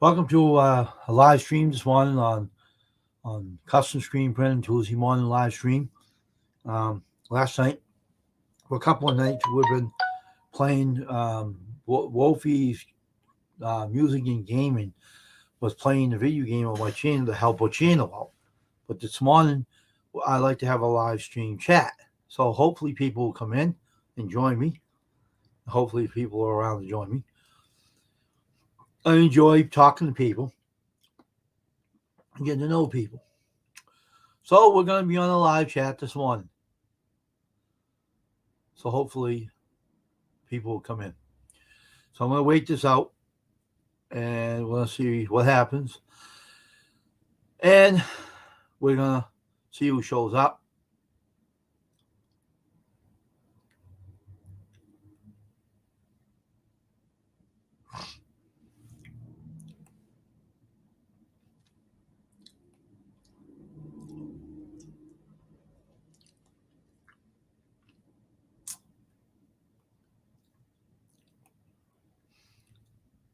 Welcome to a live stream this morning on Custom Screen Print Tuesday morning live stream. Last night, for a couple of nights, we've been playing Wolfie's Music and Gaming was playing the video game on my channel to help our channel out. But this morning, I like to have a live stream chat. So hopefully people will come in and join me. Hopefully people are around to join me. I enjoy talking to people and getting to know people. So we're going to be on a live chat this morning. So hopefully people will come in. So I'm going to wait this out and we'll see what happens. And we're going to see who shows up.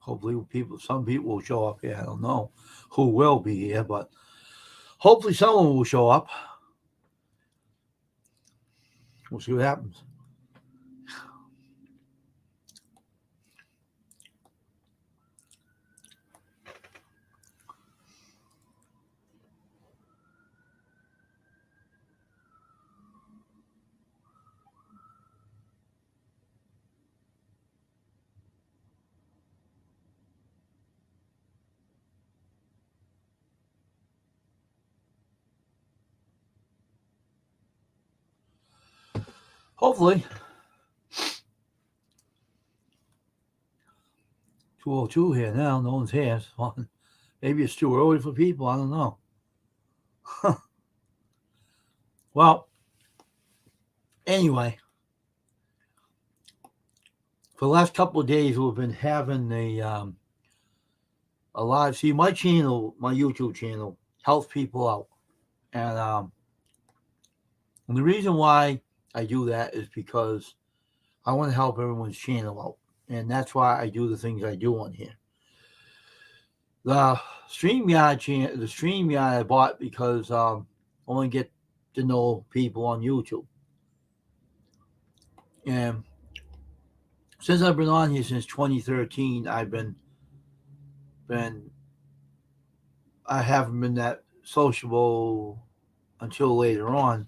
Hopefully some people will show up here. I don't know who will be here, but hopefully someone will show up. We'll see what happens. Hopefully. 2:02 here now. No one's here. So maybe it's too early for people. I don't know. Well, anyway, for the last couple of days, we've been having a live. See, my channel, my YouTube channel, helps people out, and the reason why I do that is because I want to help everyone's channel out, and that's why I do the things I do on here. The StreamYard I bought because I want to get to know people on YouTube, and since I've been on here since 2013, I haven't been that sociable until later on,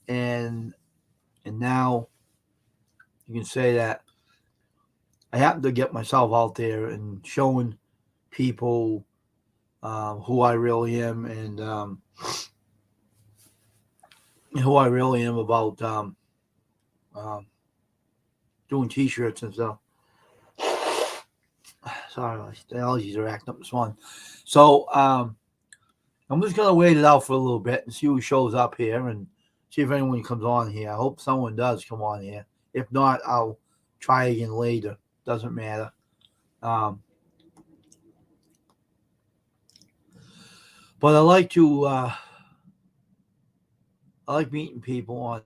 and now you can say that I happen to get myself out there and showing people who I really am and who I really am about doing T-shirts and stuff. Sorry, the allergies are acting up this morning. So I'm just gonna wait it out for a little bit and see who shows up here and see if anyone comes on here. I hope someone does come on here. If not, I'll try again later. Doesn't matter. But I like meeting people on.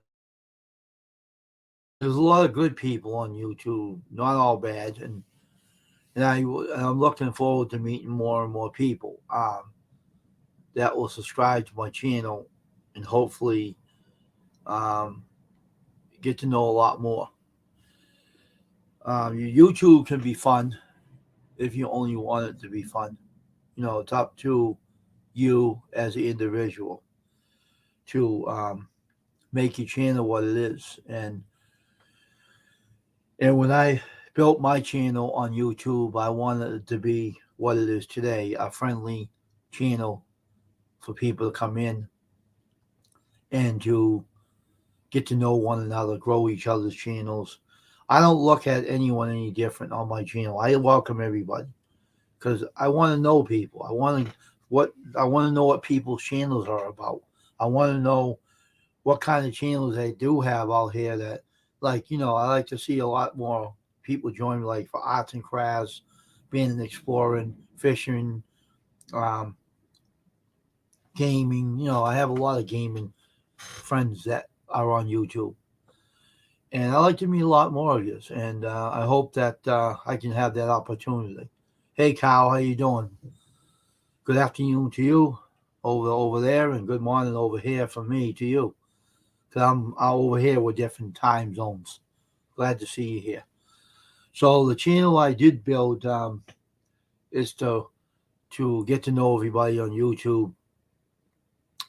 There's a lot of good people on YouTube, not all bad, and I'm looking forward to meeting more and more people that will subscribe to my channel and hopefully get to know a lot more. YouTube can be fun if you only want it to be fun. It's up to you as an individual to make your channel what it is. And when I built my channel on YouTube, I wanted it to be what it is today, a friendly channel for people to come in and to get to know one another, grow each other's channels. I don't look at anyone any different on my channel. I welcome everybody because I want to know people. I want to know what people's channels are about. I want to know what kind of channels they do have out here that, I like to see a lot more people join me, like for arts and crafts, being and exploring, fishing, gaming. I have a lot of gaming friends that are on YouTube. And I like to meet a lot more of you. And I hope that I can have that opportunity. Hey, Kyle, how you doing? Good afternoon to you over there, and good morning over here from me to you. Cause I'm over here with different time zones. Glad to see you here. So the channel I did build is to get to know everybody on YouTube,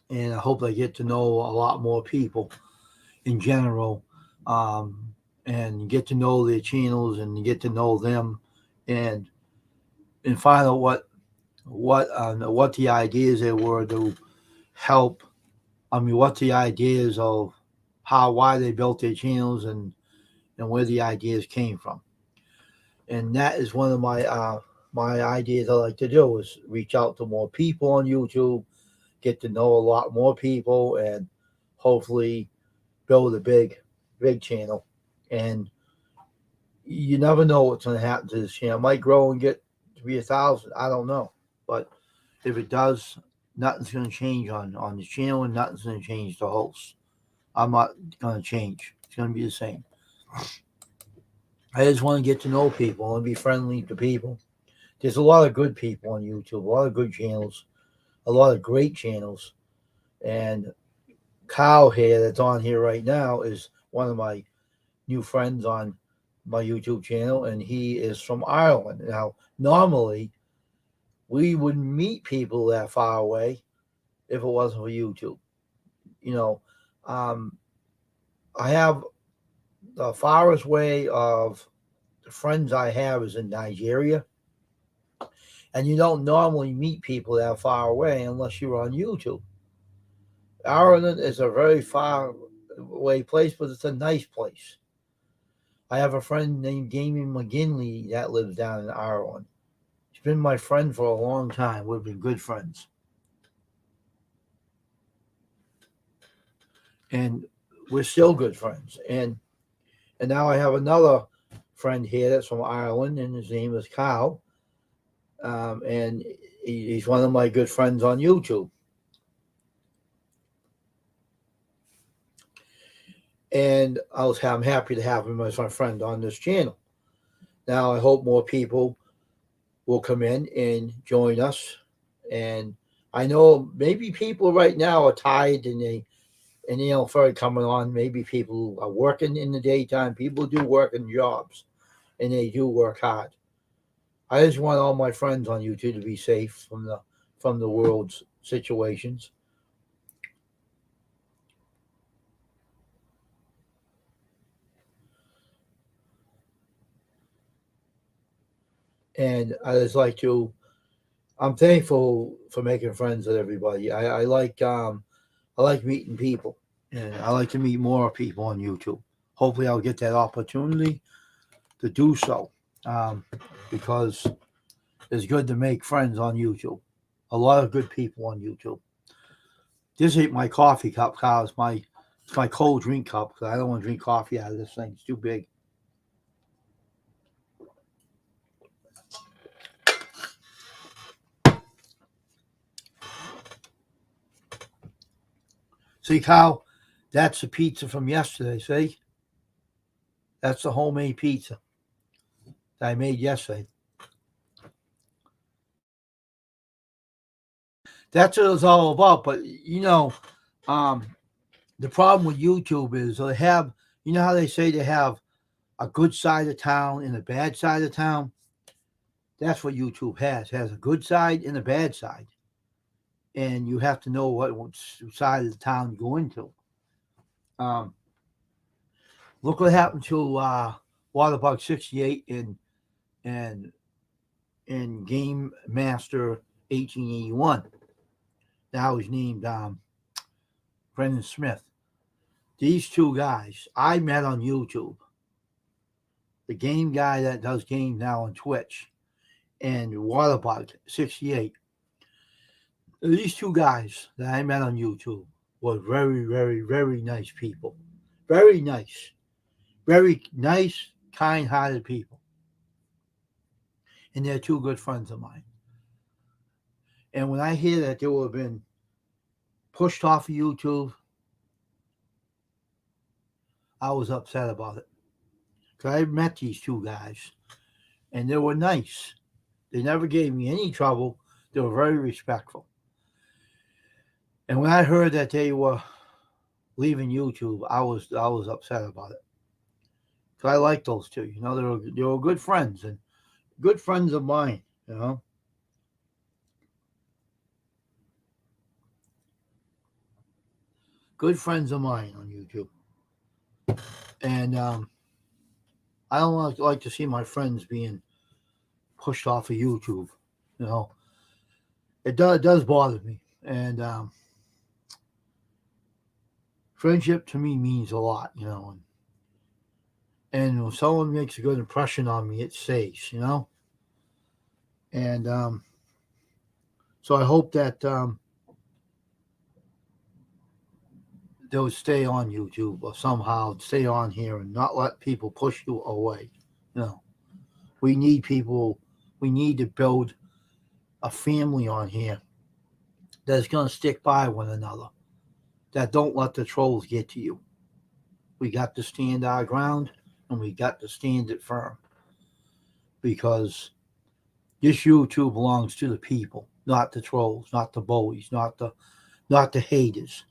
and I hope I get to know a lot more people in general, um, and get to know their channels and get to know them, and find out what the ideas they were to help. I mean, what the ideas of why they built their channels, and where the ideas came from. And that is one of my ideas I like to do is reach out to more people on YouTube, get to know a lot more people, and hopefully build a big channel. And you never know what's going to happen to this channel. It might grow and get to be 1,000. I don't know, but if it does, nothing's going to change on the channel, and nothing's going to change the host. I'm not going to change. It's going to be the same. I just want to get to know people. I want to be friendly to people. There's a lot of good people on YouTube, a lot of good channels, a lot of great channels. And Kyle here, that's on here right now, is one of my new friends on my YouTube channel, and he is from Ireland. Now, normally, we wouldn't meet people that far away if it wasn't for YouTube. You know, um, I have the farthest way of the friends I have is in Nigeria, and you don't normally meet people that far away unless you're on YouTube. Ireland is a very far away place, but it's a nice place. I have a friend named Damien McGinley that lives down in Ireland. He's been my friend for a long time. We've been good friends. And we're still good friends. And now I have another friend here that's from Ireland, and his name is Kyle. And he's one of my good friends on YouTube. And I'm happy to have him as my friend on this channel. Now I hope more people will come in and join us. And I know maybe people right now are tired, and for it coming on, maybe people are working in the daytime. People do work in jobs, and they do work hard. I just want all my friends on YouTube to be safe from the world's situations. And I just like to. I'm thankful for making friends with everybody. I like meeting people, and I like to meet more people on YouTube. Hopefully, I'll get that opportunity to do so, um, because it's good to make friends on YouTube. A lot of good people on YouTube. This ain't my coffee cup, Kyle. It's my cold drink cup because I don't want to drink coffee out of this thing. It's too big. See, Kyle, that's the pizza from yesterday. See, that's the homemade pizza that I made yesterday. That's what it's all about. But um, the problem with YouTube is they have, how they say they have a good side of town and a bad side of town. That's what YouTube has. It has a good side and a bad side, and you have to know what side of the town you go into. Um, Look what happened to Waterbug 68 and Game Master 1881. Now he's named Brendan Smith. These two guys I met on YouTube. The game guy that does games now on Twitch, and Waterbug 68. These two guys that I met on YouTube were very, very, very nice people. Very nice, kind hearted people. And they're two good friends of mine. And when I hear that they have been pushed off of YouTube, I was upset about it. Because I met these two guys, and they were nice. They never gave me any trouble. They were very respectful. And when I heard that they were leaving YouTube, I was upset about it. Cause I like those two. They were good friends and good friends of mine. You know, good friends of mine on YouTube. And I don't like to see my friends being pushed off of YouTube. You know, it does bother me. And friendship to me means a lot. And when someone makes a good impression on me, it stays. And so I hope that they'll stay on YouTube or somehow stay on here and not let people push you away. You know, we need people. We need to build a family on here that's going to stick by one another. That don't let the trolls get to you. We got to stand our ground and we got to stand it firm because this YouTube belongs to the people, not the trolls, not the bullies, not the haters,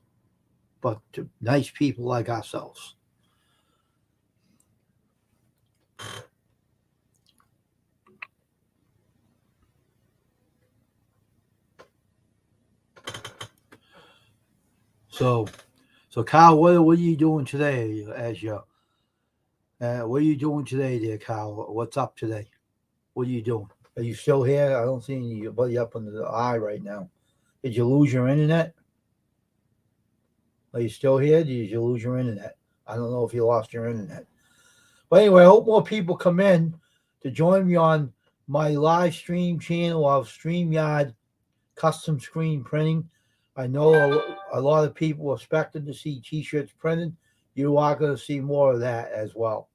but to nice people like ourselves. So, so Kyle, what are you doing today? What are you doing today, there, Kyle? What's up today? What are you doing? Are you still here? I don't see anybody up on the eye right now. Did you lose your internet? Are you still here? Did you lose your internet? I don't know if you lost your internet. But anyway, I hope more people come in to join me on my live stream channel of StreamYard Custom Screen Printing. I know a lot of people expected to see t-shirts printed. You are going to see more of that as well.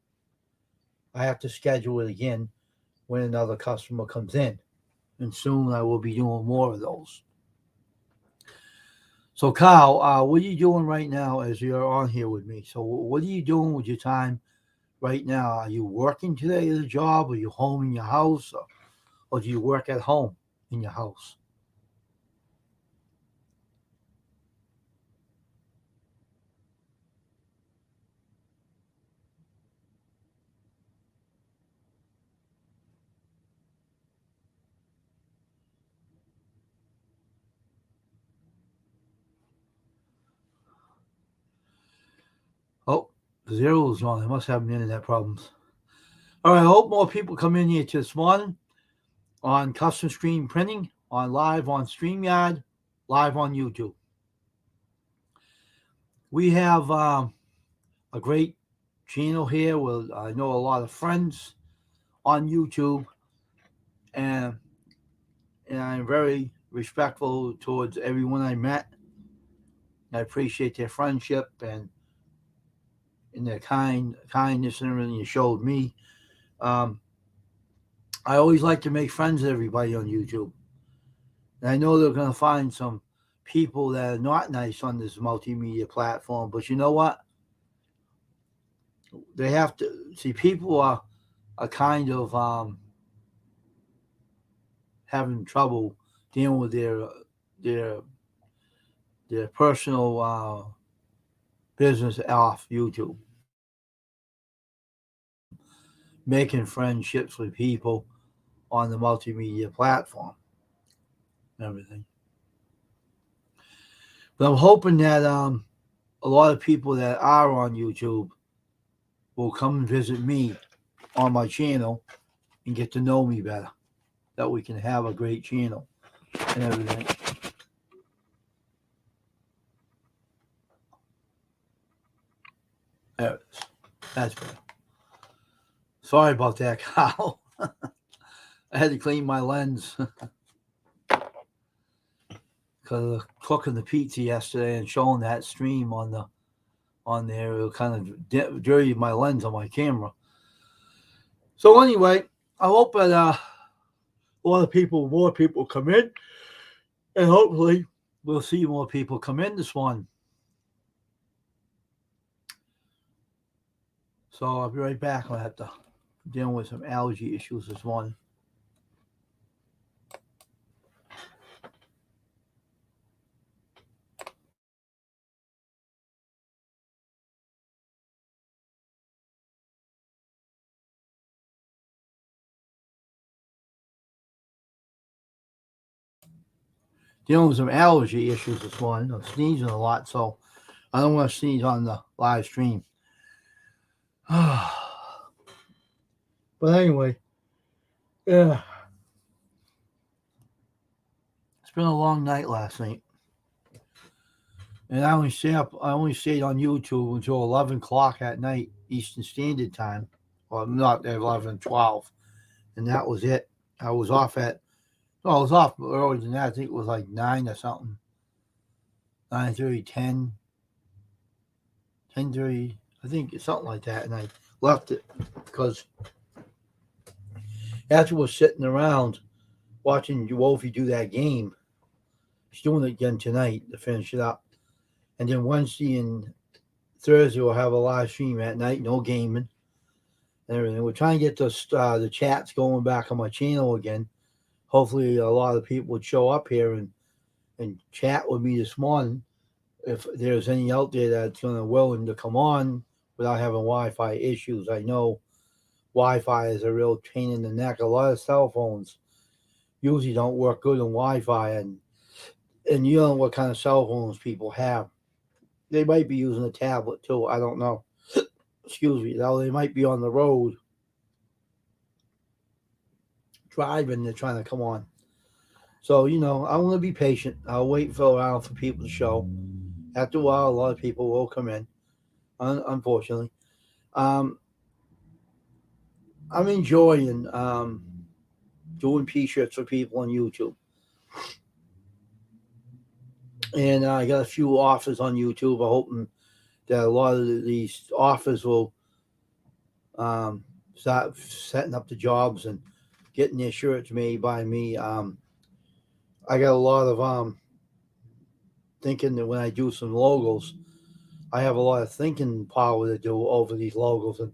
I have to schedule it again when another customer comes in. And soon I will be doing more of those. So, Kyle, what are you doing right now as you're on here with me? So, what are you doing with your time right now? Are you working today at a job? Are you home in your house? Or do you work at home in your house? Oh, zero is on. I must have internet problems. All right, I hope more people come in here this morning on custom screen printing, on live on StreamYard, live on YouTube. We have a great channel here with I know a lot of friends on YouTube, and and I'm very respectful towards everyone I met. I appreciate their friendship and their kindness and everything you showed me. Um, I always like to make friends with everybody on YouTube. And I know they're going to find some people that are not nice on this multimedia platform, but you know what? They have to see people are kind of having trouble dealing with their their personal business off YouTube, making friendships with people on the multimedia platform and everything. But I'm hoping that a lot of people that are on YouTube will come and visit me on my channel and get to know me better. That we can have a great channel and everything. There it is. That's better. Sorry about that, Kyle. I had to clean my lens because of cooking the pizza yesterday and showing that stream on there. It kind of dirtied my lens on my camera. So anyway, I hope that more people come in, and hopefully we'll see more people come in this one. So I'll be right back. I have to deal with some allergy issues this morning. dealing with some allergy issues this morning. I'm sneezing a lot, so I don't want to sneeze on the live stream. But anyway, yeah, it's been a long night last night, and I only stayed up. I only stayed on YouTube until 11 o'clock at night Eastern Standard Time. Well, not 11, 12, and that was it. I was off at. No, I was off earlier than that. I think it was like 9 or something. 9:30, 10, 10:30. I think it's something like that, and I left it because after we're sitting around watching Wolfie do that game, he's doing it again tonight to finish it up. And then Wednesday and Thursday we'll have a live stream at night, no gaming and everything. We're trying to get the chats going back on my channel again. Hopefully a lot of people would show up here and chat with me this morning if there's any out there that's going to willing to come on without having Wi-Fi issues. I know Wi-Fi is a real pain in the neck. A lot of cell phones usually don't work good on Wi-Fi, and you know what kind of cell phones people have. They might be using a tablet too. I don't know. Excuse me. Though they might be on the road driving. They're trying to come on. So I'm going to be patient. I'll wait around for people to show. After a while, a lot of people will come in. Unfortunately, I'm enjoying doing T-shirts for people on YouTube. And I got a few offers on YouTube. I'm hoping that a lot of these offers will start setting up the jobs and getting their shirts made by me. I got a lot of thinking that when I do some logos, I have a lot of thinking power to do over these logos and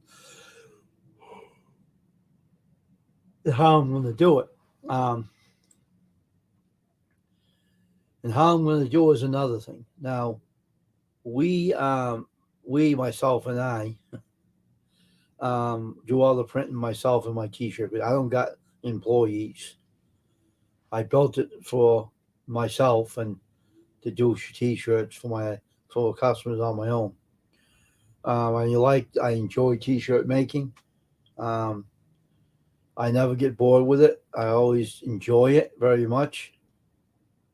how I'm going to do it. And how I'm going to do it is another thing. Now, we, myself and I, do all the printing myself in my T-shirt, but I don't got employees. I built it for myself and to do T-shirts for customers on my own. I enjoy T-shirt making. I never get bored with it. I always enjoy it very much.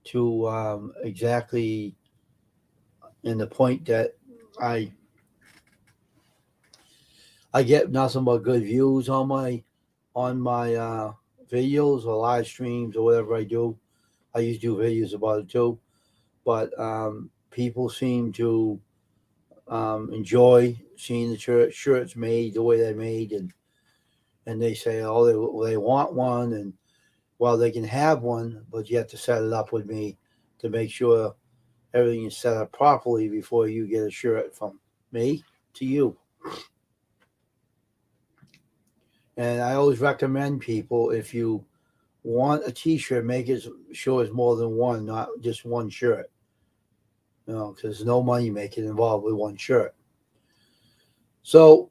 To exactly in the point that I get nothing but good views on my videos or live streams or whatever I do. I used to do videos about it too, but people seem to enjoy seeing the shirts made the way they're made, and they say, oh, they want one, and well, they can have one, but you have to set it up with me to make sure everything is set up properly before you get a shirt from me to you. And I always recommend people, if you want a T-shirt, make it sure it's more than one, not just one shirt. Because there's no money making involved with one shirt. So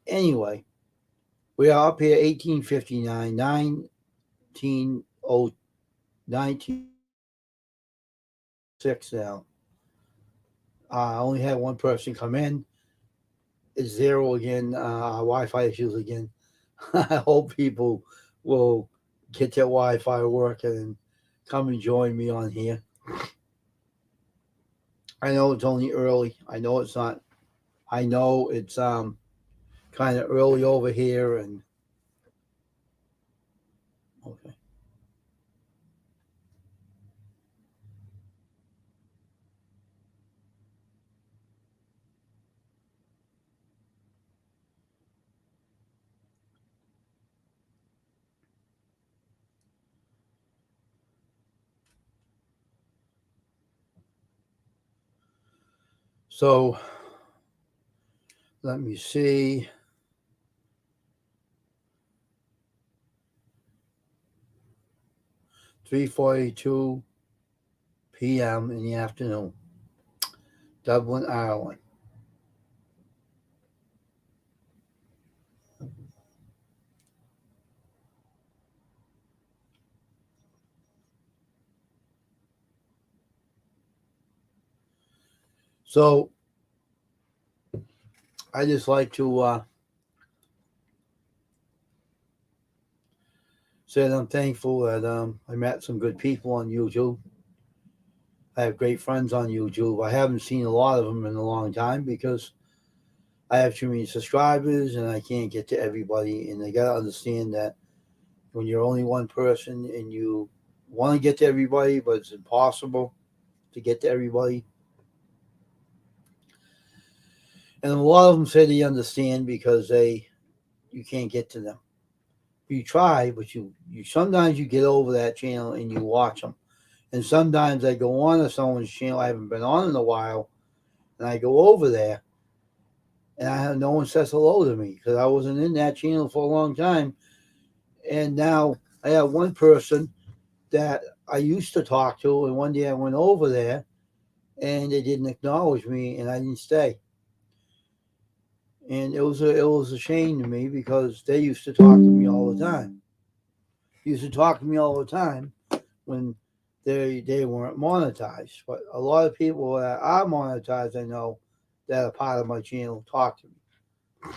anyway, we are up here 1859, 1906 now. I only had one person come in. It's zero again. Wi-Fi issues again. I hope people will get their Wi-Fi working and come and join me on here. I know it's only early. I know it's not. I know it's kind of early over here, and okay. So let me see. 3:42 p.m. in the afternoon, Dublin, Ireland. So I just like to say that I'm thankful that I met some good people on YouTube. I have great friends on YouTube. I haven't seen a lot of them in a long time because I have too many subscribers and I can't get to everybody. And they got to understand that when you're only one person and you want to get to everybody, but it's impossible to get to everybody. And a lot of them say they understand because you can't get to them. You try, but you sometimes you get over that channel and you watch them. And sometimes I go on to someone's channel I haven't been on in a while, and I go over there, and I have no one says hello to me because I wasn't in that channel for a long time. And now I have one person that I used to talk to, and one day I went over there, and they didn't acknowledge me, and I didn't stay. And it was a shame to me because they used to talk to me all the time. Used to talk to me all the time when they weren't monetized. But a lot of people that are monetized, I know, that are part of my channel talk to me.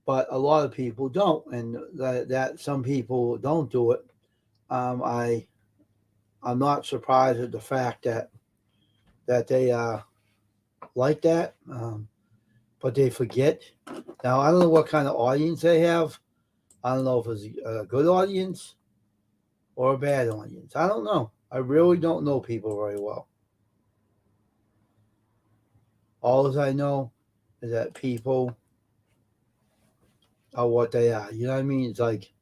But a lot of people don't, and that some people don't do it. I'm not surprised at the fact that they like that, but they forget. Now I don't know what kind of audience they have. I don't know if it's a good audience or a bad audience. I don't know. I really don't know people very well. All I know is that people are what they are. You know what I mean? It's like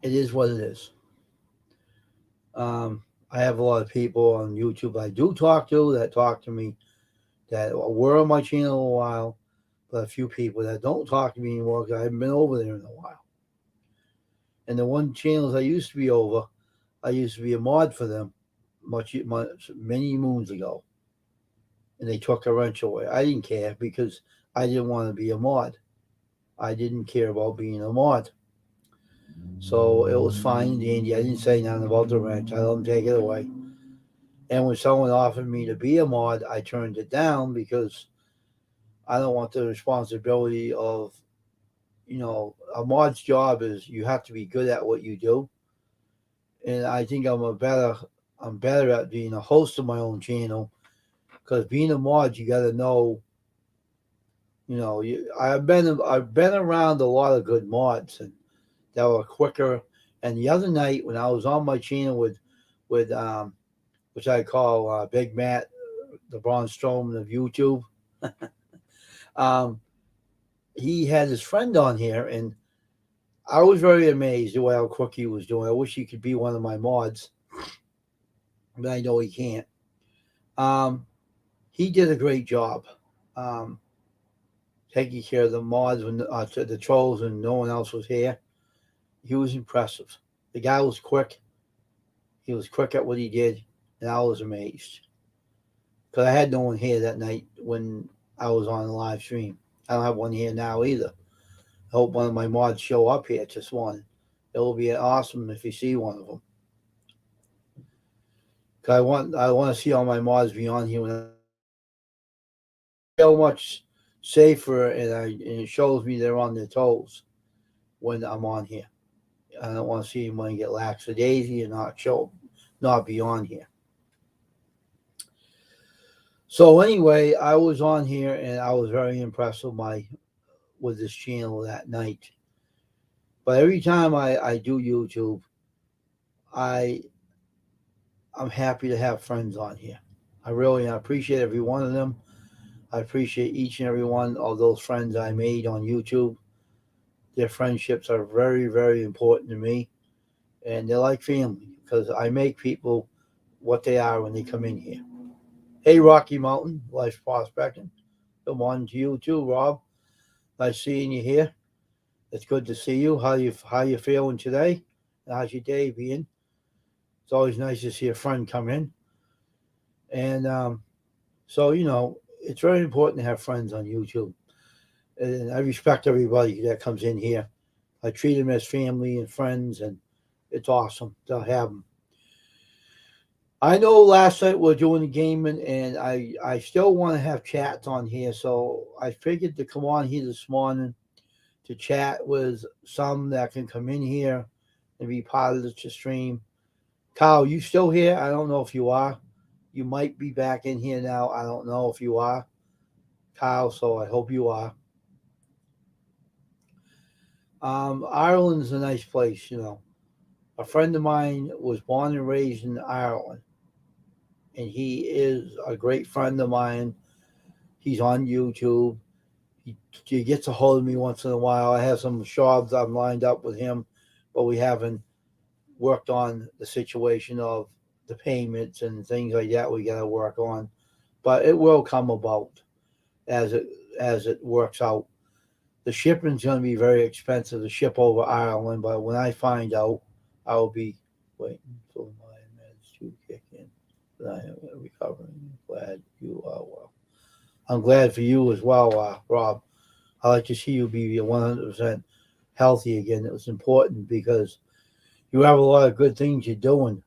it is what it is. I have a lot of people on YouTube I do talk to that talk to me that were on my channel a while, but a few people that don't talk to me anymore because I haven't been over there in a while. And the one channels I used to be over, I used to be a mod for them many moons ago. And they took a wrench away. I didn't care because I didn't want to be a mod. I didn't care about being a mod. So it was fine and dandy. I didn't say nothing about the wrench. I let them take it away. And when someone offered me to be a mod, I turned it down because I don't want the responsibility of, a mod's job is you have to be good at what you do. And I think I'm better at being a host of my own channel because being a mod, you got to know. I've been around a lot of good mods and that were quicker. And the other night when I was on my channel with which I call Big Matt, the Braun Strowman of YouTube, um, he had his friend on here, and I was very amazed at how quick he was doing. I wish he could be one of my mods, but I know he can't. Um, he did a great job um, taking care of the mods when the trolls when no one else was here. He was impressive. The guy was quick. He was quick at what he did, and I was amazed because I had no one here that night when I was on the live stream. I don't have one here now either. I hope one of my mods show up here, just one. It will be awesome if you see one of them. Cause I want to see all my mods be on here when I so much safer, and it shows me they're on their toes when I'm on here. I don't want to see anyone get lackadaisy and not be on here. So anyway, I was on here and I was very impressed with this channel that night. But every time I do YouTube, I'm happy to have friends on here. I appreciate every one of them. I appreciate each and every one of those friends I made on YouTube. Their friendships are very, very important to me, and they're like family because I make people what they are when they come in here. Hey, Rocky Mountain, Life Prospecting. Good morning to you too, Rob. Nice seeing you here. It's good to see you. How you feeling today? How's your day being? It's always nice to see a friend come in, and so it's very important to have friends on YouTube. And I respect everybody that comes in here. I treat them as family and friends, and it's awesome to have them. I know last night we are doing the game, and I still want to have chats on here, so I figured to come on here this morning to chat with some that can come in here and be part of the stream. Kyle, you still here? I don't know if you are. You might be back in here now. I don't know if you are, Kyle, so I hope you are. Ireland's a nice place, you know. A friend of mine was born and raised in Ireland, and he is a great friend of mine. He's on YouTube. He gets a hold of me once in a while. I have some jobs I've lined up with him, but we haven't worked on the situation of the payments and things like that we got to work on. But it will come about as it works out. The shipping's going to be very expensive to ship over Ireland, but when I find out, I will be waiting for my meds to kick in. But I am recovering. Glad you are well. I'm glad for you as well, Rob. I like to see you be 100% healthy again. It was important because you have a lot of good things you're doing,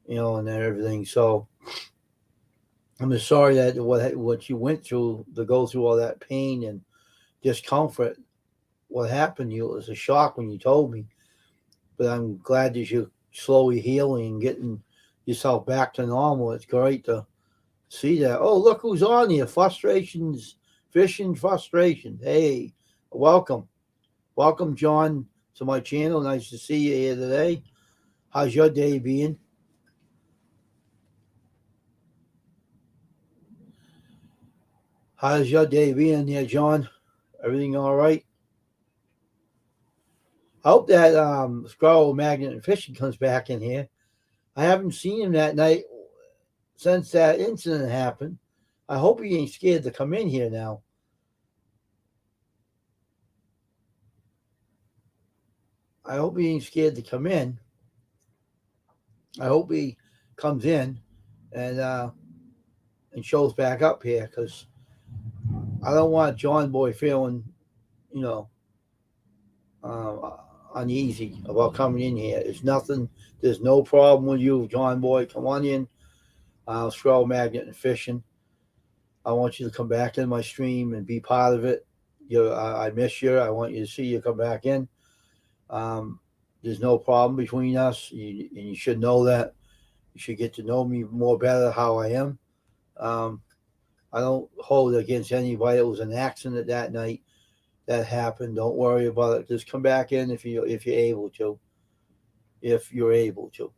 you know, and everything. So I'm just sorry that what you went through to go through all that pain and discomfort. What happened to you was a shock when you told me, but I'm glad that you're slowly healing and getting yourself back to normal. It's great to see that. Oh, look who's on here. Frustrations, fishing frustration. Hey, welcome. Welcome, John, to my channel. Nice to see you here today. How's your day being? How's your day being there, John? Everything all right? I hope that Squirrel Magnet and Fishing comes back in here. I haven't seen him that night since that incident happened. I hope he ain't scared to come in here now. I hope he ain't scared to come in. I hope he comes in and uh, and shows back up here because I don't want John Boy feeling, you know, uh, uneasy about coming in here. There's nothing. There's no problem with you, John Boy. Come on in. Squirrel Magnet and Fishing. I want you to come back in my stream and be part of it. I miss you. I want you to see you come back in. Um, there's no problem between us, and you should know that. You should get to know me more better how I am. Um, I don't hold against anybody. It was an accident that night that happened. Don't worry about it. Just come back in if you're able to. If you're able to,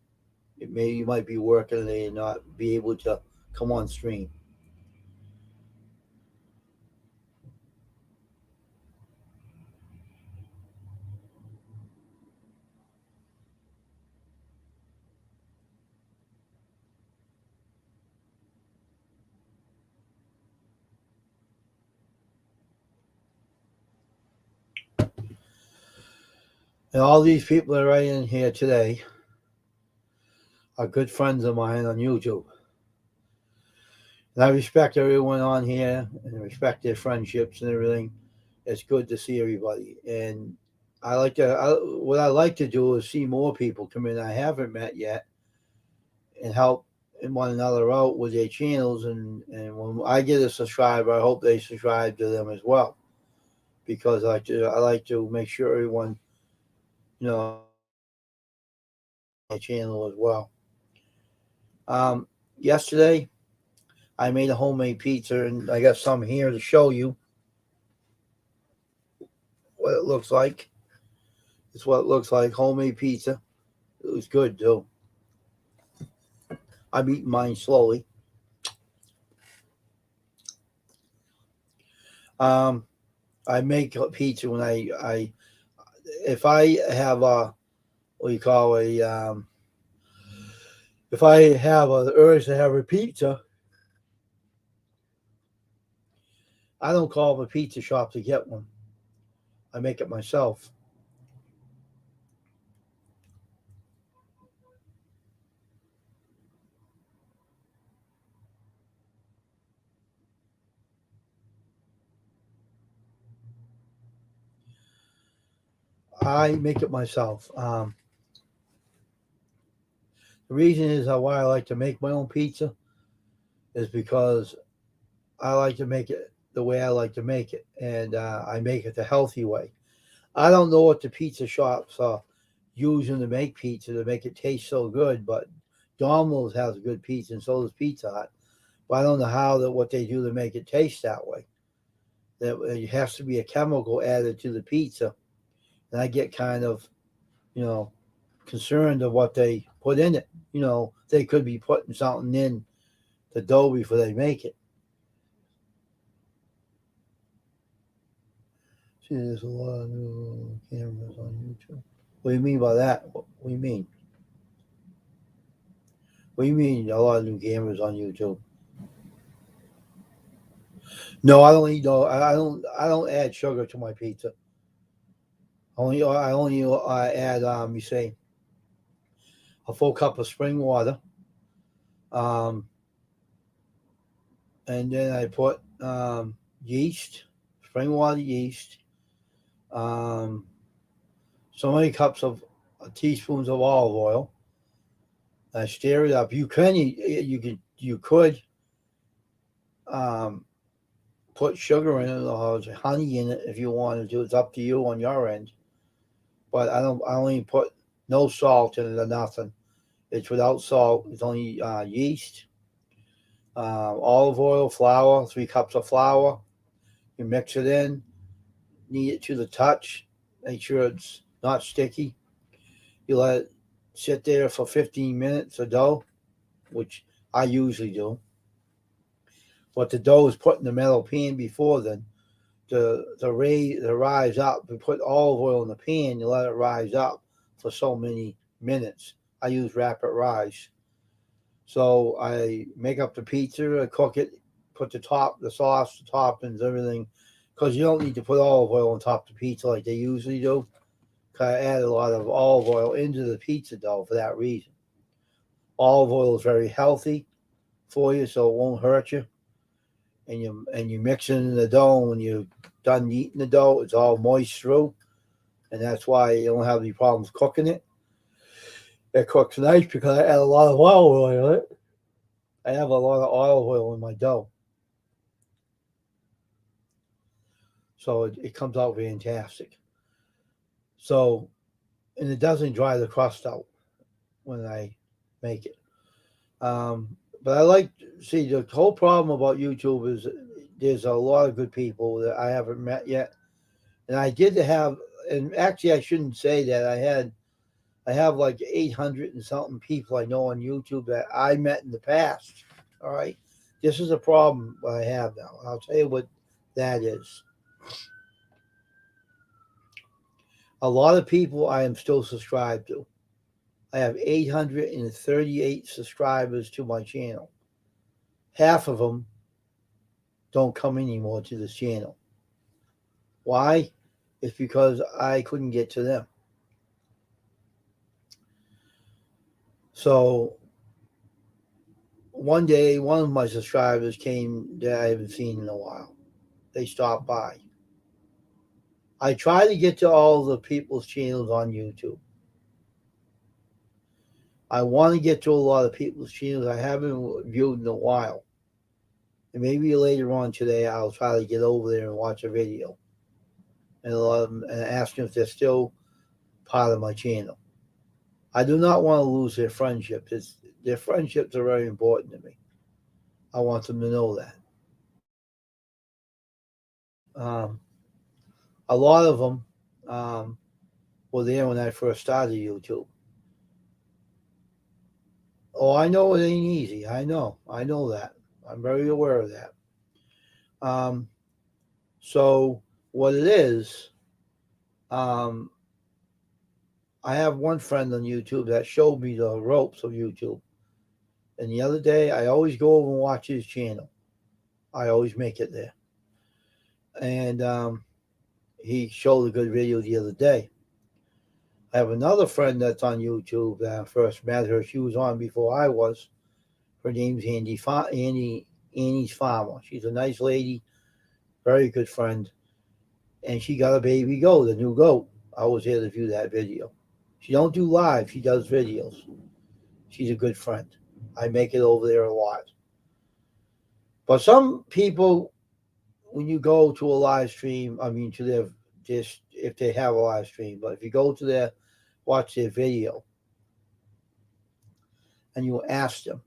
you might be working today and not be able to come on stream. And all these people that are right in here today are good friends of mine on YouTube. And I respect everyone on here and respect their friendships and everything. It's good to see everybody. And what I like to do is see more people come in I haven't met yet and help one another out with their channels. And when I get a subscriber, I hope they subscribe to them as well because I like to make sure everyone, you know, my channel as well. Yesterday, I made a homemade pizza, and I got some here to show you what it looks like. It's what it looks like, homemade pizza. It was good too. I'm eating mine slowly. Um, I make pizza when I if I have a what do you call if I have an urge to have a pizza, I don't call the pizza shop to get one. I make it myself. I make it myself. The reason is why I like to make my own pizza is because I like to make it the way I like to make it, and I make it the healthy way. I don't know what the pizza shops are using to make pizza to make it taste so good, but Domino's has a good pizza, and so does Pizza Hut. But I don't know how that what they do to make it taste that way. That it has to be a chemical added to the pizza, and I get kind of you know concerned of what they put in it. They could be putting something in the dough before they make it. See, there's a lot of new cameras on YouTube. What do you mean by that? What do you mean? What do you mean a lot of new cameras on YouTube? No, I don't eat. No, I don't. I don't add sugar to my pizza. I only add you say a full cup of spring water, um, and then I put yeast, spring water yeast, um, so many cups of teaspoons of olive oil. I stir it up. You could um, put sugar in it or honey in it if you wanted to. It's up to you on your end. But I don't. I only put no salt in it or nothing. It's without salt. It's only yeast, olive oil, flour. 3 cups of flour. You mix it in. Knead it to the touch. Make sure it's not sticky. You let it sit there for 15 minutes. The dough, which I usually do. But the dough is put in the metal pan before then to rise up. We put olive oil in the pan. You let it rise up for so many minutes. I use rapid rise. So I make up the pizza, I cook it, put the sauce, the toppings, everything, because you don't need to put olive oil on top of the pizza like they usually do. 'Cause I add a lot of olive oil into the pizza dough for that reason. Olive oil is very healthy for you, so it won't hurt you. And you mix it in the dough. And when you're done eating the dough, it's all moist through, and that's why you don't have any problems cooking it. It cooks nice because I add a lot of olive oil in it. I have a lot of olive oil in my dough, so it comes out fantastic. So, and it doesn't dry the crust out when I make it. But I like see the whole problem about YouTube is there's a lot of good people that I haven't met yet, and I did have, and actually I shouldn't say that I have like 800 and something people I know on YouTube that I met in the past. All right, this is a problem what I have now. I'll tell you what that is. A lot of people I am still subscribed to. I have 838 subscribers to my channel. Half of them don't come anymore to this channel. Why? It's because I couldn't get to them. So one day, one of my subscribers came that I haven't seen in a while. They stopped by. I try to get to all the people's channels on YouTube. I want to get to a lot of people's channels I haven't viewed in a while. And maybe later on today, I'll try to get over there and watch a video and ask them if they're still part of my channel. I do not want to lose their friendship. Their friendships are very important to me. I want them to know that. Um, a lot of them were there when I first started YouTube. Oh, I know it ain't easy. I know that. I'm very aware of that. Um, so what it is, um, I have one friend on YouTube that showed me the ropes of YouTube. And the other day, I always go over and watch his channel. I always make it there. And he showed a good video the other day. I have another friend that's on YouTube that I first met her. She was on before I was. Her name's Annie's Farmer. She's a nice lady, very good friend. And she got a baby goat, a new goat. I was here to view that video. She don't do live. She does videos. She's a good friend. I make it over there a lot. But some people, when you go to a live stream, I mean, to their just if they have a live stream, but if you go to their watch their video and you ask them,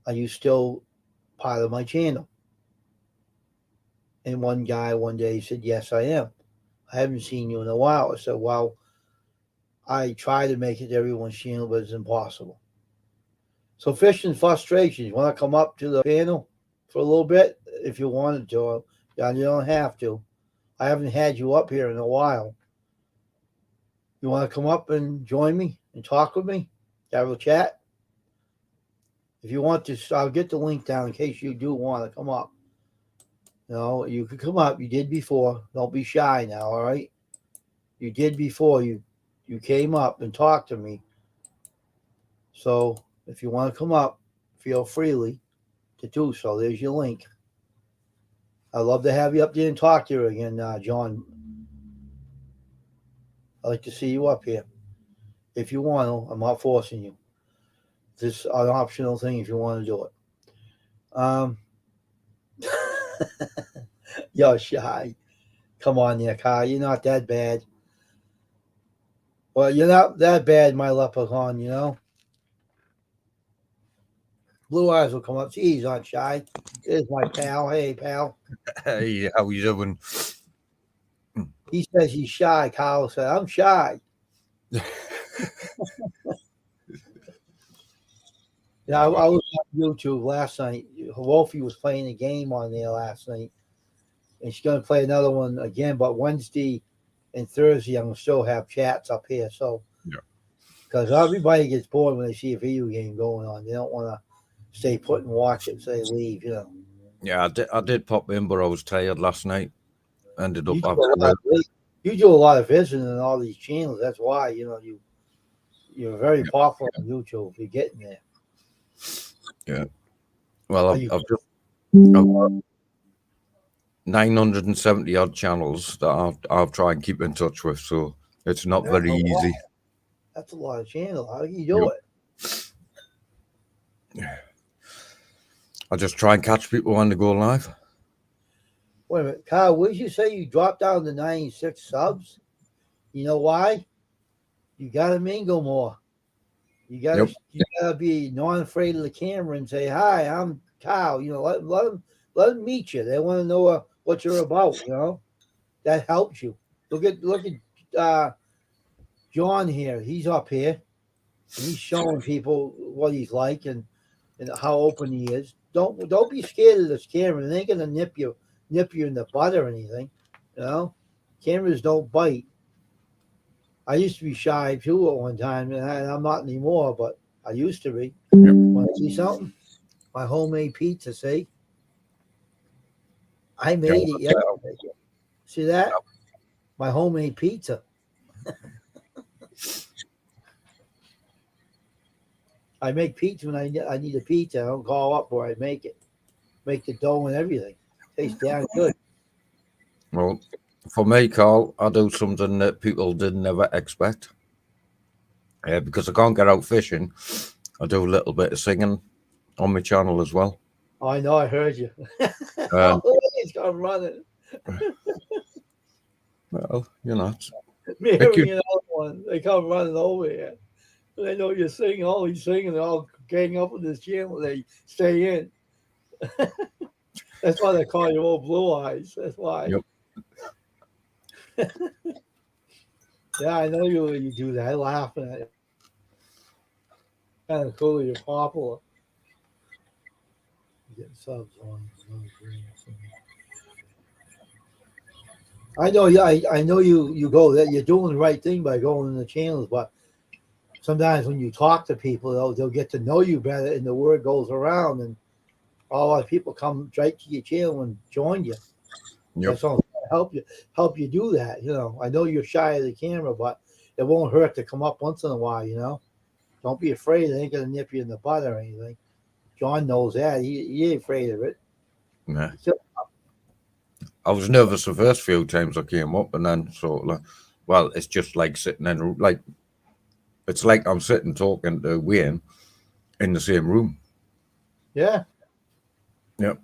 "Are you still part of my channel?" And one guy one day said, "Yes, I am. I haven't seen you in a while." I said, "Well, I try to make it to everyone's channel, but it's impossible." So, Fishing Frustrations, you want to come up to the panel for a little bit if you wanted to? You don't have to. I haven't had you up here in a while. You want to come up and join me and talk with me? Have a chat? If you want to, I'll get the link down in case you do want to come up. You could come up. You did before. Don't be shy now, all right? You did before. You came up and talked to me. So if you want to come up, feel freely to do so. There's your link. I'd love to have you up there and talk to you again, John. I'd like to see you up here. If you want to, I'm not forcing you. This is an optional thing if you want to do it. You're shy. Come on there, Kyle. You're not that bad. Well, you're not that bad, my leprechaun, Blue Eyes will come up. He's not shy. There's my pal. Hey, pal. Hey, how you doing? He says he's shy. Kyle said, "I'm shy." Yeah, I was on YouTube last night. Wolfie was playing a game on there last night, and she's going to play another one again. But Wednesday and Thursday, I'm going to still have chats up here. So, because everybody gets bored when they see a video game going on, they don't want to stay put and watch it, so they leave. Yeah, I did pop in, but I was tired last night. Ended up you do a lot of visiting on all these channels. That's why you're very popular on YouTube. You're getting there. Yeah. Well, I've got 970 odd channels that I'll try and keep in touch with, so it's not very easy. That's a lot of channels. How do you do it? Yeah. I just try and catch people when they go live. Wait a minute, Kyle, what did you say? You dropped down to 96 subs? You know why? You got to mingle more. You gotta be not afraid of the camera and say, "Hi, I'm Kyle." Let them meet you. They want to know what you're about. That helps you. Look at John here. He's up here. And he's showing people what he's like and how open he is. Don't be scared of this camera. It ain't gonna nip you in the butt or anything. Cameras don't bite. I used to be shy too at one time, and I'm not anymore, but I used to be. Want to see something? My homemade pizza, see? I made it yesterday. See that? My homemade pizza. I make pizza when I need a pizza. I don't call up where I make it. Make the dough and everything. Tastes damn good. Well, for me, Carl, I do something that people did never expect. Because I can't get out fishing, I do a little bit of singing on my channel as well. Oh, I know, I heard you. He's come running. Well, Me hearing another one. They come running over here. They know you're singing. All he's singing, they're all gang up with this channel. They stay in. That's why they call you old Blue Eyes. That's why. Yep. Yeah, I know you do that. I laugh at it. Kind of cool. You're popular. Getting subs on. I know. Yeah, I know you go that you're doing the right thing by going in the channels, but sometimes when you talk to people, they'll get to know you better, and the word goes around, and all the people come right to your channel and join you. Yep. That's all. Help you do that. I know you're shy of the camera, but it won't hurt to come up once in a while. Don't be afraid. It ain't gonna nip you in the butt or anything. John knows that. He ain't afraid of it. Nah. I was nervous the first few times I came up, and then sort of it's just like sitting in, it's like I'm sitting talking to Wayne, in the same room. Yeah. Yep.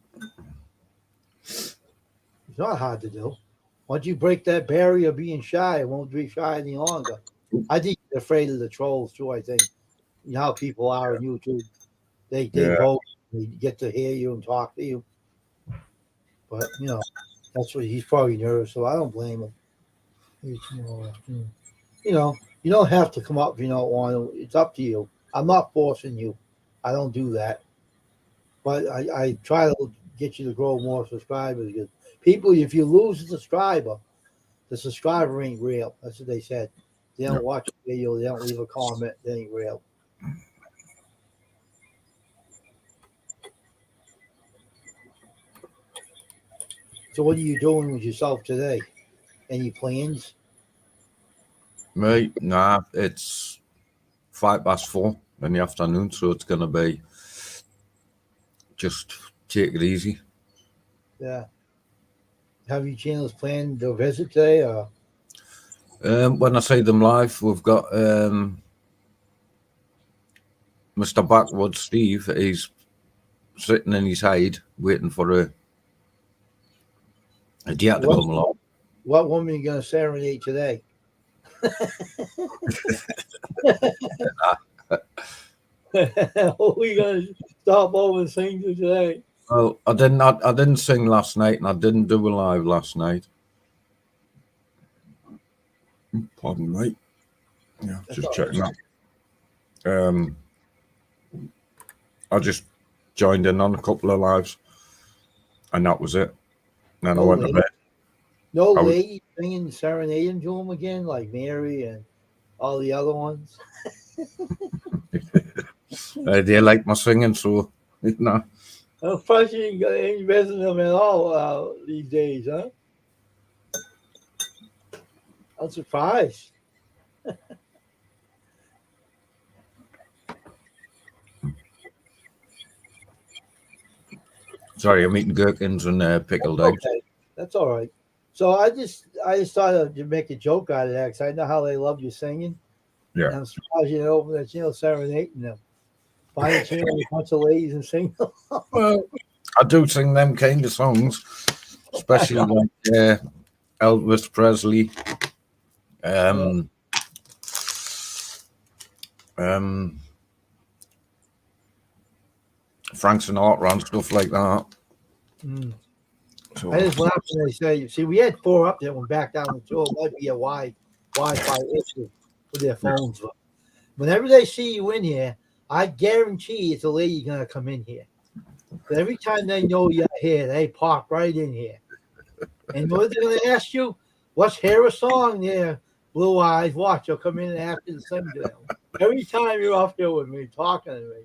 It's not hard to do. Once you break that barrier of being shy, it won't be shy any longer. I think you're afraid of the trolls too, I think. You know how people are on YouTube. They Yeah. vote, they get to hear you and talk to you. But that's what he's probably nervous, so I don't blame him. You know, you don't have to come up if you don't want to. It's up to you. I'm not forcing you. I don't do that. But I try to get you to grow more subscribers because people, if you lose the subscriber ain't real. That's what they said. They don't watch a video, they don't leave a comment, they ain't real. So what are you doing with yourself today? Any plans? Mate, nah, it's 4:05 in the afternoon, so it's gonna be just take it easy. Yeah. Have your channels planned to visit today? Or? When I see them live, we've got Mr. Backwoods Steve. He's sitting in his hide waiting for a deer to come along. What woman are you going to serenade today? Who are you going to stop over and sing to today? Well, I didn't sing last night, and I didn't do a live last night. Pardon me. Yeah, That's just all checking that. I just joined in on a couple of lives, and that was it. Then I went to bed. No lady singing serenading to him again, like Mary and all the other ones. They like my singing, so I'm surprised you ain't visiting them at all these days, huh? I'm surprised. Sorry, I'm eating gherkins and pickled eggs. Okay. That's all right. So I just thought to make a joke out of that because I know how they love you singing. Yeah. And I'm surprised you didn't open that channel serenading them. Find a channel with a bunch of ladies and sing them. Well, I do sing them kind of songs, especially like Elvis Presley, Frank Sinatra and stuff like that. Mm. So, I just laughed when they say, see, we had 4 up there, went back down to 2. It might be a Wi-Fi issue with their phones. But whenever they see you in here, I guarantee it's a lady going to come in here. But every time they know you're here, they pop right in here. And what they're going to ask you? Let's hear a song there, Blue Eyes. Watch, they'll come in and ask you to sing to them. Every time you're up there with me, talking to me,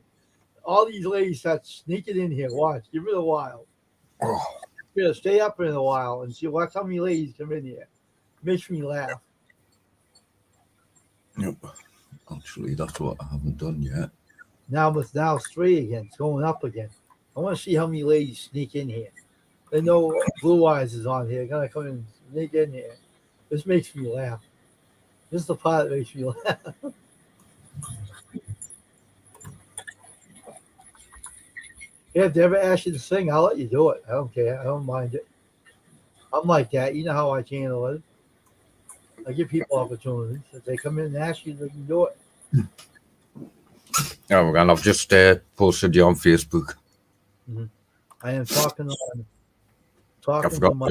all these ladies start sneaking in here. Watch, give it a while. You're going to stay up in a while and see watch how many ladies come in here. Makes me laugh. Yep. Actually, that's what I haven't done yet. Now it's 3 again. It's going up again. I want to see how many ladies sneak in here. They know Blue Eyes is on here. They're going to come in and sneak in here. This makes me laugh. This is the part that makes me laugh. Yeah, if they ever ask you to sing, I'll let you do it. I don't care. I don't mind it. I'm like that. You know how I channel it. I give people opportunities. If they come in and ask you, they can do it. Oh, and I've just posted you on Facebook. Mm-hmm. I am talking to my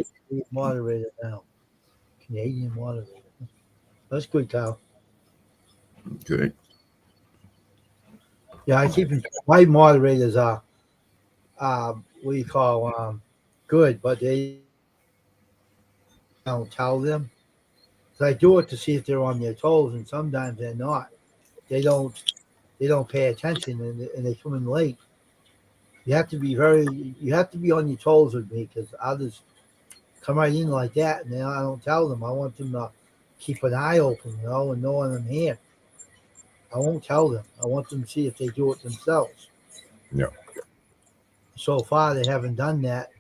moderator now. Canadian moderator. That's good, Kyle. Okay. Yeah, I keep my moderators are good, but they don't tell them. So I do it to see if they're on their toes, and sometimes they're not. They don't pay attention, and they come in late. You have to be on your toes with me because others come right in like that, and then I don't tell them. I want them to keep an eye open, and knowing I'm here. I won't tell them. I want them to see if they do it themselves. Yeah. So far, they haven't done that.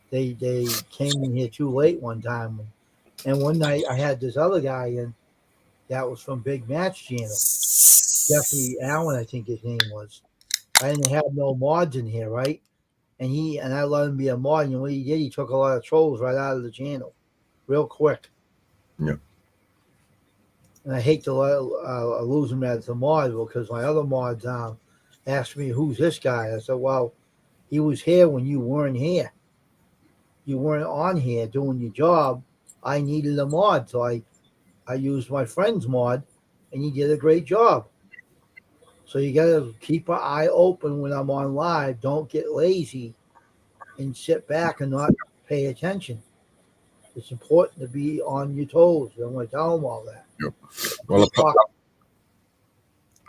They came in here too late one time, and one night I had this other guy in that was from Big Match Channel. Jeffrey Allen, I think his name was. I didn't have no mods in here, right? And I let him be a mod. You know what he did? He took a lot of trolls right out of the channel, real quick. Yeah. And I hate to lose him as a mod because my other mods asked me, "Who's this guy?" I said, "Well, he was here when you weren't here. You weren't on here doing your job. I needed a mod, so I used my friend's mod, and he did a great job. So you got to keep an eye open when I'm on live. Don't get lazy and sit back and not pay attention. It's important to be on your toes. I'm going to tell them all that. Yeah. Well,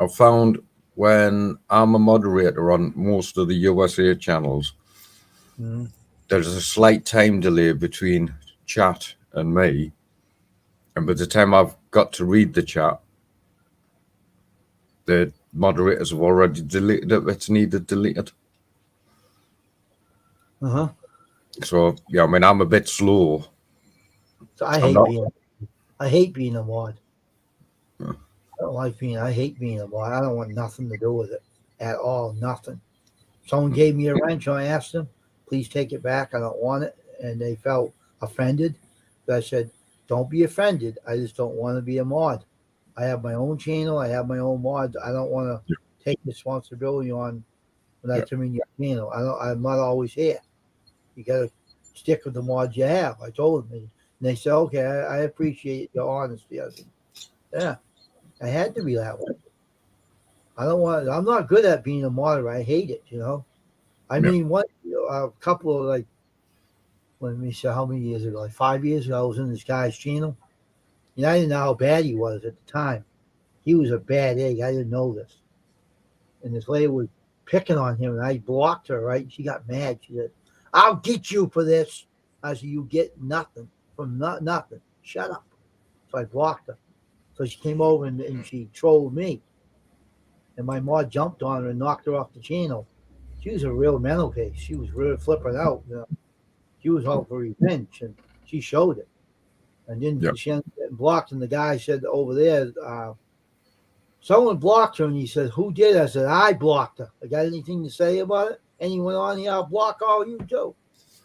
I found when I'm a moderator on most of the USA channels, there's a slight time delay between chat and me. And by the time I've got to read the chat, the moderators have already deleted it. It's needed deleted. So, yeah, I mean, I'm a bit slow. So I hate being a mod. I hate being a mod. I don't want nothing to do with it at all. Nothing. Someone gave me a wrench. I asked them, please take it back. I don't want it. And they felt offended. So I said, don't be offended. I just don't want to be a mod. I have my own channel. I have my own mods. I don't want to take responsibility on when I come in your channel. I'm not always here. You got to stick with the mods you have. I told them. And they said, okay, I appreciate your honesty. I said, yeah, I had to be that way. I'm not good at being a moderator. I hate it, I mean, a couple of let me see how many years ago, like 5 years ago, I was in this guy's channel. And I didn't know how bad he was at the time. He was a bad egg. I didn't know this. And this lady was picking on him, and I blocked her, right? She got mad. She said, I'll get you for this. I said, you get nothing from nothing. Shut up. So I blocked her. So she came over and she trolled me. And my mod jumped on her and knocked her off the channel. She was a real mental case. She was really flipping out. She was out for revenge, and she showed it. And then she ended up getting blocked. And the guy said over there, someone blocked her, and he said, who did it? I said, I blocked her. I got anything to say about it? Anyone on here, I'll block all you too.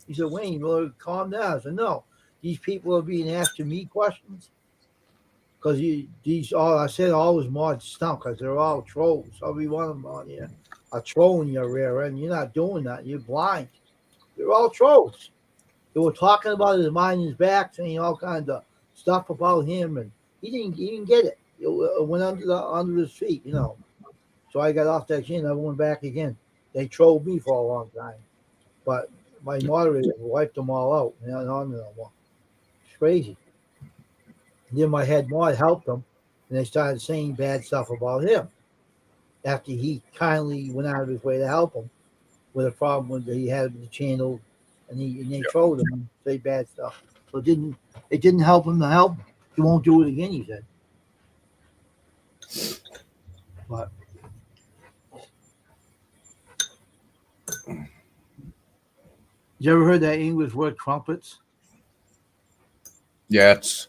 He said, Wayne, you better calm down. I said, no. These people are being asked me questions. Because I said all his mods stunk because they're all trolls. Every one of them on here are trolling your rear end. You're not doing that. You're blind. They're all trolls. They were talking about his mind, his back, saying all kinds of stuff about him, and he didn't get it. It went under his feet, So I got off that chain. I went back again. They trolled me for a long time, but my moderator wiped them all out. They're not on there no more. It's crazy. And then my head mod helped them, and they started saying bad stuff about him after he kindly went out of his way to help him with a problem that he had with the channel, and they trolled him and say bad stuff. So it didn't help him to help him. He won't do it again, he said. But you ever heard that English word crumpets? Yeah, it's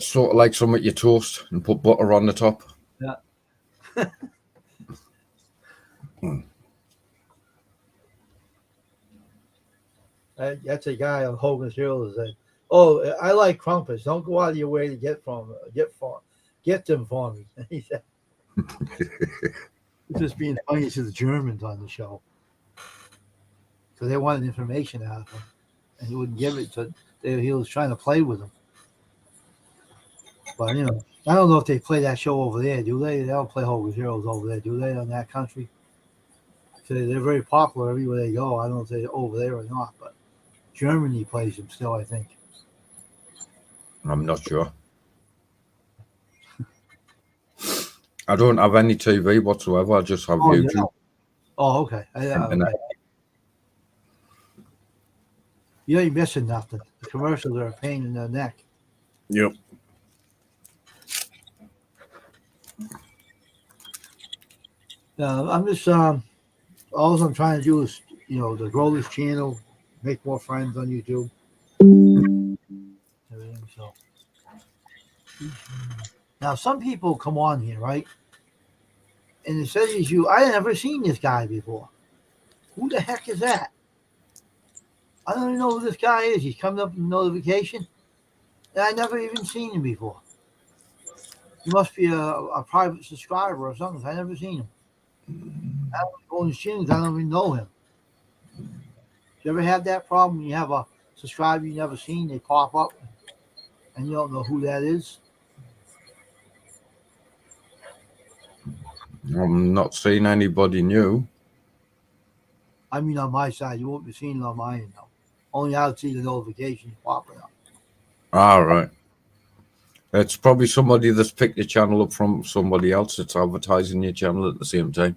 sort of like something you toast and put butter on the top. Yeah. That's a guy on Hogan's Heroes that, oh, I like crumpets. Don't go out of your way to get them for me. He said, it's just being funny to the Germans on the show. So they wanted information out of him, and he wouldn't give it. So he was trying to play with them. But, I don't know if they play that show over there, do they? They don't play Hogan's Heroes over there, do they, on that country? So they're very popular everywhere they go. I don't know if they're over there or not, but Germany plays them still, I think. I'm not sure. I don't have any TV whatsoever. I just have YouTube. No. Oh, okay. Okay. You ain't missing nothing. The commercials are a pain in the neck. Yep. I'm just all I'm trying to do is to grow this channel, make more friends on YouTube. Everything. So now some people come on here, right? and it says he's you. I had never seen this guy before. Who the heck is that? I don't even know who this guy is. He's coming up with a notification, and I never even seen him before. He must be a private subscriber or something. I never seen him. I don't go in his channels. I don't even know him. You ever have that problem? You have a subscriber you never seen. They pop up, and you don't know who that is. I'm not seeing anybody new. I mean, on my side, you won't be seeing it on my end though. Only I'll see the notifications popping up. All right. It's probably somebody that's picked your channel up from somebody else that's advertising your channel at the same time.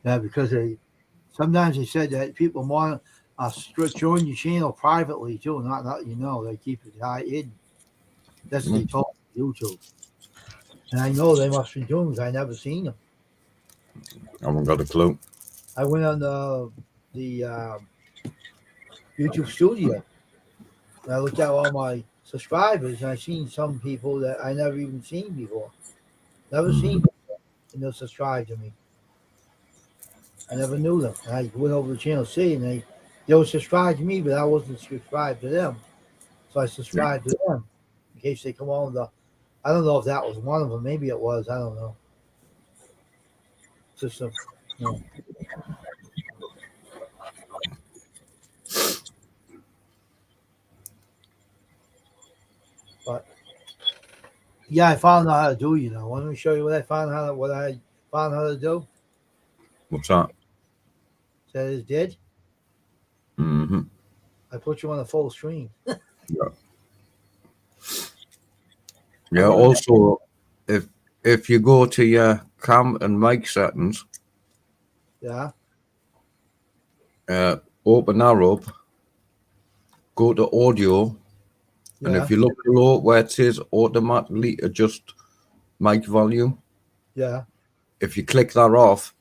Yeah, because sometimes they said that people want join your channel privately too, not let you know. They keep it hidden. That's what they told YouTube. And I know they must be doing because I never seen them. I haven't got a clue. I went on the YouTube studio. And I looked at all my subscribers and I seen some people that I never even seen before. Never seen them, and they'll subscribe to me. I never knew them. And I went over to Channel C and they were subscribed to me, but I wasn't subscribed to them. So I subscribed to them in case they come on I don't know if that was one of them. Maybe it was. I don't know. Just But yeah, I found out how to do. Let me show you what I found how to do. What's that? That is did. Mm-hmm. I put you on a full screen. Yeah. Yeah. Also, if you go to your cam and mic settings, Yeah. open that up, go to audio, and Yeah. if you look below where it says automatically adjust mic volume, Yeah. if you click that off,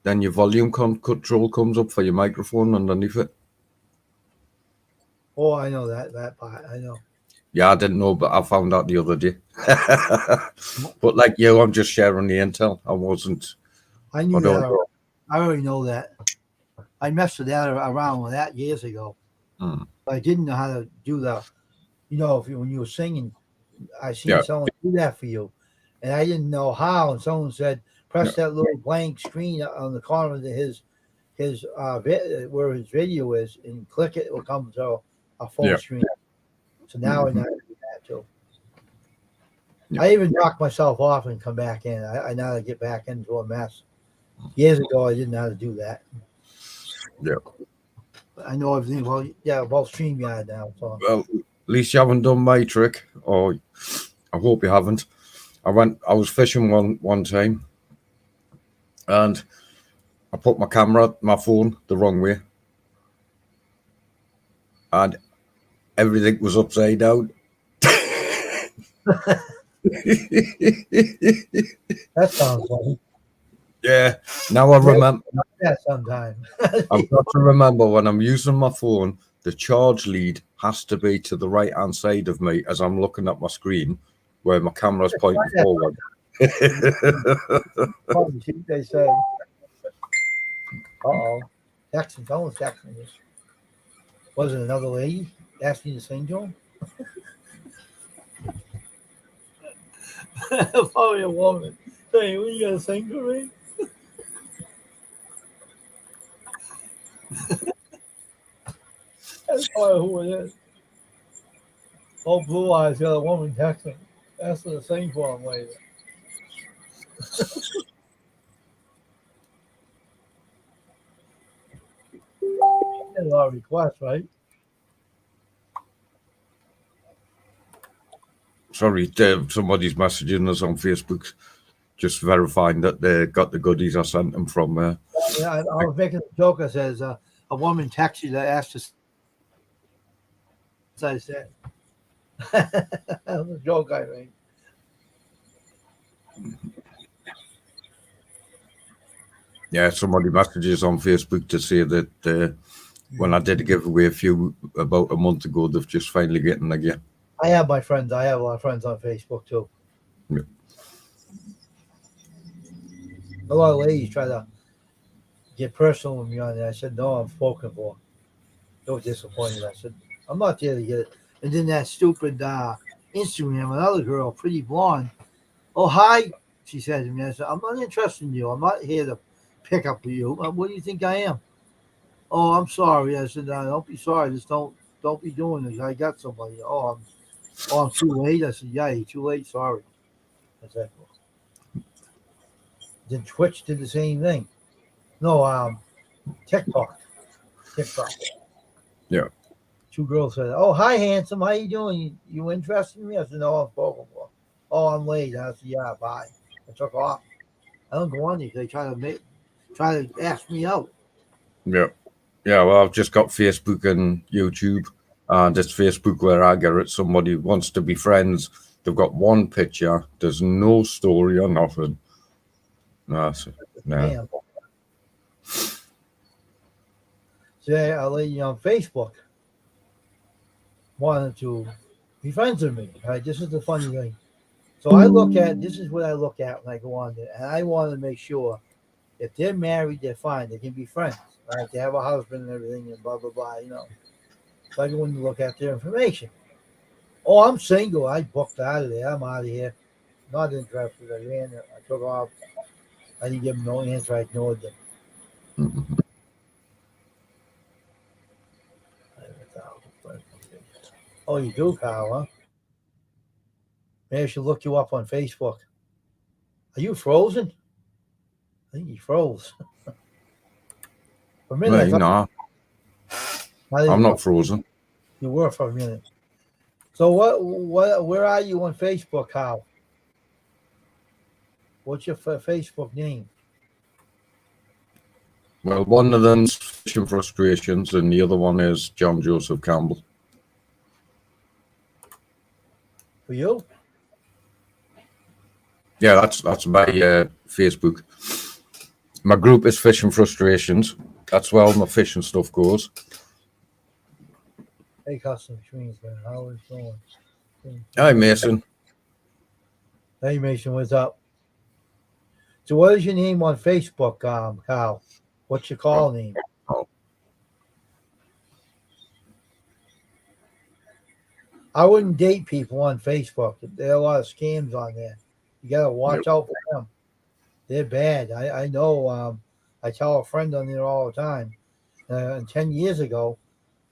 then your volume control comes up for your microphone underneath it. Oh, I know that part. I know. Yeah, I didn't know, but I found out the other day. But like you, I'm just sharing the intel. I wasn't. I knew I don't that. know. I already know that. I messed with that around with that years ago. Mm. But I didn't know how to do when you were singing, I seen someone do that for you, and I didn't know how. And someone said, press that little blank screen on the corner of his where his video is, and click it. It will come to a full screen. So now I know how to do that too. Yeah. I even knock myself off and come back in. I know how to get back into a mess. Years ago, I didn't know how to do that. Yeah. I know everything. Well, StreamYard now. So. Well, at least you haven't done my trick, or I hope you haven't. I was fishing one time, and I put my phone the wrong way, and everything was upside down. That sounds funny. Yeah. Now I remember. That sometime. I've got to remember when I'm using my phone, the charge lead has to be to the right hand side of me as I'm looking at my screen, where my camera's pointing forward. They say. Texting. Someone's texting this. Was it another lady asking you to sing to him? Probably a woman. Hey, what you gonna sing to me? That's probably who it is. Oh, Blue Eyes got a woman texting. Asking to sing for him later. A lot of requests, right? Sorry, somebody's messaging us on Facebook, just verifying that they got the goodies I sent them from. Yeah, I was making a joke. I says a woman texted you that asked us. I said that was a joke I made. Yeah, somebody messages on Facebook to say that when I did give away about a month ago, they've just finally getting again. I have my friends. I have a lot of friends on Facebook too. Yeah. A lot of ladies try to get personal with me on it. I said, no, I'm spoken for. They were disappointed. I said, I'm not there to get it. And then that stupid Instagram, another girl, pretty blonde. Oh, hi, she said to me. I said, I'm not interested in you. I'm not here to pick up with you. What do you think I am? Oh, I'm sorry. I said, don't be sorry. Just don't be doing this. I got somebody. I'm too late. I said, yeah, you're too late. Sorry. I said, then Twitch did the same thing. No, TikTok. TikTok. Yeah. Two girls said, "Oh, hi, handsome. How you doing? You interested in me?" I said, "No, I'm spoken for." Oh, I'm late. I said, "Yeah, bye." I took off. I don't go on these. They try to ask me out. Yeah. Yeah. Well, I've just got Facebook and YouTube, and it's Facebook where I get it. Somebody wants to be friends. They've got one picture. There's no story or nothing. No. Damn. Say a lady on Facebook wanted to be friends with me. Right? This is the funny thing. So this is what I look at when I go on there, and I want to make sure if they're married, they're fine. They can be friends, right? They have a husband and everything, and blah blah blah. So I go in to look at their information. Oh, I'm single. I booked out of there. I'm out of here. Not interested. I ran. I took off. I didn't give them no answer. I ignored them. Mm-hmm. Oh, you do, Kyle, huh? Maybe I should look you up on Facebook. Are you frozen? I think he froze. For a minute, No, I'm not frozen. You were for a minute. So where are you on Facebook, Kyle? What's your Facebook name? Well, one of them's Fishing Frustrations, and the other one is John Joseph Campbell. For you? Yeah, that's my Facebook. My group is Fishing Frustrations. That's where all my fishing stuff goes. Hey, Custom Streams, man. How is it going? Hi, Mason. Hey, Mason, what's up? So what is your name on Facebook, Kyle? What's your call name? I wouldn't date people on Facebook. There are a lot of scams on there. You got to watch out for them. They're bad. I know. I tell a friend on there all the time. 10 years ago,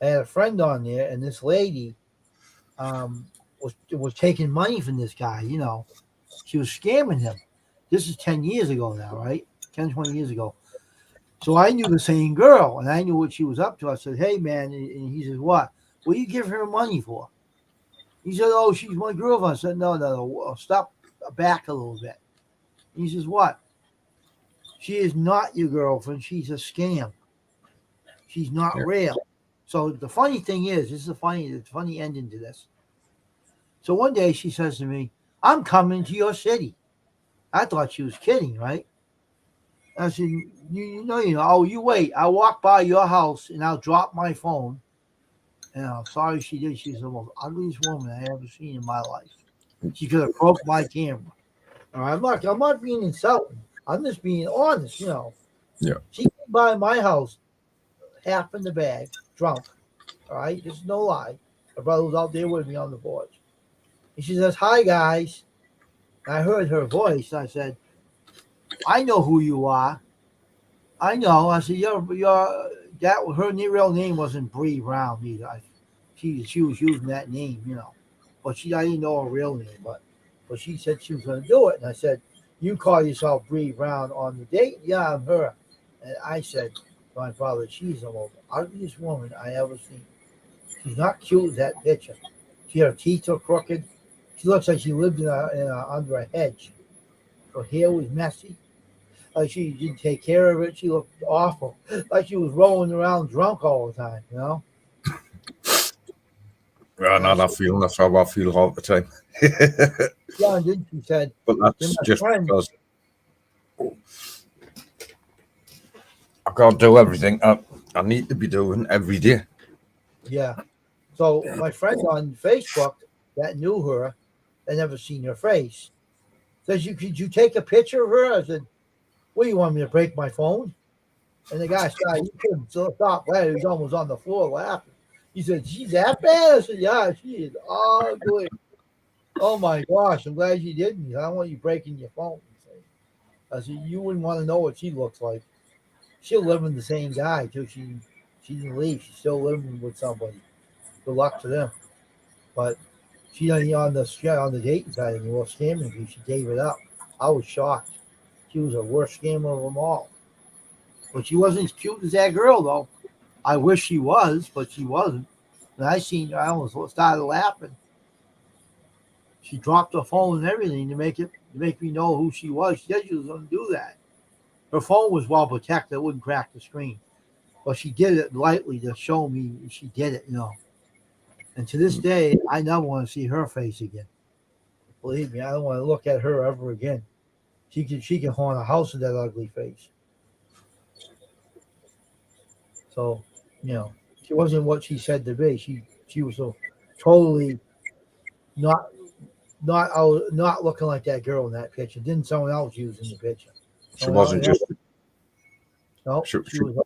I had a friend on there, and this lady was taking money from this guy. She was scamming him. This is 10 years ago now, right? 10, 20 years ago. So I knew the same girl, and I knew what she was up to. I said, "Hey, man," and he says, "What? What do you give her money for?" He said, "Oh, she's my girlfriend." I said, No. Stop back a little bit. He says, "What? She is not your girlfriend. She's a scam. She's not real." So the funny thing is, this is the funny ending to this. So one day she says to me, "I'm coming to your city." I thought she was kidding, right? I said, oh, you wait. I'll walk by your house and I'll drop my phone. And I'm sorry she did. She's the most ugliest woman I ever seen in my life. She could have broke my camera. All right, I'm not being insulting. I'm just being honest, Yeah. She came by my house, half in the bag, drunk. All right, this is no lie. My brother was out there with me on the porch. And she says, "Hi, guys." And I heard her voice. I said, "I know who you are. I know." I said, "You're that." Her real name wasn't Bree Brown either. She was using that name, but I didn't know her real name. But she said she was going to do it, and I said, "You call yourself Bree Brown on the date?" "Yeah, I'm her." And I said to my father, "She's the most ugliest woman I ever seen. She's not cute as that picture. Her teeth are crooked. She looks like she lived under a hedge. Her hair was messy. Like she didn't take care of it. She looked awful. Like she was rolling around drunk all the time, Yeah, no, that feeling. That's how I feel all the time. Yeah, and then she said, but that's just because I can't do everything I need to be doing every day. Yeah. So my friend on Facebook that knew her, I never seen her face, says, could you take a picture of her?" I said, What do you want me to break my phone? And the guy started, he couldn't stop laughing. He was almost on the floor laughing. He said, she's that bad? I said, yeah, she is ugly. Oh my gosh, I'm glad you didn't. I don't want you breaking your phone. I said, you wouldn't want to know what she looks like. She'll live with the same guy till she didn't leave. She's still living with somebody. Good luck to them. But she ain't on the dating side anymore, scamming people. She gave it up. I was shocked. She was the worst scammer of them all. But she wasn't as cute as that girl, though. I wish she was, but she wasn't. And I seen her, I almost started laughing. She dropped her phone and everything to make me know who she was. She said she was going to do that. Her phone was well protected; it wouldn't crack the screen. But she did it lightly to show me she did it, And to this day, I never want to see her face again. Believe me, I don't want to look at her ever again. She can haunt a house with that ugly face. So, she wasn't what she said to be. She was so totally not not looking like that girl in that picture. Didn't someone else use in the picture? She wasn't just no. she, She she, was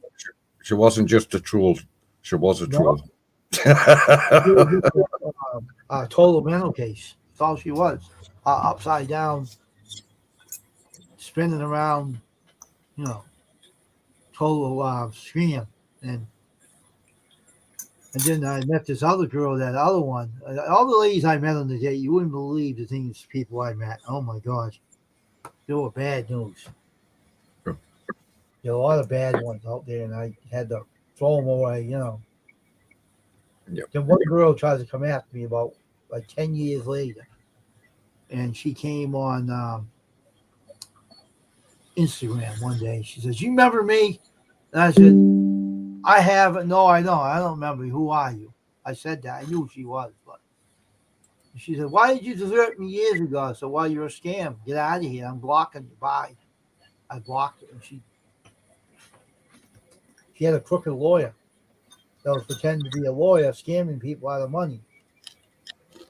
she wasn't just a troll. She was a no. troll. She was just a total mental case. That's all she was. Upside down, spinning around. Total scam. And then I met this other girl, that other one. All the ladies I met on the date, you wouldn't believe the things people I met. Oh my gosh, they were bad news. Sure. There were a lot of bad ones out there, and I had to throw them away. Yep. Then one girl tried to come after me about like 10 years later, and she came on Instagram one day. She says, "You remember me?" And I said, "I haven't. No, I know. I don't remember. Who are you?" I said that. I knew who she was, but she said, "Why did you desert me years ago?" I said, "Well, you're a scam. Get out of here. I'm blocking you. Bye." I blocked her, and she had a crooked lawyer that was pretending to be a lawyer, scamming people out of money.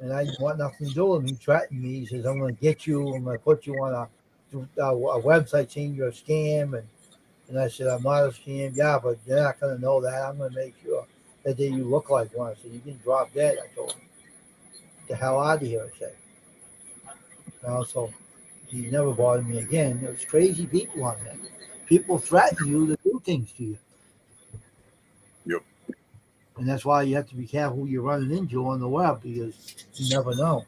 And I didn't want nothing to do with him. He threatened me. He says, "I'm going to get you. I'm going to put you on a website saying you're a scam." And I said, "I'm not a scam." "Yeah, but you're not going to know that. I'm going to make sure that you look like one." I said, "You didn't drop dead." I told him. "Get the hell out of here," I said. So he never bothered me again. There's crazy people on there. People threaten you to do things to you. Yep. And that's why you have to be careful who you're running into on the web, because you never know.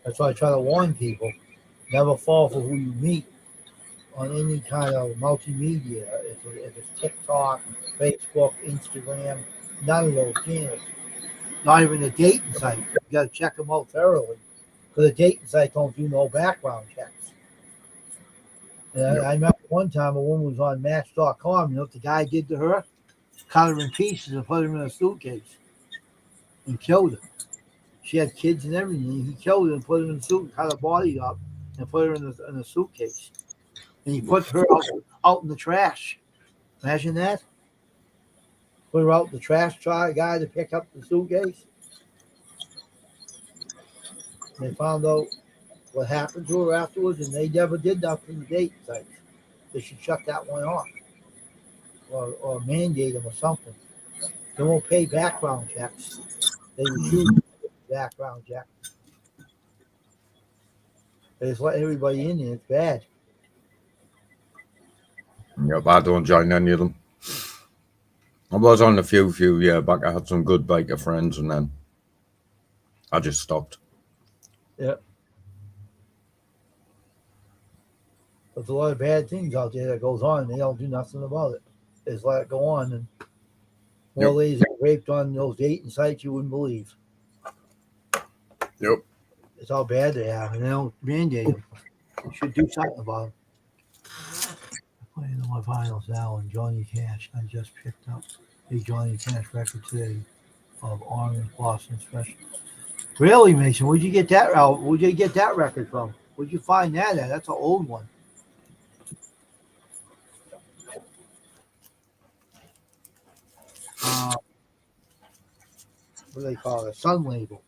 That's why I try to warn people. Never fall for who you meet on any kind of multimedia. If it's TikTok, Facebook, Instagram, none of those channels. Not even the dating site. You got to check them out thoroughly, because the dating site don't do no background checks. And I remember one time a woman was on Match.com. You know what the guy did to her? Cut her in pieces and put her in a suitcase and killed her. She had kids and everything. He killed her and put her in a suit, cut her body up, and put her in a suitcase. And he put her out in the trash. Imagine that. Put her out in the trash, guy to pick up the suitcase. They found out what happened to her afterwards, and they never did nothing to date sites. They should shut that one off, or mandate them or something. They won't pay background checks. They refuse background check. They just let everybody in there. It's bad. Yep, I don't join any of them. I was on a few years back. I had some good biker friends, and then I just stopped. Yeah. There's a lot of bad things out there that goes on, and they don't do nothing about it. They just let it go on, and more ladies are raped on those dating sites you wouldn't believe. Yep. It's how bad they are, and they don't mandate them. You should do something about them. I'm playing on my vinyls now, and Johnny Cash. I just picked up a Johnny Cash record today of Orange Blossom Special. Really, Mason? Where'd you get that out? Where'd you get that record from? Where'd you find that at? That's an old one. What do they call it? Sun Label.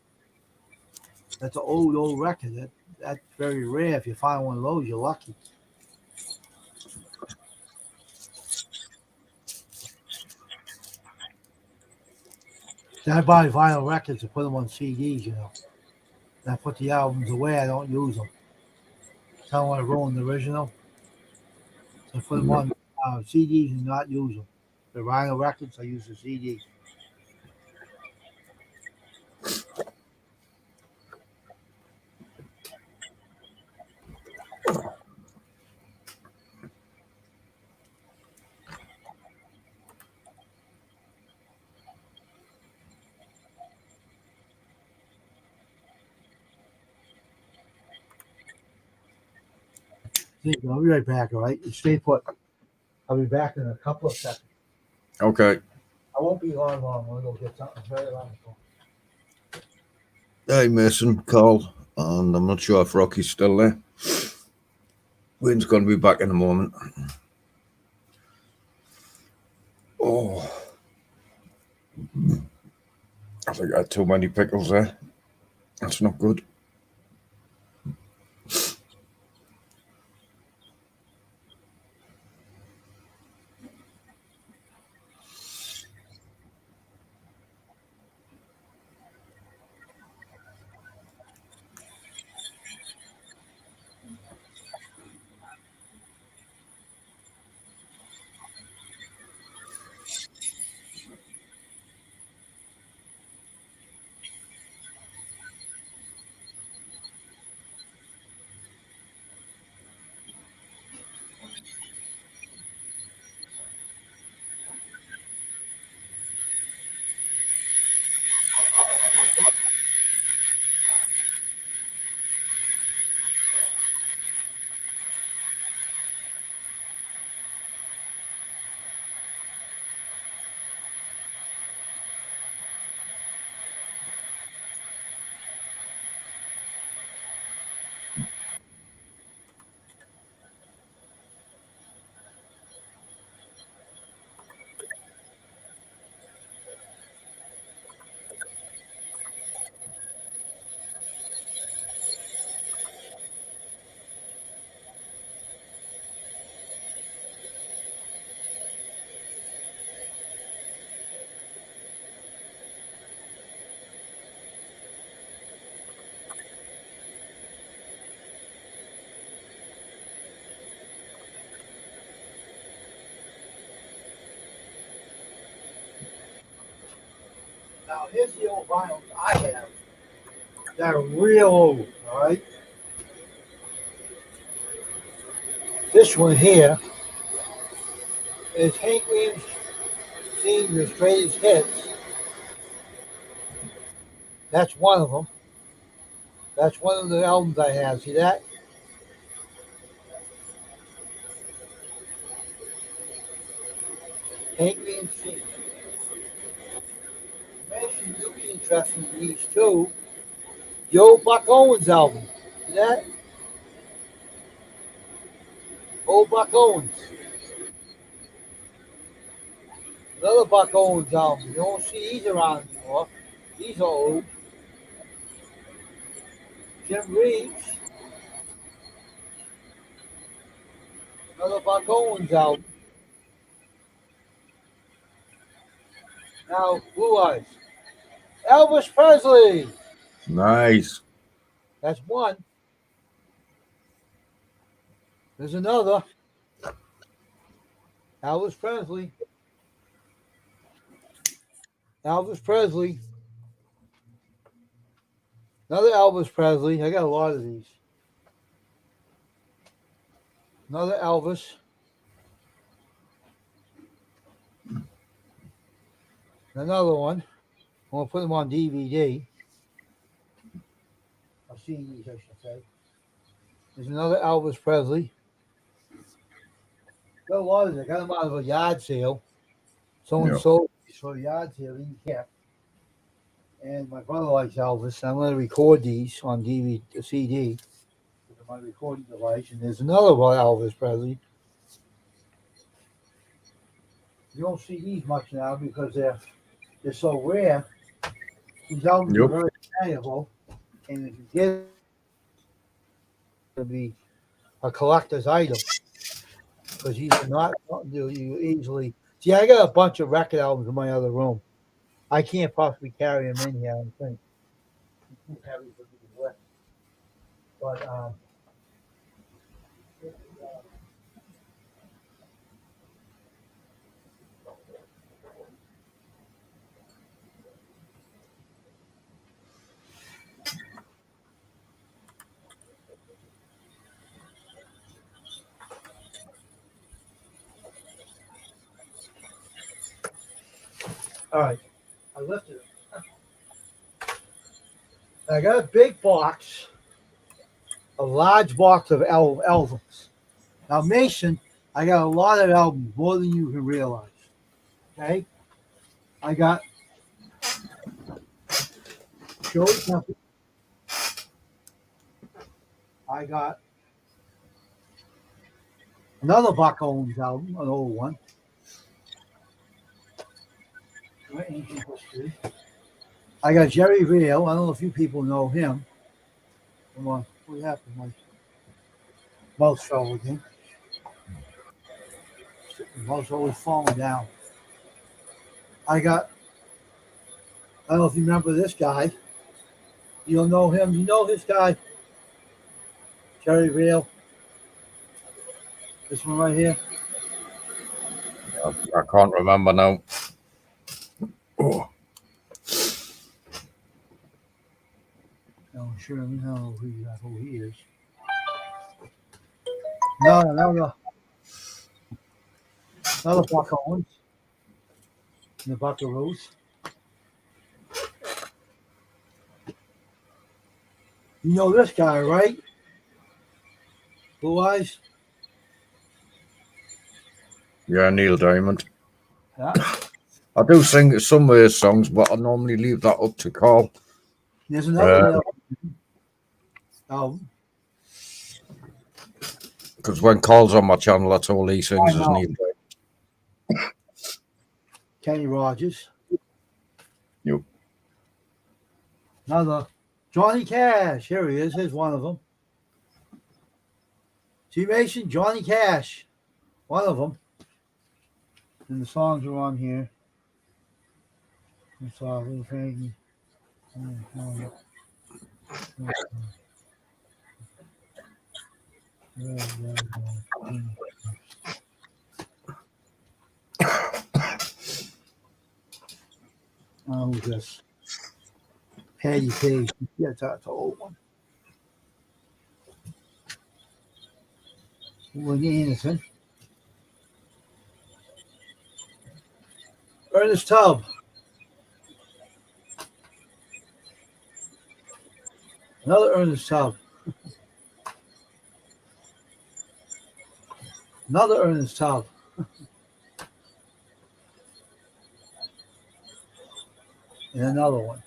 That's an old record. that's very rare. If you find one of those, you're lucky. See, I buy vinyl records to put them on CDs, you know. And I put the albums away. I don't use them. So I don't want to ruin the original. So I put them on CDs and not use them. The vinyl records, I use the CDs. I'll be right back, all right? You stay put. I'll be back in a couple of seconds. Okay. I won't be long. I'm going to go get something very long. Hey, Mason, Carl, and I'm not sure if Rocky's still there. Wayne's going to be back in a moment. Oh, I think I had too many pickles there. That's not good. Now, here's the old vinyls I have. They're real old, all right? This one here is Hank Williams Sr.'s Greatest Hits. That's one of them. That's one of the albums I have. See that? Hank Williams Sr. Mention you'll be interested in these two. The old Buck Owens album. See that? Old Buck Owens. Another Buck Owens album. You don't see these around anymore. These are old. Jim Reeves. Another Buck Owens album. Now, Blue Eyes. Elvis Presley. Nice. That's one. There's another. Elvis Presley. Elvis Presley. Another Elvis Presley. I got a lot of these. Another Elvis. Another one. I'm going to put them on DVD. Or CDs, I should say. There's another Elvis Presley. Got a lot of them. I got them out of a yard sale. Someone sold these for a yard sale. He kept. And my brother likes Elvis. I'm going to record these on DVD, CD, with my recording device. And there's another one, Elvis Presley. You don't see these much now because they're so rare. These albums are very valuable. And if you get to be a collector's item because he's not you easily. See, I got a bunch of record albums in my other room. I can't possibly carry them in here. I don't think. Too heavy for me to lift. But all right, I lifted it. I got a big box, a large box of albums. Now, Mason, I got a lot of albums, more than you can realize. Okay, I got Joey Temple. I got another Buck Owens album, an old one. Ancient History. I got Jerry Vale. I don't know if you people know him. Come on, what happened? My mouth fell again. My mouth's always falling down. I don't know if you remember this guy. You don't know him. You know this guy, Jerry Vale. This one right here. I can't remember now. Oh. No, sure, I don't know who he is. No, another Buck Owens. And the Buckaroos. You know this guy, right? Blue Eyes? Yeah, Neil Diamond. Yeah. I do sing some of his songs, but I normally leave that up to Carl. There's another album. Because when Carl's on my channel, that's all he sings is Neil Diamond. Kenny Rogers. Yep. Another Johnny Cash. Here he is. Here's one of them. See, Mason, Johnny Cash. One of them. And the songs are on here. It's all little Frankie. Oh, who's this? Patty Page. Yeah, that's an old one. Willie Anderson. Ernest Tubb. Another Ernest Tubb. Another Ernest Tubb. And another one.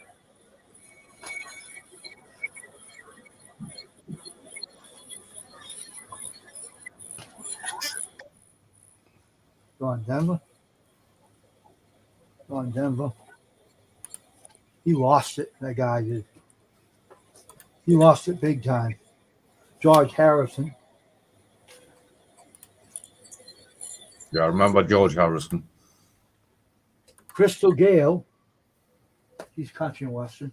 John Denver. John Denver. He lost it, that guy did. He lost it big time. George Harrison. Yeah, I remember George Harrison. Crystal Gale. He's country and western.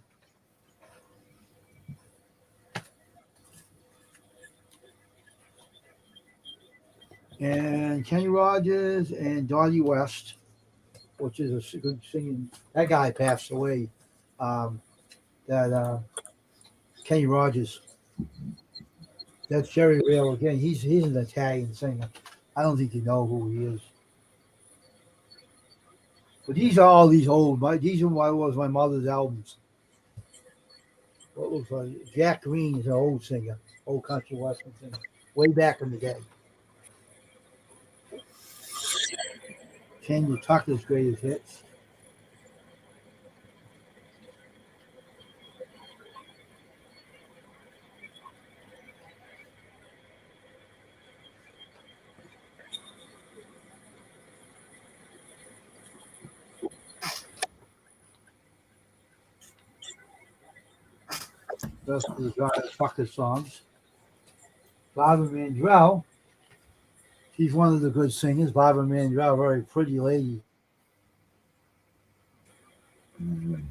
And Kenny Rogers and Donnie West, which is a good singing. That guy passed away. Kenny Rogers. That's Jerry Vale again. He's an Italian singer. I don't think you know who he is. But these are all these old. These are what was my mother's albums. What looks like Jack Green is an old singer, old country western singer, way back in the day. Sandy Tucker's greatest hits. That's the Tucker songs. Barbara Mandrell. She's one of the good singers. Barbara Mandrell, very pretty lady. Another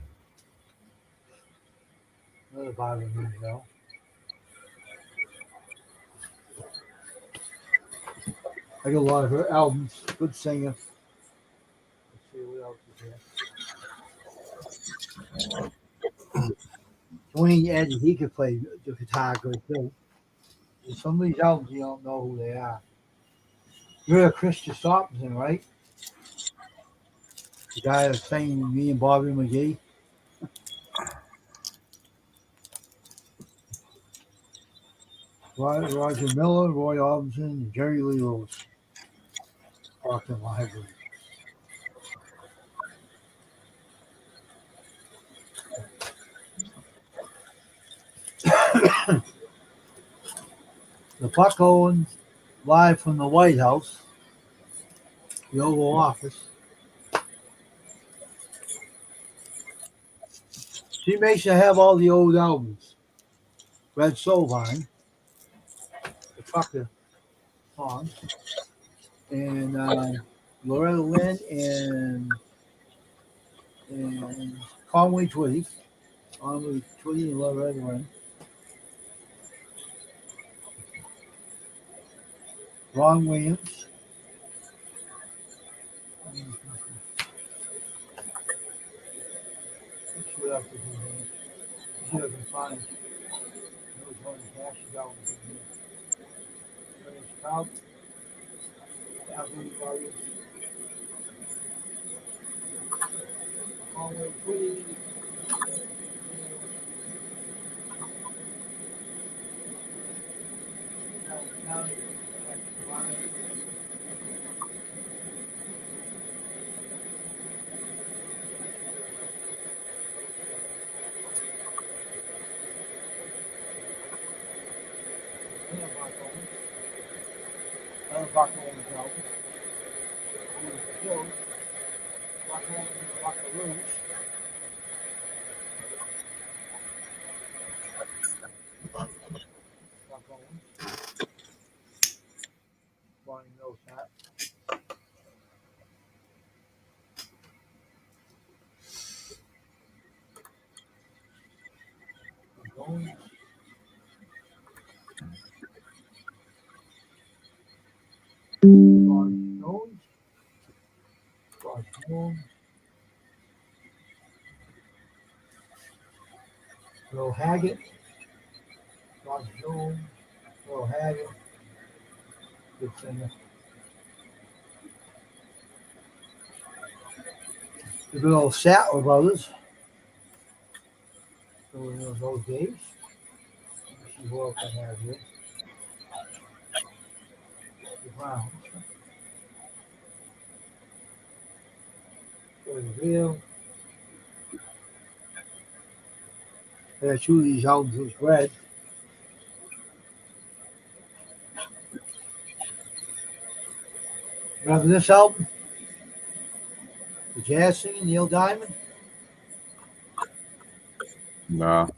Barbara Mandrell. I got a lot of her albums. Good singer. Let's see what else is here. Dwayne Eddy, he could play the guitar good too. Some of these albums you don't know who they are. You heard of Chris Christopherson, right? The guy that sang Me and Bobby McGee. Roger Miller, Roy Orbison, and Jerry Lee Lewis. Rockland Library. The Buck Owens live from the White House, the Oval Office. She makes you have all the old albums. Red Solvine, the Tucker song, and Loretta Lynn and Conway Twitty. Conway Twitty and Loretta Lynn. Ron Williams. What else is in here? See if I can find those Johnny Cash's albums in here. James Trout, Alvin Brothers, Conway Twitty. Buck Owens album. Buck Owens and Buckaroos. Buck Owens. Bonnie knows that. Owens. Ron Jones. Ron Jones. Earl Haggett. Ron Jones. Earl Haggett. Good singer. The good old Sattler brothers. So in those days. Let me see who else I have here. The Browns. Real. Yeah, two of these albums was red. Remember this album? The jazz singer, Neil Diamond? Nah.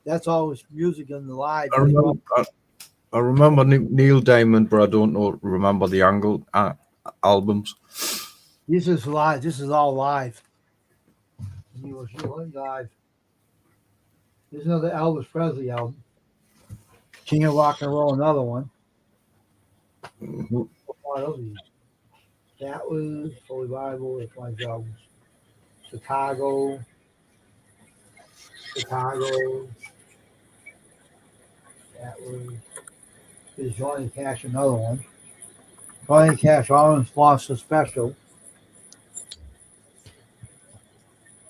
That's always music in the live. I remember Neil Diamond, but I don't remember the albums. This is live. This is all live. He was really live. There's another Elvis Presley album. King of Rock and Roll, another one. Mm-hmm. That was Holy Bible. It's one of his albums. Chicago. That was his Johnny Cash, another one. Johnny Cash, Orange Blossom Special.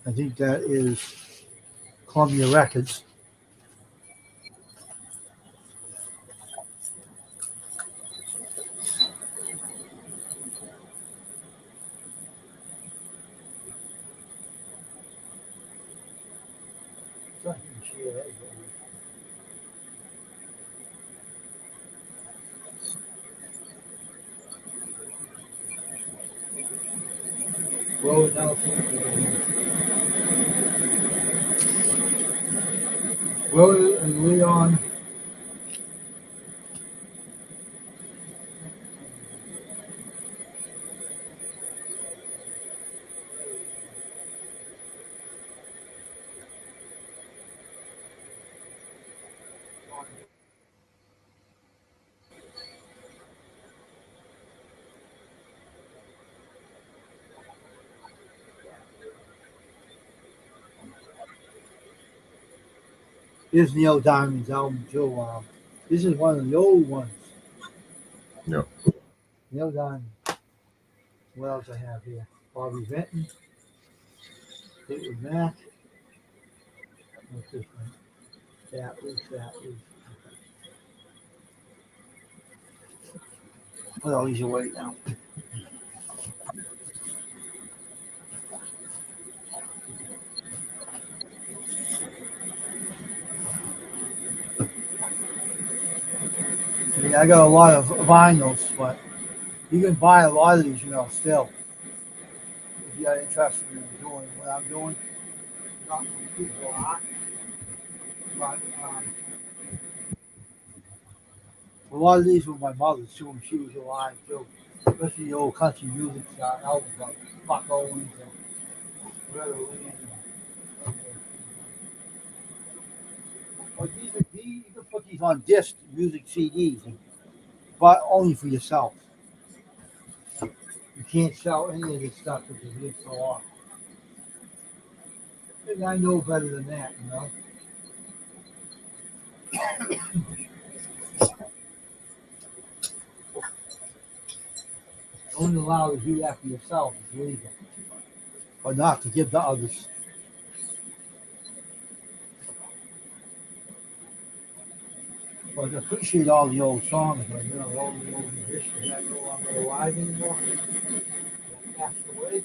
I think that is Columbia Records. Willie and Leon Here's Neil Diamond's album too. This is one of the old ones. Yeah. Neil Diamond. What else I have here? Bobby Vinton. Fleetwood Mac. What's this one? That was. Well, he's away now. Yeah, I got a lot of vinyls, but you can buy a lot of these, still. If you're interested in doing what I'm doing, not many people are, but a lot of these were my mother's too, and she was alive too. Especially the old country music albums like Buck Owens and Greta Lee. You can put these on disc music CDs, but only for yourself. You can't sell any of this stuff because it's so off. And I know better than that, Only allowed to do that for yourself is legal, but not to give to others. But I appreciate all the old songs, all the old musicians that no longer alive anymore. That passed away.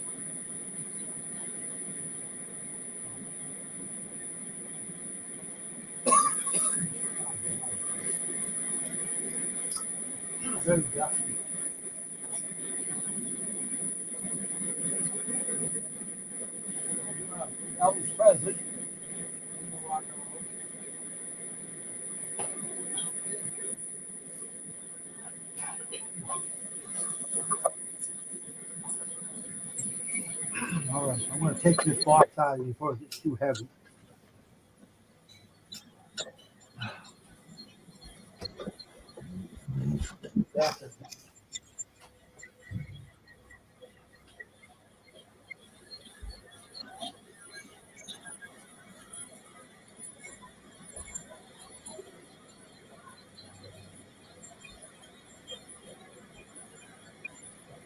Very dusty. Elvis Presley. All right, I'm going to take this box out of here before it gets too heavy. That's it.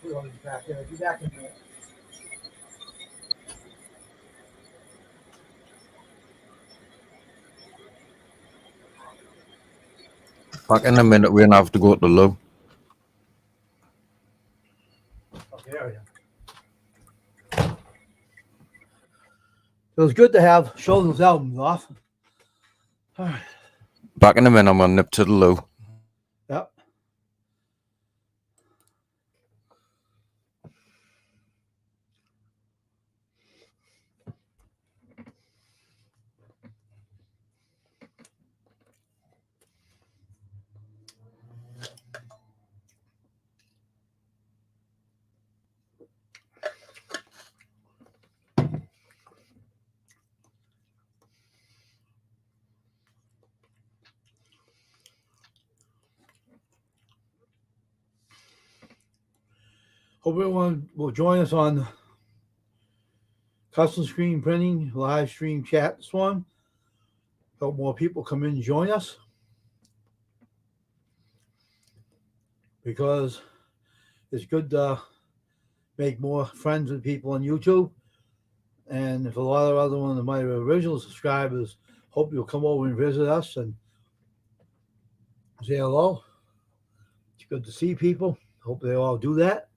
Put it on the back there. I'll be back in a minute. Back in a minute, we're gonna have to go to Lou. Okay, there we go. It was good to have show those albums off. All right. Back in a minute, I'm gonna nip to the Lou. Yep. Hope everyone will join us on custom screen printing live stream chat this one. Hope more people come in and join us, because it's good to make more friends with people on YouTube. And if a lot of other one of my original subscribers, hope you'll come over and visit us and say hello. It's good to see people. Hope they all do that.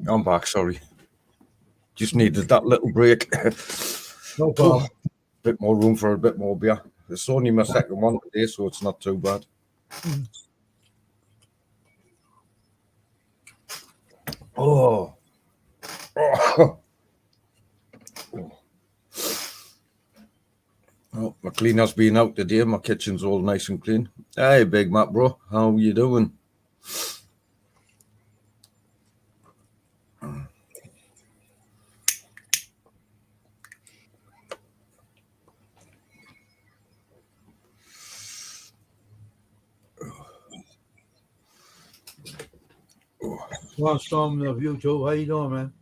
I'm back. Sorry, just needed that little break. No problem. Bit more room for a bit more beer. It's only my second one today, so it's not too bad. Oh. Oh, my cleaner's been out today. My kitchen's all nice and clean. Hey, Big Mac, bro. How you doing? Ron Storm of YouTube. How you doing, man?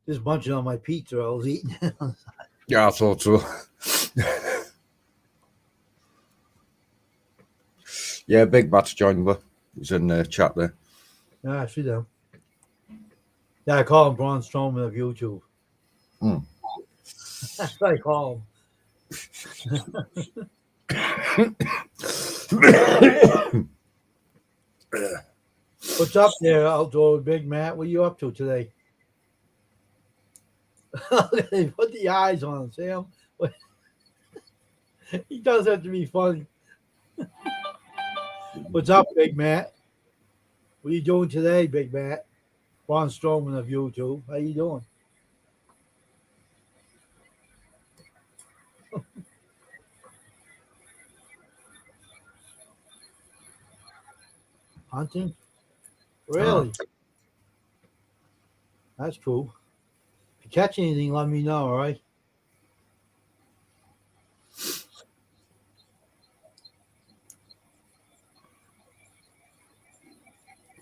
just munching on my pizza I was eating. Yeah, I thought so. Yeah, Big Bat's joined me. He's in the chat there. Yeah, I see them. Yeah, I call him Braun Strowman of YouTube. Hmm. That's what I call him. What's up there, outdoor Big Matt? What are you up to today? Put the eyes on him, Sam. He does have to be funny. What's up, Big Matt? What are you doing today, Big Matt? Braun Strowman of YouTube. How you doing? Hunting? Really? That's cool. If you catch anything, let me know, all right?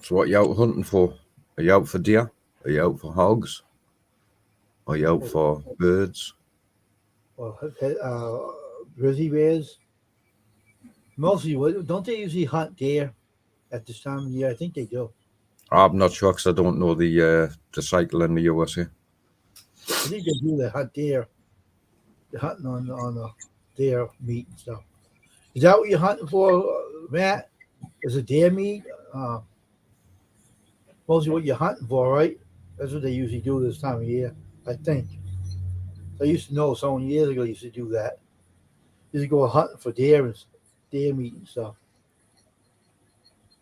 So what you out hunting for? Are you out for deer? Are you out for hogs? Are you out for birds? Well, grizzly bears. Mostly, don't they usually hunt deer at this time of year? I think they do. I'm not sure because I don't know the cycle in the USA. I think they do. They hunt deer. They're hunting on the deer meat and stuff. Is that what you're hunting for, Matt? Is it deer meat? Mostly what you're hunting for, right? That's what they usually do this time of year, I think. I used to know someone years ago used to do that. Used to go hunting for deer and deer meat and stuff.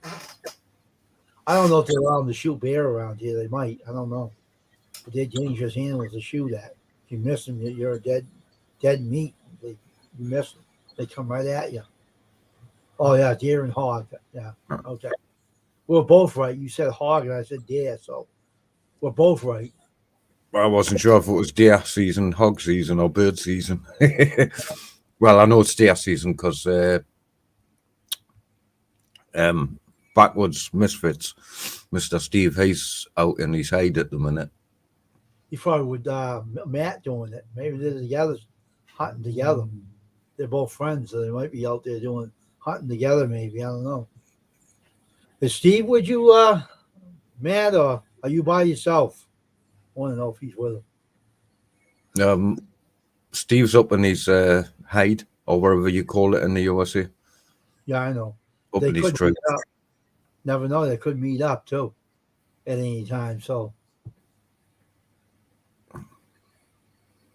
I don't know if they're allowed to shoot bear around here. They might. I don't know. But they're dangerous animals to shoot at. If you miss them, you're a dead meat. You miss them, they come right at you. Oh yeah, deer and hog. Yeah. Okay. We're both right. You said hog and I said deer, so we're both right. I wasn't sure if it was deer season, hog season, or bird season. Well, I know it's deer season because Backwoods Misfits, Mr. Steve, he's out in his hide at the minute. He probably with Matt doing it. Maybe they're together, hunting together. They're both friends, so they might be out there doing hunting together. Maybe I don't know. Is Steve with you, Matt, or are you by yourself? I want to know if he's with him. Steve's up in his hide, or wherever you call it in the USA. Yeah, I know. Up They in his could tree. meet up. Never know. They could meet up too at any time. So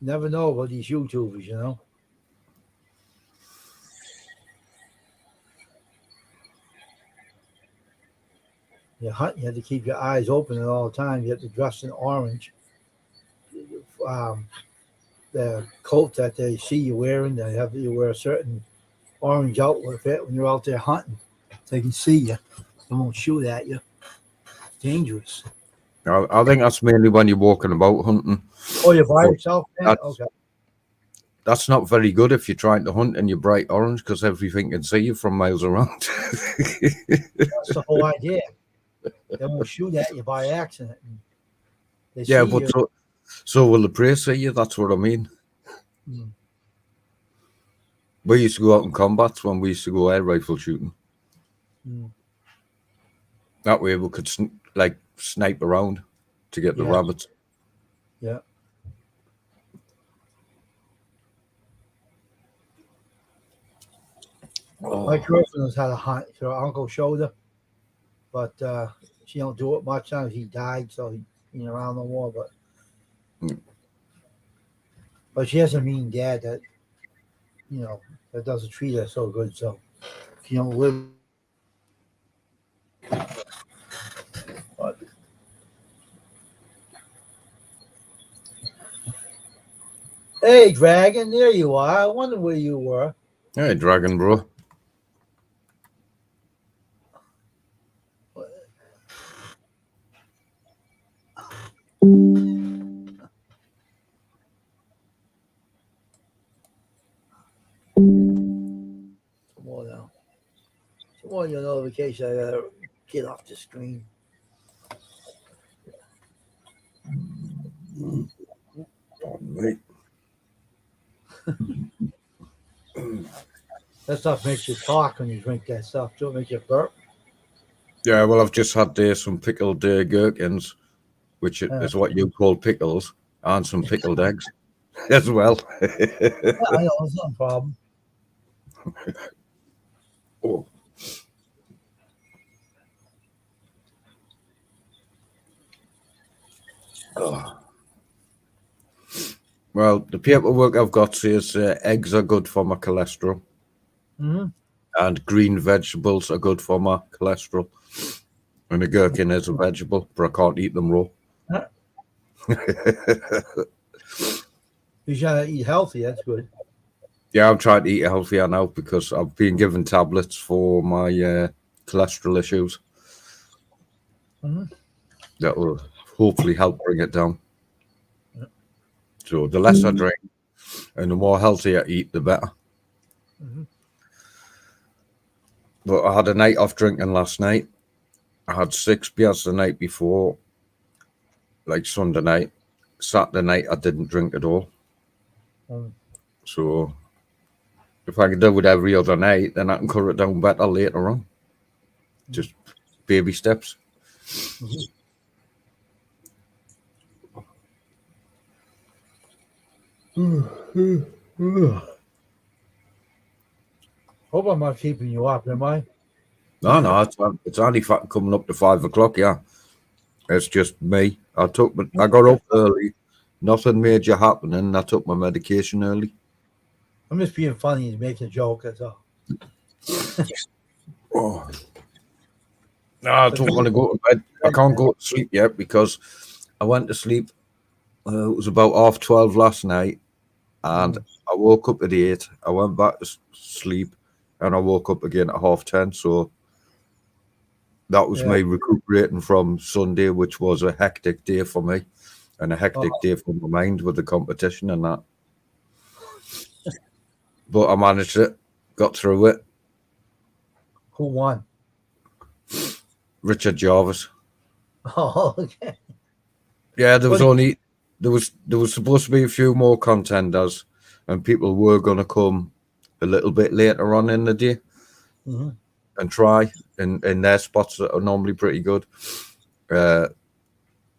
never know about these YouTubers, you know. You hunt. You have to keep your eyes open at all times. You have to dress in orange. The coat that they see you wearing, they have you wear a certain orange outfit when you're out there hunting. They can see you. They won't shoot at you. It's dangerous. I think that's mainly when you're walking about hunting. Oh, you're by yourself, man? That's, Okay. that's not very good if you're trying to hunt and you're bright orange because everything can see you from miles around. That's the whole idea. They won't shoot at you by accident. They Yeah, see but you. so will the prey see you? That's what I mean. Mm. We used to go out in combats when we used to go air rifle shooting. Mm. That way we could snipe around to get the Yeah. rabbits. Yeah. My girlfriend knows how to hunt. Her uncle showed her, but she don't do it much now. He died, so he ain't around no more. But she has a mean dad that that doesn't treat her so good. So she don't live. But, hey, Dragon, there you are. I wonder where you were. Hey, Dragon Bro. Come on now. Come on, your notification. I gotta get off the screen. Pardon me. That stuff makes you talk when you drink that stuff. Too. It makes you burp. Yeah, well, I've just had some pickled gherkins, which is what you call pickles, and some pickled eggs as well. Yeah, I know it's not a problem. Oh. Oh. Well, the paperwork I've got says eggs are good for my cholesterol, Mm-hmm. and green vegetables are good for my cholesterol. And a gherkin is a vegetable, but I can't eat them raw. You gotta eat healthy. That's good. Yeah, I'm trying to eat healthier now because I've been given tablets for my cholesterol issues. Mm-hmm. That will hopefully help bring it down. So the less I drink and the more healthy I eat, the better. Mm-hmm. But I had a night off drinking last night. I had 6 beers the night before, like Sunday night. Saturday night, I didn't drink at all. So if I can do it every other night, then I can cut it down better later on. Just baby steps. Hope I'm not keeping you up, am I? No, it's only coming up to 5 o'clock. Yeah, it's just me. I got up early. Nothing major happening. I took my medication early. I'm just being funny and making a joke. That's all. Oh. No, I don't want to go to bed. I can't go to sleep yet because I went to sleep. It was about 12:30 last night, and I woke up at 8. I went back to sleep, and I woke up again at 10:30. So that was me recuperating from Sunday, which was a hectic day for me, and a hectic day for my mind with the competition and that. But I managed it, got through it. Who won? Richard Jarvis. Oh, okay. Yeah, there was supposed to be a few more contenders, and people were going to come a little bit later on in the day and try in their spots that are normally pretty good.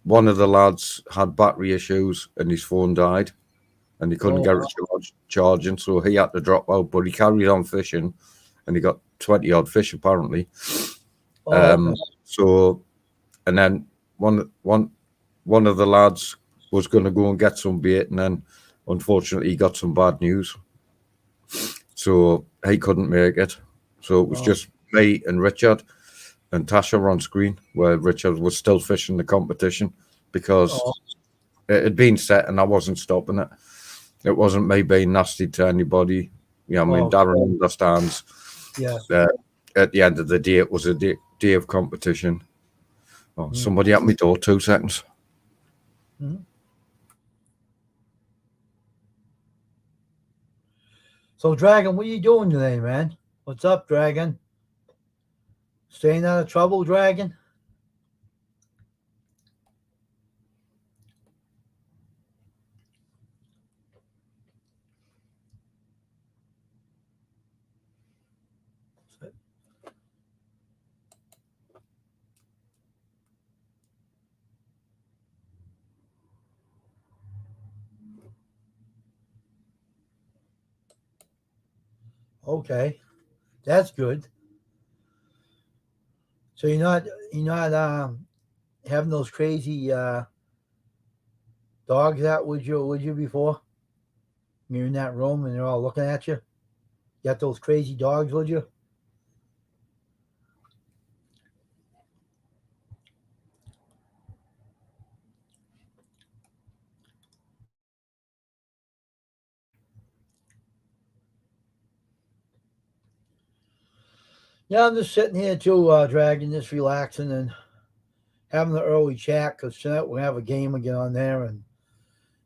One of the lads had battery issues and his phone died, and he couldn't get it charging, so he had to drop out. But he carried on fishing, and he got 20 odd fish apparently. So, and then one of the lads was going to go and get some bait, and then unfortunately he got some bad news, so he couldn't make it. So it was just me and Richard and Tasha were on screen, where Richard was still fishing the competition because it had been set and I wasn't stopping it. It wasn't me being nasty to anybody. Yeah, I mean, Darren understands. Yeah. At the end of the day, it was a day of competition. Oh, somebody at my door, 2 seconds. So, Dragon, what are you doing today, man? What's up, Dragon? Staying out of trouble, Dragon? Okay, that's good. So you're not having those crazy dogs out with you before? You're in that room and they're all looking at you. You got those crazy dogs with you? Yeah, I'm just sitting here too, Dragon, just relaxing and having an early chat because tonight we're gonna have a game again on there, and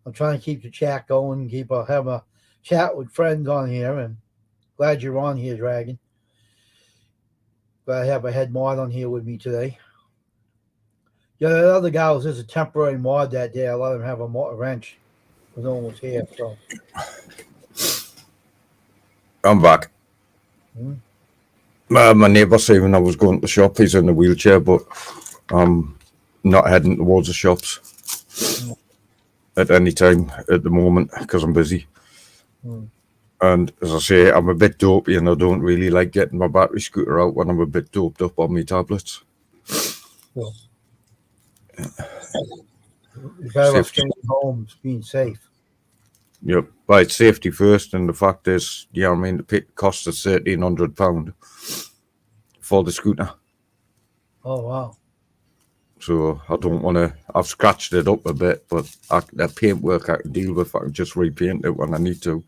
I'm trying to keep the chat going, have a chat with friends on here, and glad you're on here, Dragon. Glad I have a head mod on here with me today. Yeah, the other guy was just a temporary mod that day. I let him have a wrench because no one was here. So, I'm back. hmm. My neighbour said when I was going to the shop, he's in a wheelchair, but I'm not heading towards the shops Hmm. at any time at the moment because I'm busy. Hmm. And as I say, I'm a bit dopey and I don't really like getting my battery scooter out when I'm a bit doped up on my tablets. So you better off Safety. staying home, being safe. Yep. But it's safety first, and the fact is, you know what I mean, the cost is £1,300 for the scooter. Oh wow. So I don't want to. I've scratched it up a bit, but the paintwork I can deal with. I can just repaint it when I need to.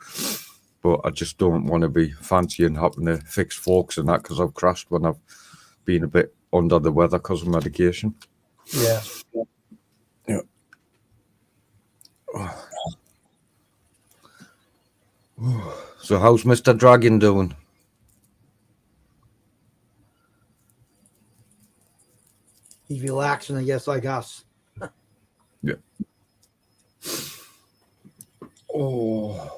But I just don't want to be fancy and having to fix forks and that because I've crashed when I've been a bit under the weather because of medication. Yeah. Yeah. So how's Mr. Dragon doing? He's relaxing, I guess, like us. Yeah. Oh.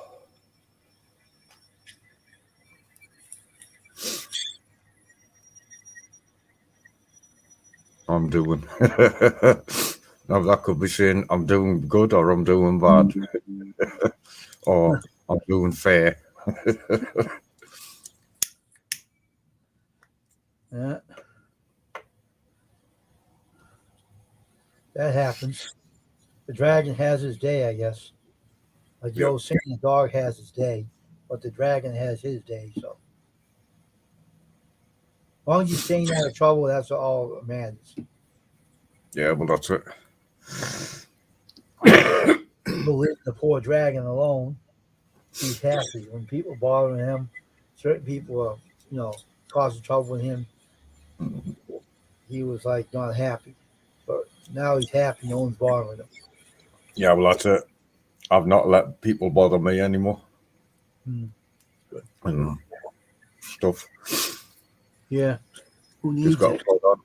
I'm doing. Now that could be saying I'm doing good or I'm doing bad or I'm doing fair. Yeah, that happens. The dragon has his day, I guess. Like the Yep. old saying, the dog has his day, but the dragon has his day. So, as long as you're staying out of trouble, that's all that matters. Yeah, well, that's it. People leave the poor dragon alone. He's happy. When people bother him, certain people are, causing trouble with him. He was like not happy, but now he's happy. No one's bothering him. Yeah, well, that's it. I've not let people bother me anymore Hmm. Good. and stuff. Yeah. Who Just needs got it? to put on.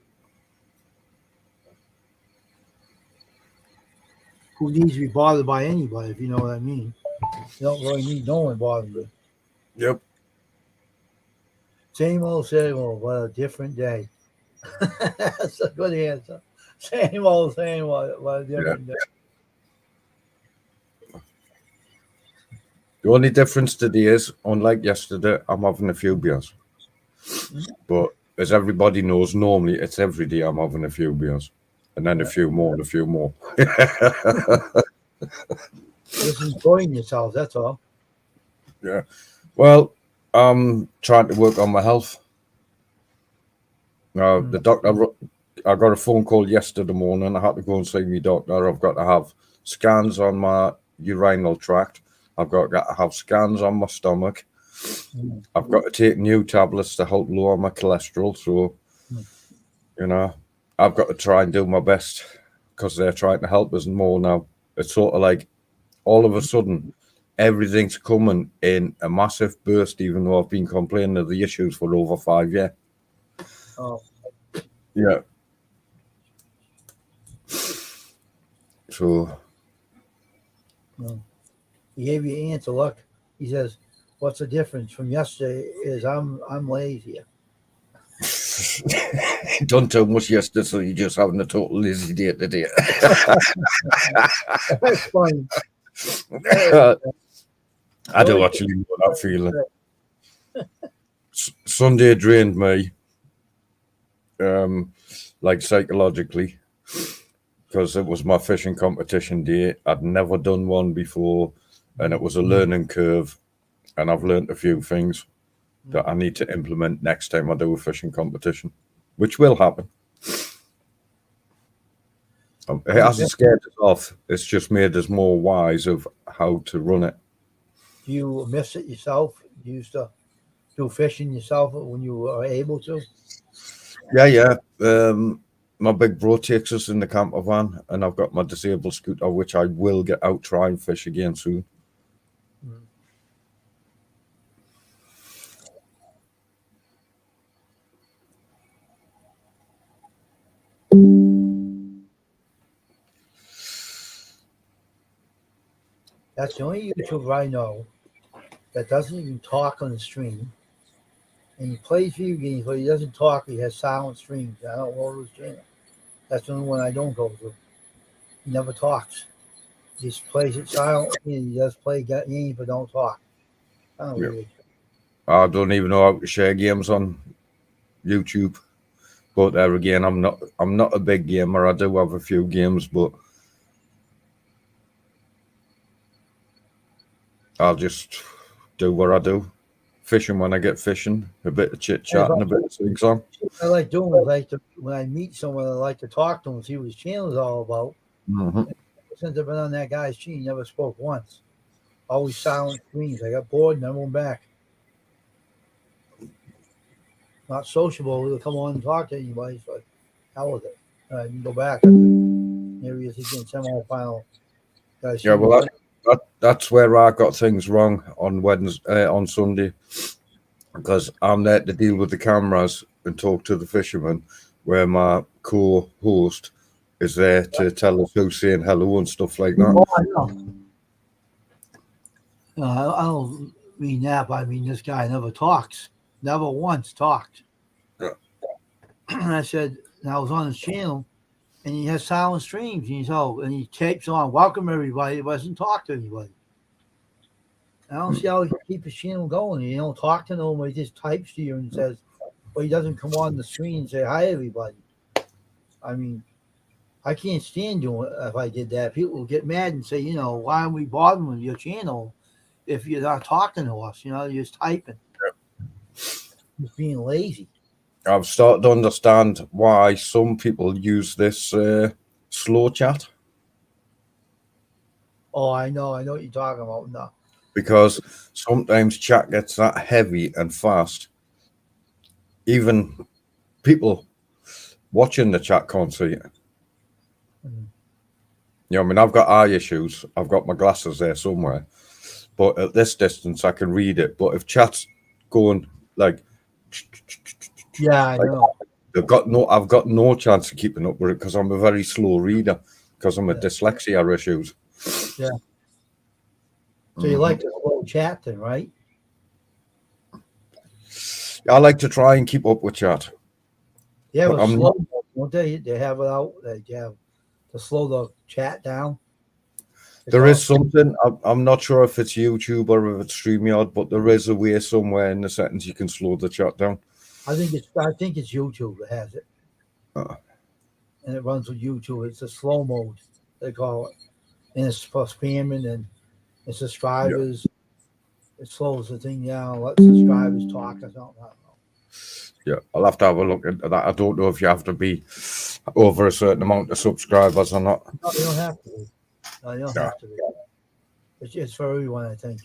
Who needs to be bothered by anybody? If you know what I mean. You don't really need no one bothering you. Yep. Same old, but a different day. That's a good answer. Same old, but a Yeah. different day. The only difference today is, unlike yesterday, I'm having a few beers. But as everybody knows, normally it's every day I'm having a few beers. And then a Yeah. few more and a few more. Just enjoying yourself. That's all. Yeah. Well, I'm trying to work on my health. Mm. The doctor, I got a phone call yesterday morning. I had to go and see my doctor. I've got to have scans on my urinal tract. I've got to have scans on my stomach. Mm. I've got to take new tablets to help lower my cholesterol. So, Mm. I've got to try and do my best because they're trying to help us more now. It's sort of like all of a sudden, everything's coming in a massive burst, even though I've been complaining of the issues for over 5 years. Oh, Yeah. So, no. He gave you an answer. Look, he says, "What's the difference from yesterday? Is I'm lazy." done too much yesterday, so you're just having a total lazy day today. That's funny. I do actually know that feeling. Sunday drained me, like psychologically, because it was my fishing competition day. I'd never done one before, and it was a learning curve. And I've learned a few things that I need to implement next time I do a fishing competition, which will happen. It hasn't scared us off. It's just made us more wise of how to run it. Do you miss it yourself? You used to do fishing yourself when you were able to? Yeah. My big bro takes us in the camper van, and I've got my disabled scooter, which I will get out try and fish again soon. Mm. That's the only YouTuber I know that doesn't even talk on the stream. And he plays video games, but he doesn't talk. He has silent streams. I don't know his channel. That's the only one I don't go to. He never talks. He just plays it silently. And he does play games, but don't talk. Kind of Yeah. weird. I don't even know how to share games on YouTube. But there again, I'm not a big gamer. I do have a few games, but I'll just do what I do. Fishing when I get fishing, a bit of chit chat and a bit of sing song. I like doing is like when I meet someone, I like to talk to him, see what his channel is all about. Mm-hmm. Since I've been on that guy's stream, he never spoke once. Always silent streams. I got bored and I went back. Not sociable. He'll come on and talk to anybody. So hell with it. You can go back. Here he is again, semifinal. Yeah, well, that's where I got things wrong on Wednesday, on Sunday, because I'm there to deal with the cameras and talk to the fishermen, where my co-host is there to tell us who's saying hello and stuff like that. Oh, I know. I don't mean that, but I mean this guy never talks. Never once talked. Yeah. And I said, and I was on his channel, and he has silent streams. And he tapes on, welcome everybody. He doesn't talk to anybody. I don't see how he can keep his channel going. You don't talk to nobody. He just types to you and says, well, he doesn't come on the screen and say hi, everybody. I mean, I can't stand doing it if I did that. People will get mad and say, why are we bothering with your channel if you're not talking to us? You're just typing. Yeah. Just being lazy. I've started to understand why some people use this slow chat. Oh, I know what you're talking about. No. Because sometimes chat gets that heavy and fast. Even people watching the chat can't see it. I mean, I've got eye issues. I've got my glasses there somewhere. But at this distance, I can read it. But if chat's going like... Yeah, I know. I've got no chance of keeping up with it because I'm a very slow reader because I'm a dyslexia issues. Yeah. So you like to slow chat then, right? I like to try and keep up with chat. Yeah, but slow, don't they? They have it out. They have to slow the chat down. There is something. I'm not sure if it's YouTube or if it's StreamYard, but there is a way somewhere in the settings you can slow the chat down. I think it's YouTube that has it, and it runs with YouTube. It's a slow mode they call it, and it's for spamming and subscribers. Yeah. It slows the thing down, lets subscribers talk or something. I don't know. Yeah, I'll have to have a look into that. I don't know if you have to be over a certain amount of subscribers or not. No, you don't have to be. No, you don't have to be. It's for everyone, I think.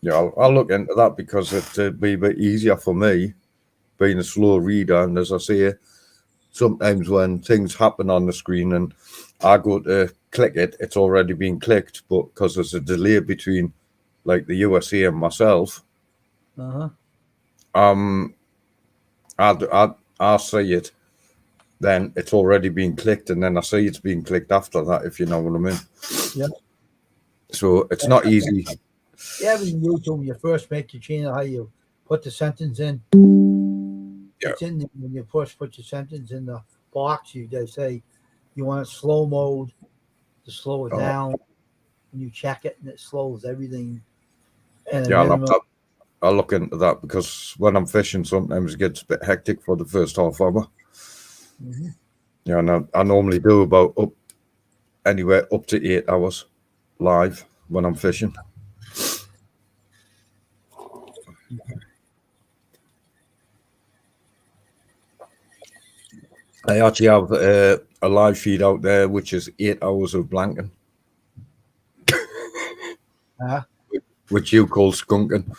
Yeah, I'll look into that because it'd be a bit easier for me, being a slow reader. And as I say, sometimes when things happen on the screen and I go to click it, it's already been clicked, but because there's a delay between like the USA and myself, I'll see it, then it's already been clicked, and then I see it's being clicked after that, if you know what I mean. Yeah. So it's not easy. Yeah, but in YouTube, when you first make your channel, how you put the sentence in. Yeah. It's in when you put your sentence in the box. They say you want it slow mode to slow it down. And you check it, and it slows everything. And yeah, I'll look into that because when I'm fishing, sometimes it gets a bit hectic for the first half hour. Mm-hmm. Yeah, and I normally do about anywhere up to 8 hours live when I'm fishing. I actually have a live feed out there, which is 8 hours of blanking. Which you call skunking.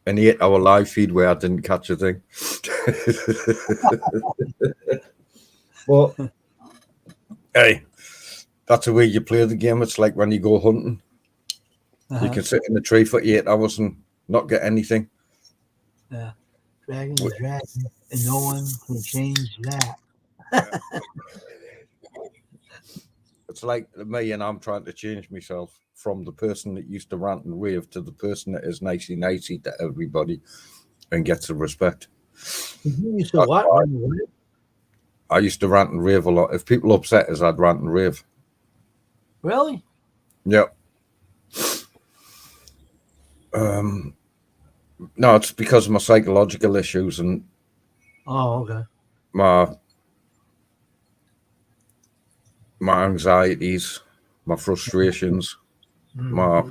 An 8-hour live feed where I didn't catch a thing. But hey, that's the way you play the game. It's like when you go hunting. You can sit in a tree for 8 hours and not get anything. Yeah. Dragon is dragon, and no one can change that. it's like me, and I'm trying to change myself from the person that used to rant and rave to the person that is nicey to everybody and gets the respect. You used to what? I used to rant and rave a lot. If people upset us, I'd rant and rave. Really? Yeah. No, it's because of my psychological issues and Oh, okay. my anxieties, my frustrations, my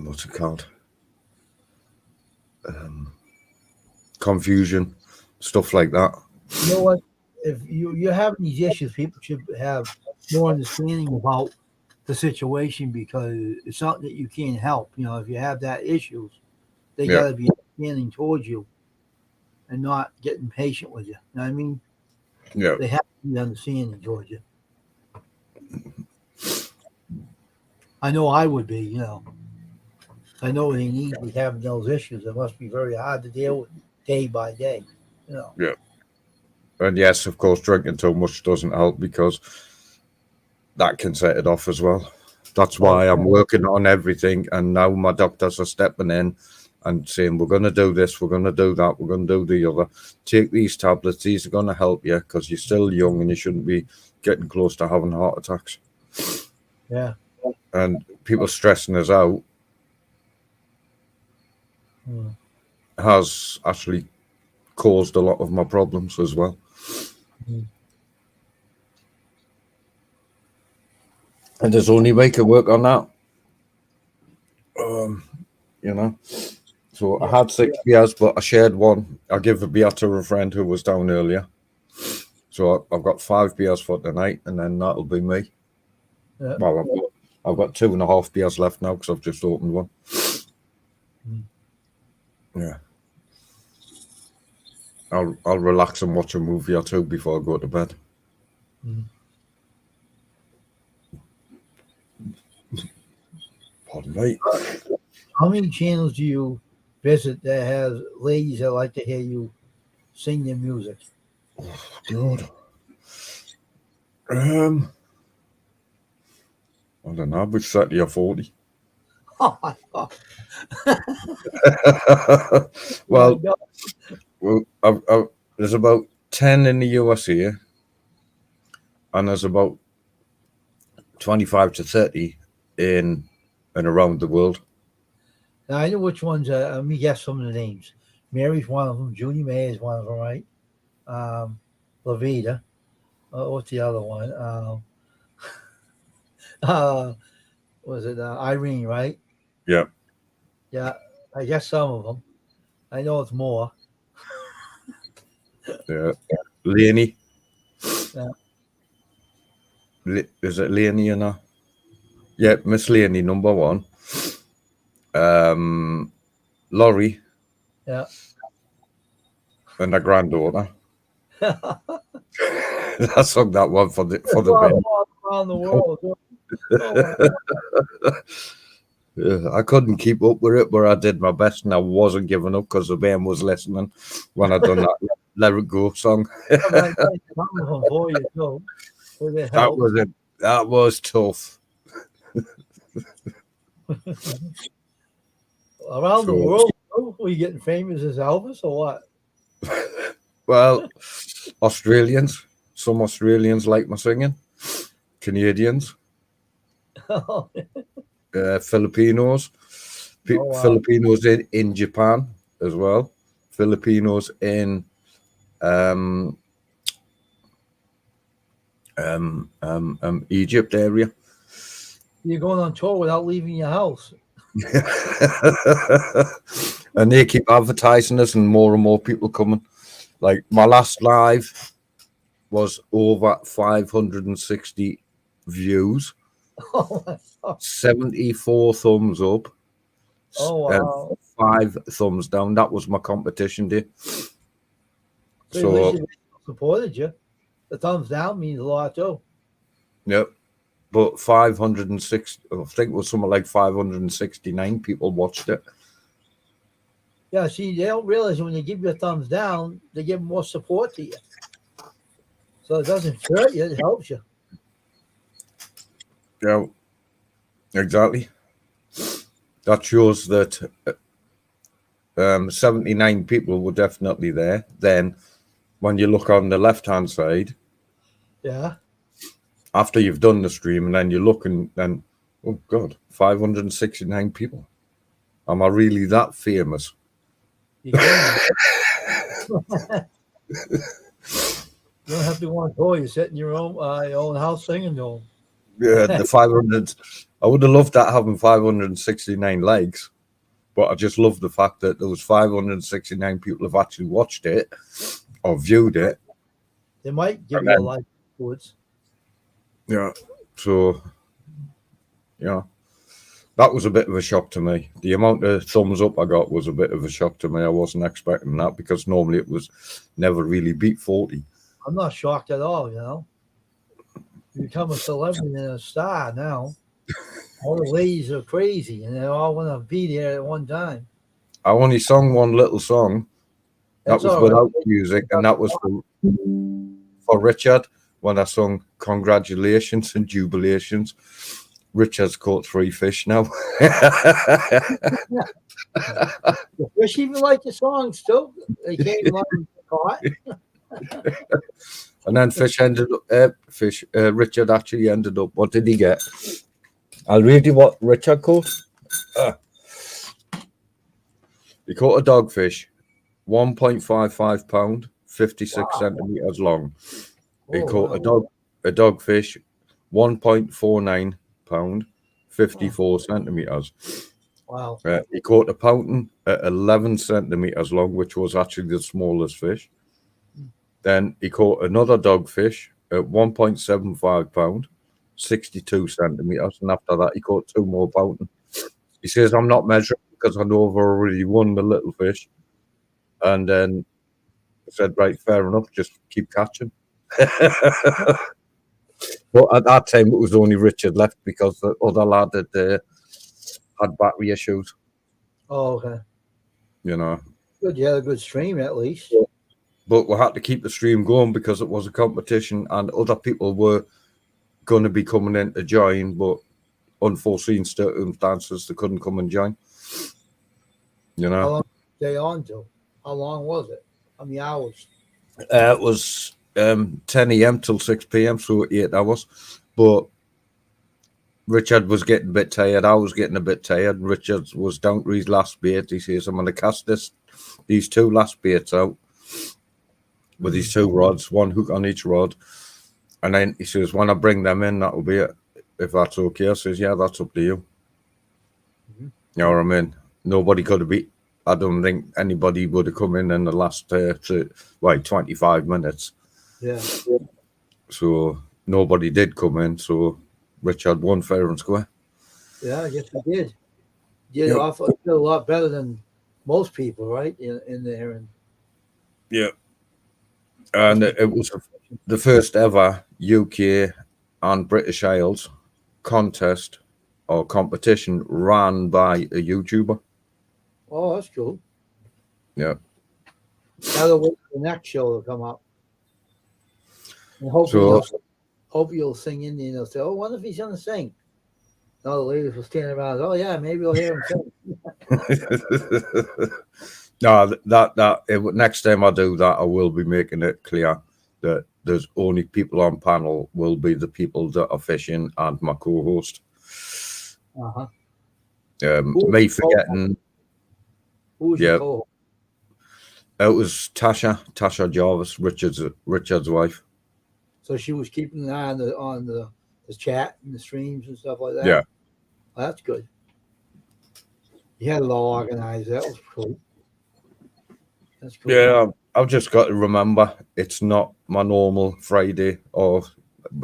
what's it called? Confusion, stuff like that. You know what? If you're having these issues, people should have more understanding about the situation because it's something that you can't help. You know, if you have that issues, they Yeah. got to be understanding towards you and not getting patient with you. You know what I mean? Yeah. They have to be understanding towards you. I know I would be, you know. I know they need to be having those issues. It must be very hard to deal with day by day, you know. Yeah. And yes, of course, drinking too much doesn't help because that can set it off as well. That's why I'm working on everything. And now my doctors are stepping in and saying, we're going to do this, we're going to do that, we're going to do the other. Take these tablets. These are going to help you because you're still young and you shouldn't be getting close to having heart attacks. Yeah. And people stressing us out has actually caused a lot of my problems as well. And there's only way to work on that. You know. So I had 6 beers, but I shared one. I gave a beer to a friend who was down earlier. So I've got 5 beers for tonight, and then that'll be me. Yeah. Well, I've got 2.5 beers left now because I've just opened one. Yeah. I'll relax and watch a movie or two before I go to bed. Pardon me. How many channels do you visit that has ladies that like to hear you sing their music? God. I don't know, about 30 or 40. Oh my God. Well, there's about 10 in the USA, and there's about 25 to 30 in and around the world. Now I know which ones. Let me guess some of the names. Mary's one of them. Junie May is one of them, right? Lavita. What's the other one? Was it Irene, right? Yeah. Yeah, I guess some of them. I know it's more. Yeah. Leonie. Yeah. Is it Leonie or not? Yeah, Miss Leonie, number 1. Laurie. Yeah. And her granddaughter. I sung that one for the bin. Around the world. Yeah, I couldn't keep up with it, but I did my best, and I wasn't giving up because the band was listening when I done that "Let It Go" song. That was tough. Around the world, were you getting famous as Elvis or what? Well, Australians. Some Australians like my singing. Canadians. Filipinos. Wow. Filipinos in Japan as well. Filipinos in Egypt area. You're going on tour without leaving your house. And they keep advertising us, and more people coming. Like my last live was over 560 views. Oh my God. 74 thumbs up. Oh wow. 5 thumbs down. That was my competition day. So at least they supported you. The thumbs down means a lot too. Yep. But 560, I think it was something like 569 people watched it. Yeah, see, they don't realize when they give you a thumbs down, they give more support to you. So it doesn't hurt you, it helps you. Yeah, exactly. That shows that 79 people were definitely there. Then, when you look on the left-hand side, Yeah. after you've done the stream, and then you look and then, oh God, 569 people. Am I really that famous? You can. You don't have to want to tour. You sit in your own house singing to them. Yeah, the 500. I would have loved that having 569 likes, but I just love the fact that there was 569 people have actually watched it or viewed it. They might give And you a then- like afterwards. Yeah. So, yeah, that was a bit of a shock to me. The amount of thumbs up I got was a bit of a shock to me. I wasn't expecting that because normally it was never really beat 40. I'm not shocked at all, you know. You become a celebrity and a star now. All the ladies are crazy and they all want to be there at one time. I only sung one little song. That That's was all without right. music, and that was for Richard when I sung congratulations and jubilations. Richard's caught 3 fish now. The fish even like the songs too. They came along and caught. And then Richard actually ended up, what did he get? I'll read you what Richard caught. He caught a dogfish, 1.55 pound, 56 centimeters long. He caught a dogfish, 1.49 pound, 54 centimeters. Wow. He caught a pouton at 11 centimeters long, which was actually the smallest fish. Then he caught another dogfish at 1.75 pound, 62 centimeters. And after that, he caught 2 more pouton. He says, I'm not measuring because I know I've already won the little fish. And then I said, right, fair enough, just keep catching. But at that time, it was only Richard left because the other lad had battery issues, Oh, okay. you know. Good. You had a good stream at least. But we had to keep the stream going because it was a competition and other people were going to be coming in to join, but unforeseen circumstances, they couldn't come and join. You How know, long did they on to? How long was it? How many hours? it was 10 a.m. till 6 p.m., so 8 hours. But Richard was getting a bit tired. I was getting a bit tired. Richard was down to his last bait. He says, I'm going to cast these 2 last baits out with these 2 rods, 1 hook on each rod. And then he says, when I bring them in, that'll be it. If that's okay. I says, yeah, that's up to you. You know what I mean? Nobody could have beat. I don't think anybody would have come in the last 25 minutes. Yeah. So nobody did come in. So Richard won fair and square. Yeah, I guess we did. Did a lot better than most people, right? In there and Yeah. And it was the first ever UK and British Isles contest or competition ran by a YouTuber. oh, that's cool. Yeah. Now to wait for the next show to come up. And hopefully, you'll sing Indian. They'll say, "Oh, what if he's gonna sing?" And all the ladies will stand around. Oh yeah, maybe we'll hear him sing. No, next time I do that, I will be making it clear that there's only people on panel will be the people that are fishing and my co-host. Uh-huh. Me forgetting. Who was your co-host? It was Tasha Jarvis, Richard's wife. So she was keeping an eye on the chat and the streams and stuff like that. Yeah. Oh, that's good. You had it all organized. That was cool. That's cool. Yeah, I've just got to remember it's not my normal Friday, or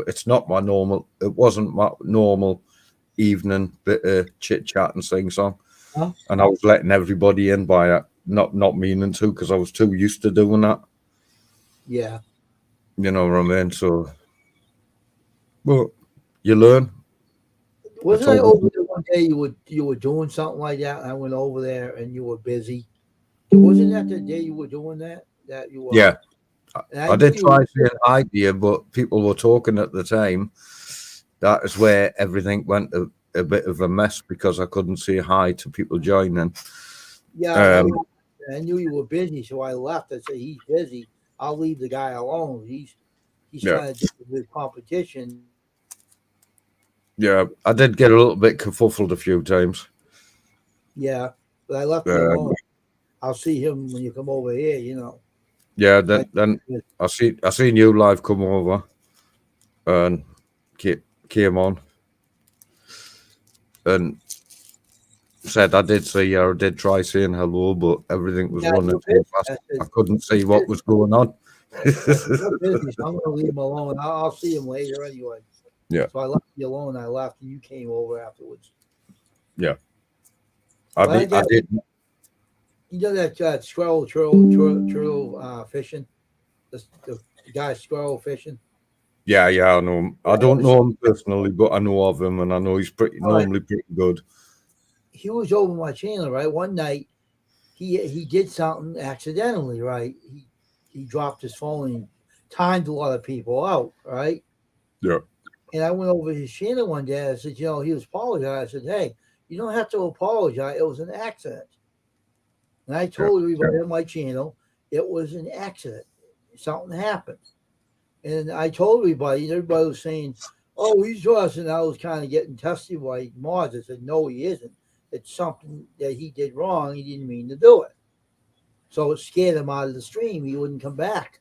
it's not my normal. It wasn't my normal evening bit of chit chat and sing song, and I was letting everybody in by it, not meaning to, because I was too used to doing that. Yeah. You know what I mean? So, well, you learn. Wasn't I over there one day you were doing something like that? And I went over there and you were busy. Wasn't that the day you were doing that? That you were. Yeah, And I knew did you try were- saying hi to you, but people were talking at the time. That is where everything went a bit of a mess because I couldn't say hi to people joining. Yeah, Um, I knew you were busy, so I left. I said he's busy. I'll leave the guy alone. He's Yeah. trying to do the competition. Yeah, I did get a little bit kerfuffled a few times. Yeah, but I left you alone. I'll see him when you come over here. You know. Yeah, then I seen you live come over and came on and said I did see you. I did try saying hello, but everything was Yeah, running you're too busy. fast. I said, I couldn't see what was going on. I said, you're busy, so I'm going to leave him alone. I'll see him later anyway. Yeah. So I left you alone. I left, and you came over afterwards. Yeah. Well, I did. You know that squirrel fishing? The guy squirrel fishing? Yeah, I know him. I don't know him personally, but I know of him, and I know he's normally pretty good. He was over my channel, right? One night, he did something accidentally, right? He dropped his phone and timed a lot of people out, right? Yeah. And I went over his channel one day. I said, he was apologizing. I said, hey, you don't have to apologize. It was an accident. And I told everybody on my channel it was an accident. Something happened. And I told everybody, and everybody was saying, oh, he's us. And I was kind of getting tested by mods. I said, no, he isn't. It's something that he did wrong. He didn't mean to do it. So it scared him out of the stream. He wouldn't come back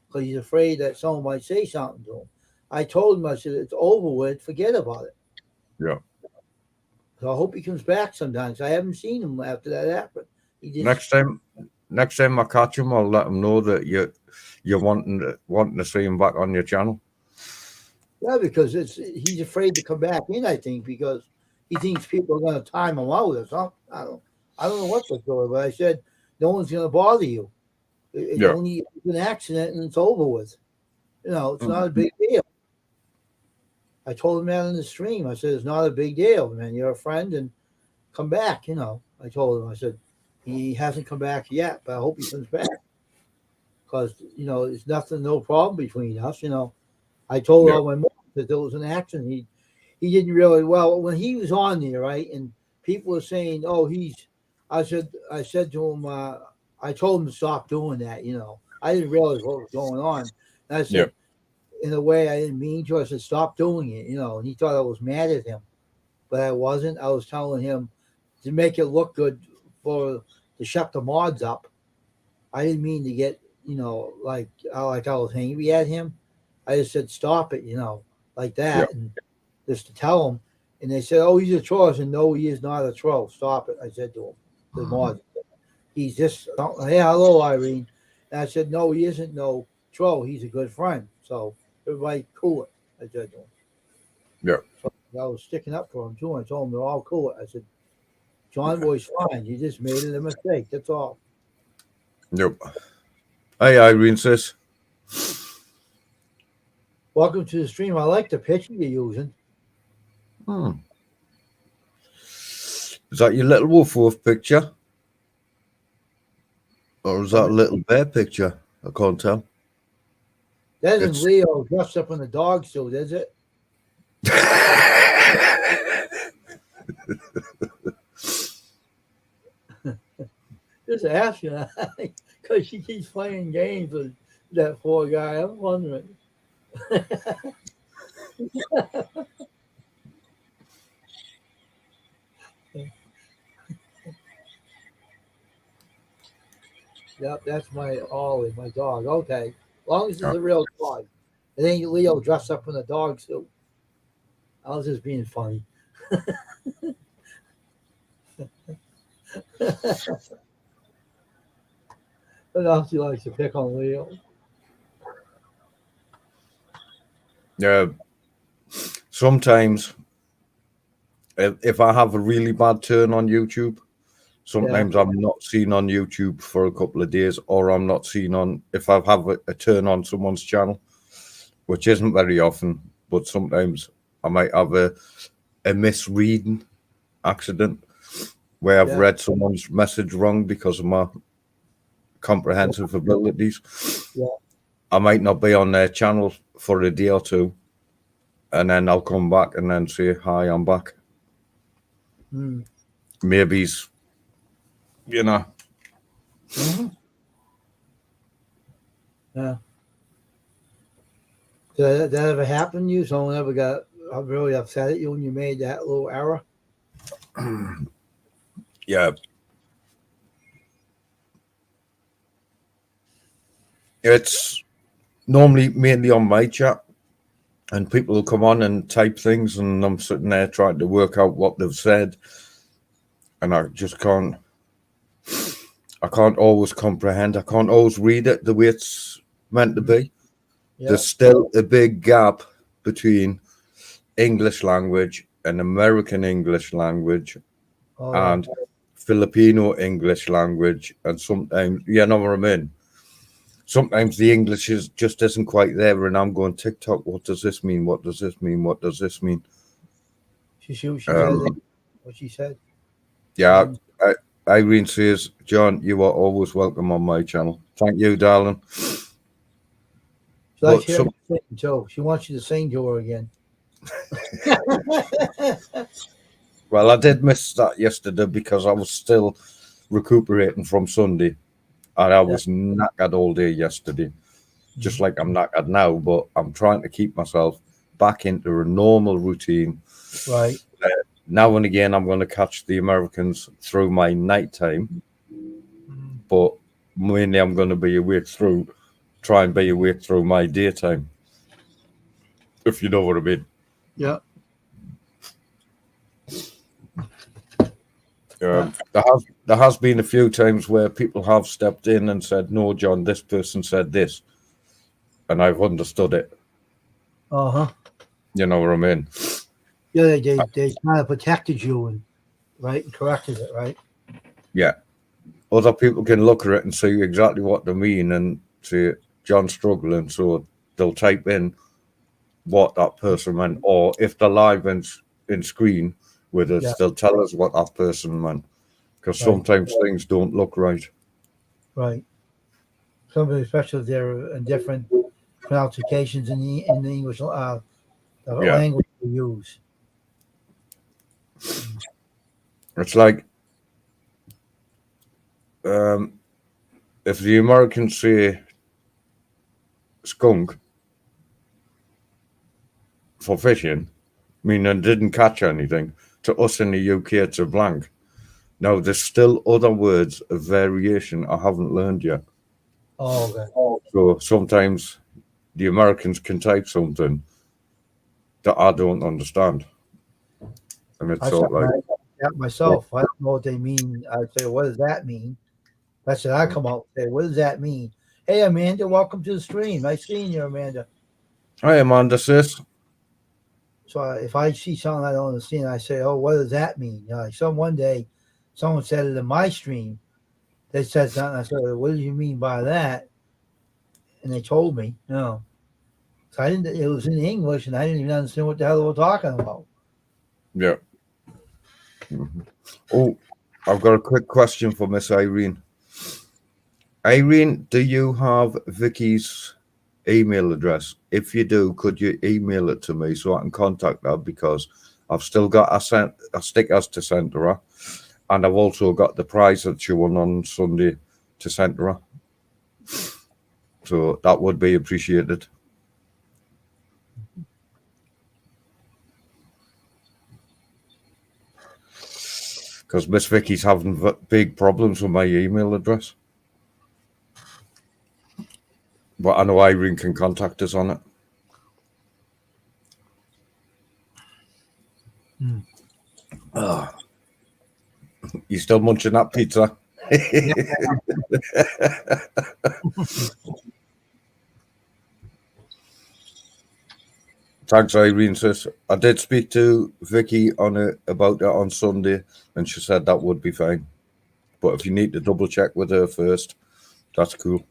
because he's afraid that someone might say something to him. I told him, I said, it's over with. Forget about it. Yeah. So I hope he comes back sometimes. I haven't seen him after that happened. He just, Next time I catch him, I'll let him know that you're wanting to see him back on your channel. yeah, because he's afraid to come back in. I think because he thinks people are going to time him out or something. I don't know what the story, but I said no one's going to bother you. It's only an accident and it's over with. It's not a big deal. I told him that in the stream. I said it's not a big deal, man. You're a friend and come back. I told him. I said he hasn't come back yet, but I hope he comes back because it's nothing, no problem between us. I told all my mom that there was an accident. He didn't really well when he was on there, right? And people were saying, "Oh, I said to him, I told him to stop doing that. I didn't realize what was going on. And I said, in a way, I didn't mean to. I said, stop doing it. And he thought I was mad at him, but I wasn't. I was telling him to make it look good to shut the mods up. I didn't mean to get, like I was angry at him. I just said, stop it, like that. And just to tell him. And they said, oh, he's a troll. I said, no, he is not a troll. Stop it. I said to him, the mod. He's just, hey, hello, Irene. And I said, no, he isn't no troll. He's a good friend. So everybody cool it. I said to him. Yeah. So I was sticking up for him too. I told him they're all cool. I said, John Boy's fine. You just made it a mistake. That's all. Yep. Hey, Irene, sis. Welcome to the stream. I like the picture you're using. Is that your little wolf picture? Or is that a little bear picture? I can't tell. That isn't Leo dressed up in a dog suit, is it? Just asking because she keeps playing games with that poor guy. I'm wondering. Yep, that's my Ollie, my dog. Okay. As long as it's a real dog. It ain't Leo dressed up in a dog suit. I was just being funny. What else he likes to pick on Leo? Yeah. Sometimes, if I have a really bad turn on YouTube, sometimes I'm not seen on YouTube for a couple of days, or I'm not seen on if I have a turn on someone's channel, which isn't very often, but sometimes I might have a misreading accident where I've read someone's message wrong because of my comprehensive abilities. Yeah. I might not be on their channel for a day or two, and then I'll come back and then say, hi, I'm back. Mm. Maybe he's, you know. Mhm. Yeah. Did that ever happen to you? Someone ever got really upset at you when you made that little error? Yeah. It's normally mainly on my chat, and people will come on and type things, and I'm sitting there trying to work out what they've said, and I just can't. I can't always comprehend. I can't always read it the way it's meant to be. Yeah. There's still a big gap between English language and American English language Oh, yeah. and Filipino English language, and sometimes, you know what I mean? Sometimes the English just isn't quite there, and I'm going, TikTok, what does this mean? What does this mean? What does this mean? She said what she said. Yeah, Irene says, John, you are always welcome on my channel. Thank you, darling. She likes hearing you sing too. She wants you to sing to her again. Well, I did miss that yesterday because I was still recuperating from Sunday, and I was knackered all day yesterday, just like I'm knackered now. But I'm trying to keep myself back into a normal routine. Right. Now and again, I'm going to catch the Americans through my nighttime, but mainly I'm going to be awake try and be awake through my daytime, if you know what I mean. Yeah. There has been a few times where people have stepped in and said, "No, John, this person said this," and I've understood it. Uh-huh. You know what I mean? Yeah, they kind of protected you and corrected it, right? Yeah. Other people can look at it and see exactly what they mean and say, John's struggling, so they'll type in what that person meant, or if they're live in screen with us, they'll tell us what that person meant, because sometimes things don't look right. Right. Somebody, especially if they're in different pronunciations in the English the language we use. It's like if the Americans say skunk for fishing, meaning didn't catch anything, to us in the UK it's a blank. Now there's still other words of variation I haven't learned yet. Oh, okay. So sometimes the Americans can type something that I don't understand. And it's sort of like myself. I don't know what they mean. I say, what does that mean? That's what I come out and say, what does that mean? Hey, Amanda, welcome to the stream. Nice seeing you, Amanda. Hi, Amanda, sis. So if I see something I don't understand, I say, oh, what does that mean? Like one day, someone said it in my stream. They said something. I said, what do you mean by that? And they told me, no. So I didn't. It was in English, and I didn't even understand what the hell they were talking about. Yeah. Mm-hmm. Oh, I've got a quick question for Miss Irene. Irene, do you have Vicky's email address? If you do, could you email it to me so I can contact her, because I've still got a stickers to send to her, and I've also got the prize that she won on Sunday to send to her. So that would be appreciated. Because Miss Vicky's having big problems with my email address. But I know Irene can contact us on it. You still munching that pizza? Thanks, Irene, sis. I did speak to Vicky about it on Sunday, and she said that would be fine. But if you need to double check with her first, that's cool.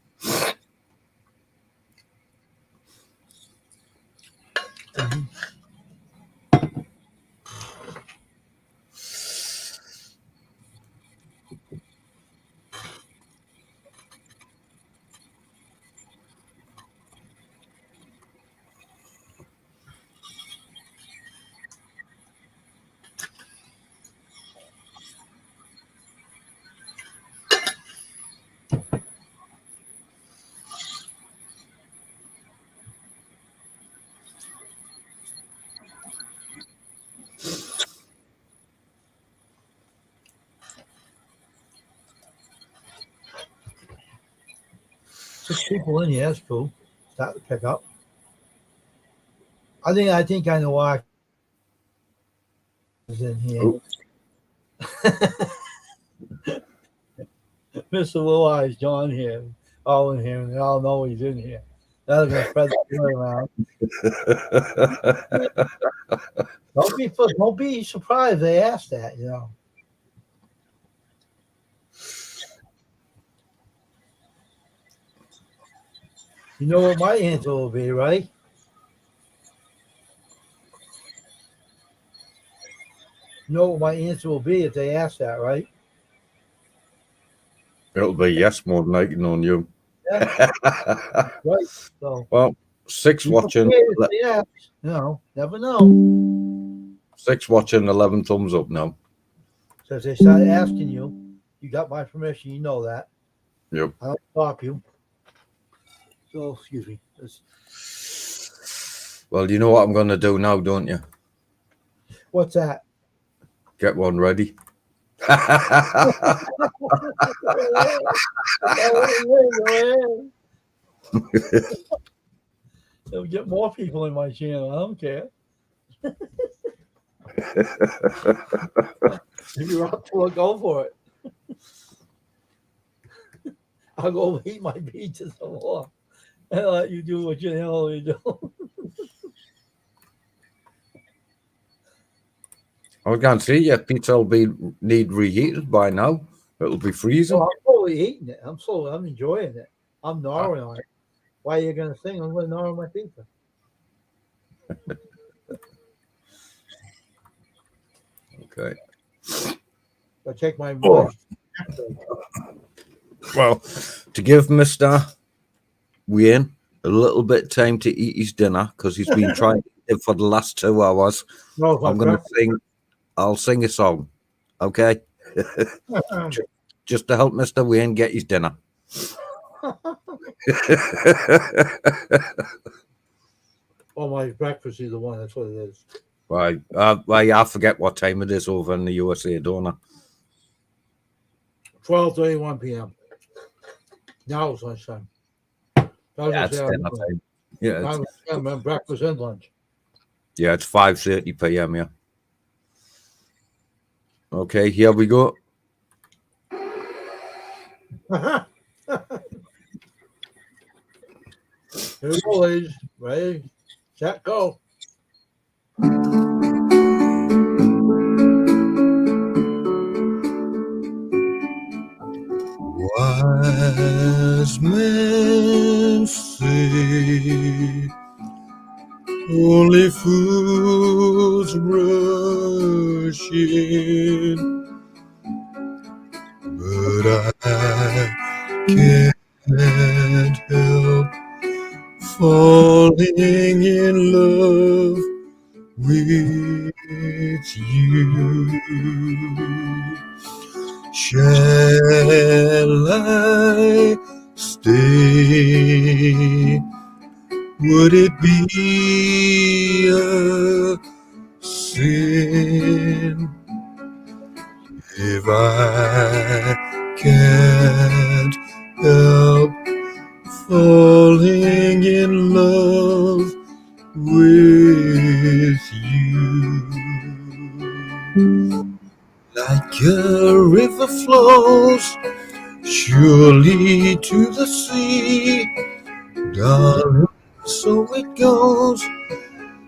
6 people in here. That's cool. Start to pick up. I think I know why is in here. Oh. Mr. Little Eyes John here, all in here, and they all know he's in here. Now they're gonna spread the word around. Don't be surprised they asked that, you know. You know what my answer will be, right? You know what my answer will be if they ask that, right? It'll be yes, more than likely on you. Yeah. Right. So Well, 6 be watching, prepared if they ask. You know, never know. 6 watching, 11 thumbs up now. So if they start asking you, you got my permission. You know that. Yep. I don't stop you. So excuse me. Well, you know what I'm going to do now, don't you? What's that? Get one ready. They'll get more people in my channel. I don't care. If you're up to it, go for it. I'll go eat my pizza some more and let you do what you hell you do. I can't see your pizza will need reheated by now. It'll be freezing. Well, I'm totally eating it. I'm enjoying it. I'm gnawing on it. Why are you gonna think I'm gonna gnaw on my pizza? Okay. I take my Oh. Well, to give Mr. Wayne a little bit of time to eat his dinner because he's been trying to eat it for the last 2 hours, No, I'm going to sing. I'll sing a song, okay? Just to help Mr. Wayne get his dinner. Oh, my breakfast is the one. That's what it is. Right. I forget what time it is over in the USA, don't I? 12:31 p.m. Now it's lunchtime. Yeah, it's dinner time. Yeah, Breakfast and lunch. yeah, it's 5:30 p.m. Yeah. Okay, here we go. Here we go, ladies. Ready, set, go. Wise men say only fools rush in, but I can't help falling in love with you. Shall I stay? Would it be a sin if I can't help falling in love with you? Like a river flows surely to the sea, darling, so it goes.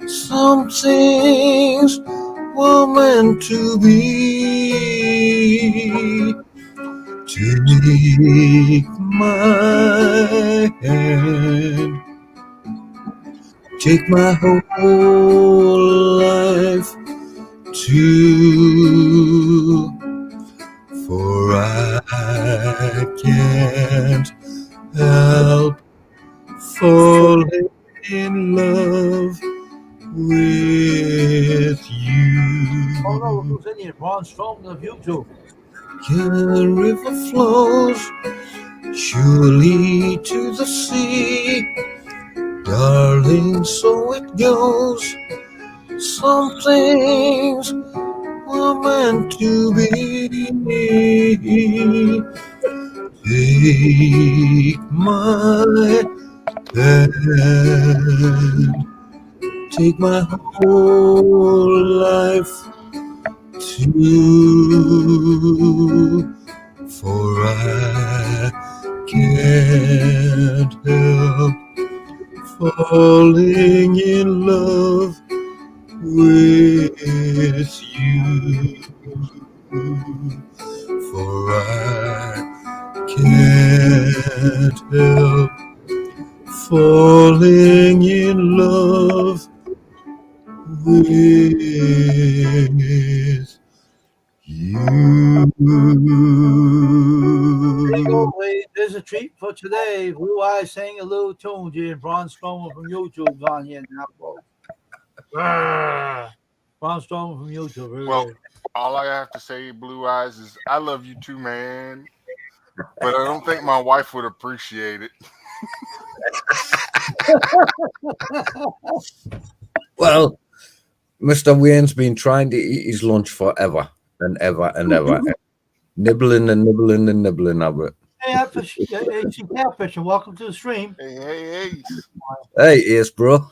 Some things were meant to be. Take my hand, take my whole life too, for I can't help falling in love with you. Oh no, who's in here? Ron Strong of YouTube. The river flows surely to the sea, darling, so it goes. Some things were meant to be. Take my hand, take my whole life too, for I can't help falling in love with you, for I can't help falling in love with you. There you go, ladies. There's a treat for today. Blue Eyes sang a little tune here. Braun Strowman from YouTube on here now, folks. Braun Strowman from YouTube. Well, all I have to say, Blue Eyes, is I love you too, man. But I don't think my wife would appreciate it. Well, Mr. Wayne's been trying to eat his lunch forever and ever and ever. Nibbling and nibbling and nibbling of it. Hey, AC Catfish, and welcome to the stream. Hey. Hey, yes, bro.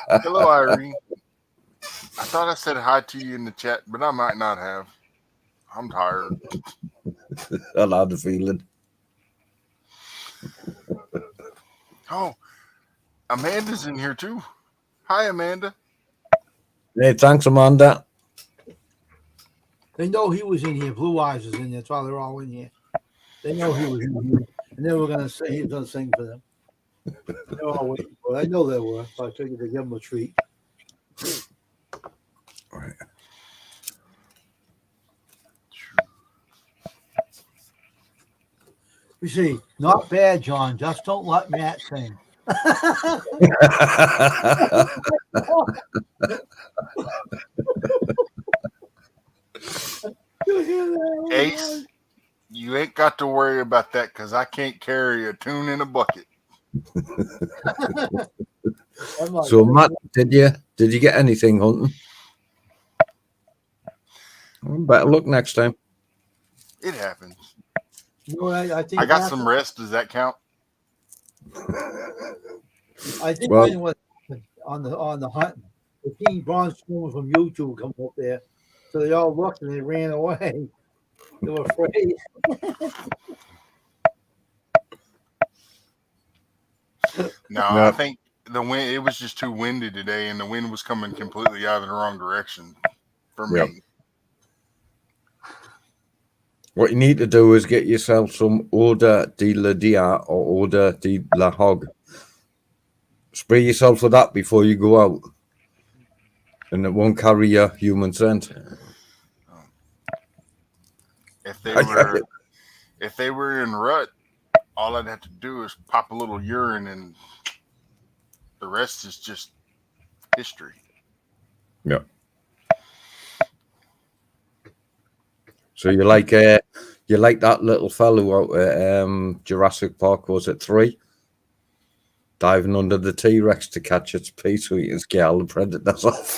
Hello, Irene. I thought I said hi to you in the chat, but I might not have. I'm tired. I had the feeling. Oh, Amanda's in here too. Hi, Amanda. Hey, thanks, Amanda. They know he was in here. Blue Eyes is in there. That's why they're all in here. They know he was in here. And they were going to say he was going to sing for them. They were all waiting for it. I know they were. So I figured they'd give them a treat. All right. You see, not bad, John. Just don't let Matt sing. Ace, you ain't got to worry about that because I can't carry a tune in a bucket. So, Matt, did you get anything hunting? Well, better look next time. It happens. No, I think I got some rest. Does that count? I think Well- I know what happened on the hunt. The King Braun Strowman from YouTube come up there, so they all looked and they ran away. They were afraid. No, I think the wind. It was just too windy today, and the wind was coming completely out of the wrong direction for me. Yep. What you need to do is get yourself some Eau de la Dia or Eau de la Hog. Spray yourself with that before you go out, and it won't carry your human scent. If they were in rut, all I'd have to do is pop a little urine, and the rest is just history. Yeah. So you like that little fellow out at Jurassic Park? Was it 3? Diving under the T-Rex to catch its pee so he can scare all the predators off.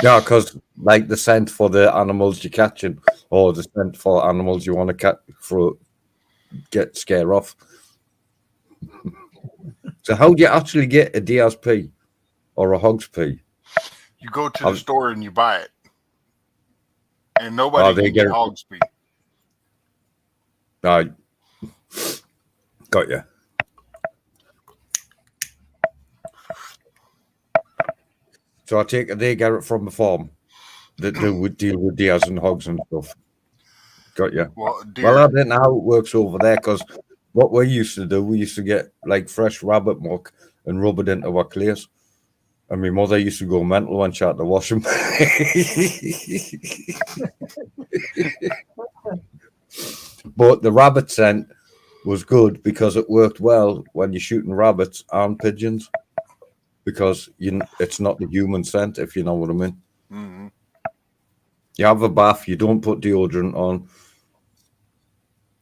Yeah, because like the scent for the animals you're catching, or the scent for animals you want to catch for get scare off. So how do you actually get a deer's pee or a hog's pee? You go to the store and you buy it, and nobody they can get get- hog's pee. Right. Got you. So I take it they get it from the farm that deal with deers and hogs and stuff. Got you. Well, deer, Well, I don't know how it works over there because what we used to do, we used to get like fresh rabbit muck and rub it into our clears. And my mother used to go mental when she had to wash them. But the rabbit scent was good because it worked well when you're shooting rabbits and pigeons because it's not the human scent, if you know what I mean. mm-hmm. You have a bath, you don't put deodorant on,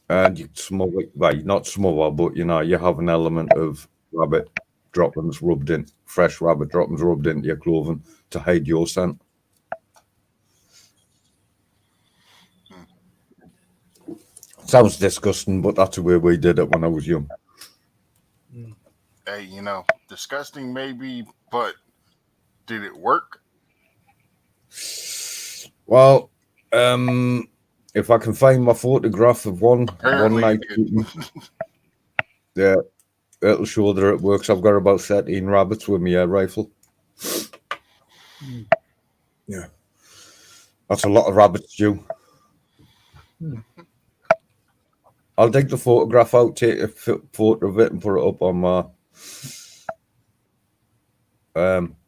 and you smell it. Well, not smell, but you have an element of rabbit droppings rubbed in, fresh rabbit droppings rubbed into your clothing to hide your scent. Sounds disgusting, but that's the way we did it when I was young. Hey, you know, disgusting maybe, but did it work? Well, if I can find my photograph of one Apparently night, it did. yeah, it'll show that it works. I've got about 13 rabbits with my air rifle. Yeah, that's a lot of rabbits, Stu. I'll take the photograph out, take a photo of it, and put it up on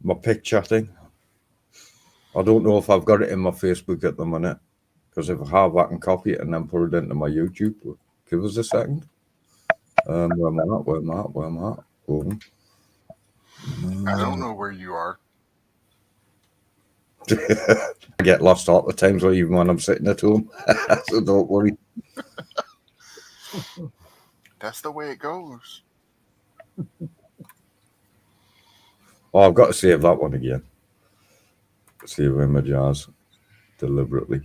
my picture thing. I don't know if I've got it in my Facebook at the minute, because if I have, I can copy it and then put it into my YouTube. Give us a second. Where am I at? Open. I don't know where you are. I get lost all the times, even when I'm sitting at home. So don't worry. That's the way it goes. Oh, I've got to save that one again. Save images deliberately.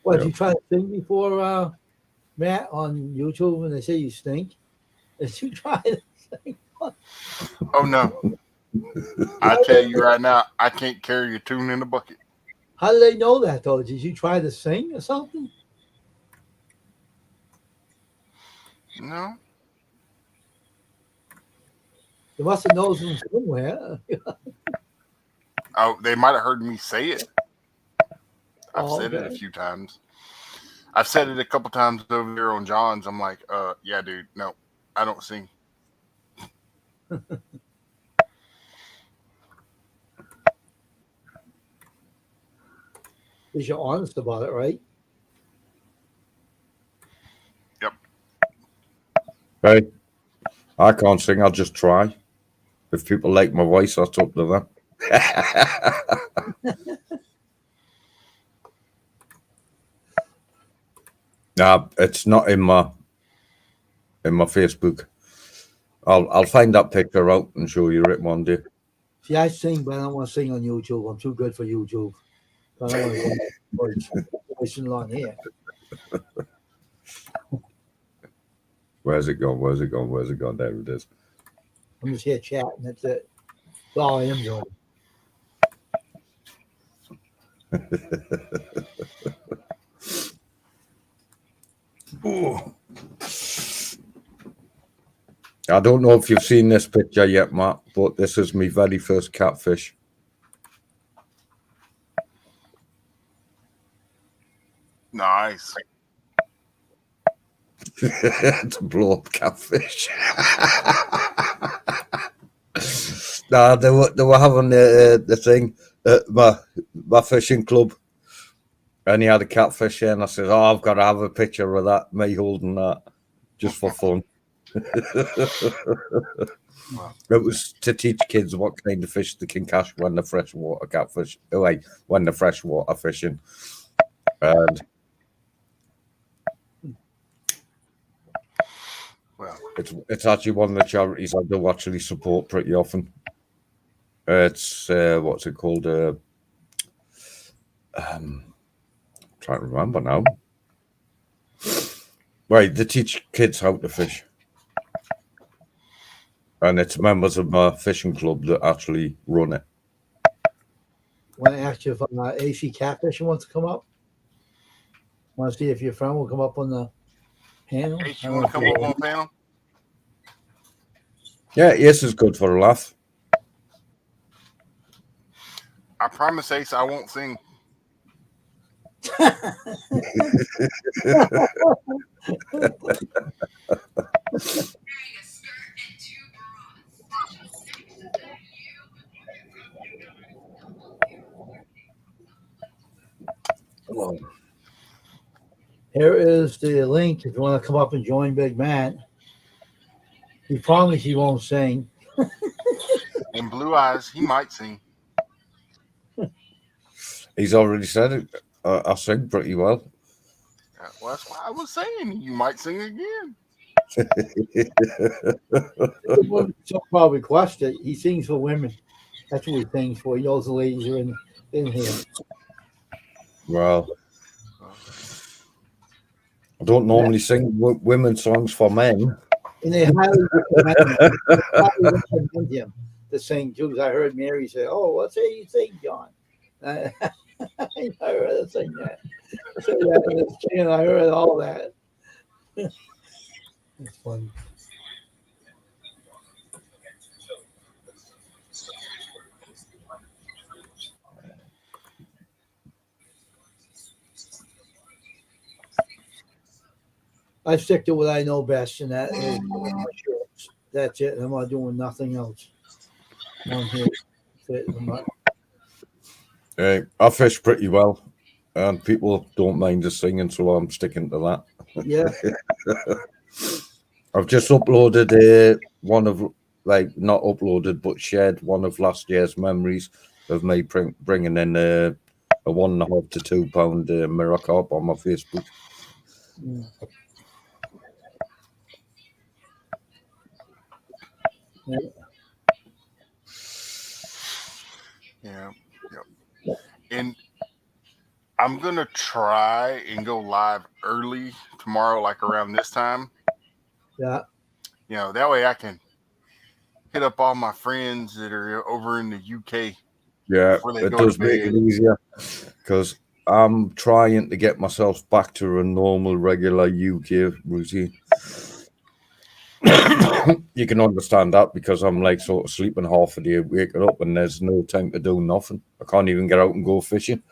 What, Yeah. you tried to sing before, Matt, on YouTube when they say you stink? Did you try to sing? Oh no. I tell you right now, I can't carry a tune in a bucket. How do they know that, though? Did you try to sing or something? No. They must have known from somewhere. Oh, they might have heard me say it. I've Oh, said it a okay. few times. I've said it a couple times over there on John's. I'm like, yeah, dude, no, I don't sing. Because you're honest about it, right? Yep. Hey, I can't sing. I'll just try. If people like my voice, that's up to them. Nah, it's not in my Facebook. I'll find that picture out and show you it one day. See, I sing, but I don't want to sing on YouTube. I'm too good for YouTube. I don't want to voice on here. Where's it gone? Where's it gone? Where's it gone? There it is. I'm just here chatting. That's it. That's all I am doing. Ooh. I don't know if you've seen this picture yet, Matt, but this is my very first catfish. Nice. To blow up catfish. Nah, they were having the thing at my fishing club, and he had a catfish there, and I said, "Oh, I've got to have a picture of that, me holding that, just for fun." Wow. It was to teach kids what kind of fish they can catch when they're freshwater catfish, when they're freshwater fishing, and Well, it's actually one of the charities I do actually support pretty often. It's what's it called? Trying to remember now. Right, they teach kids how to fish, and it's members of my fishing club that actually run it. Want to ask you if AC Catfishing wants to come up? Want to see if your friend will come up on the panel? hey, you want to come up on panel? Yeah, Ace is good for a laugh. I promise, Ace, I won't sing. Here is the link if you want to come up and join Big Matt. He promised he won't sing. In Blue Eyes, he might sing. He's already said it. I sing pretty well. Well, that's why I was saying you might sing again. So probably request it. He sings for women. That's what he sings for. He knows the ladies are in here. Well, I don't normally sing women's songs for men. And they highly recommend him to sing too. 'Cause I heard Mary say, "Oh, let's say you sing, John." I heard her sing that. So that in his channel, I heard all that. It's funny. I stick to what I know best, and that is shorts. That's it. I'm not doing nothing else on here. I fish pretty well, and people don't mind us singing, so I'm sticking to that. Yeah. I've just uploaded one of, like, not uploaded, but shared one of last year's memories of me bringing in a 1.5 to 2 pound mirror carp on my Facebook. Yeah. Yep. And I'm gonna try and go live early tomorrow, like around this time. Yeah. You know, that way I can hit up all my friends that are over in the UK. Yeah, before they it go to does make bed. it easier because I'm trying to get myself back to a normal, regular UK routine. You can understand that because I'm like sort of sleeping half a day, waking up, and there's no time to do nothing. I can't even get out and go fishing.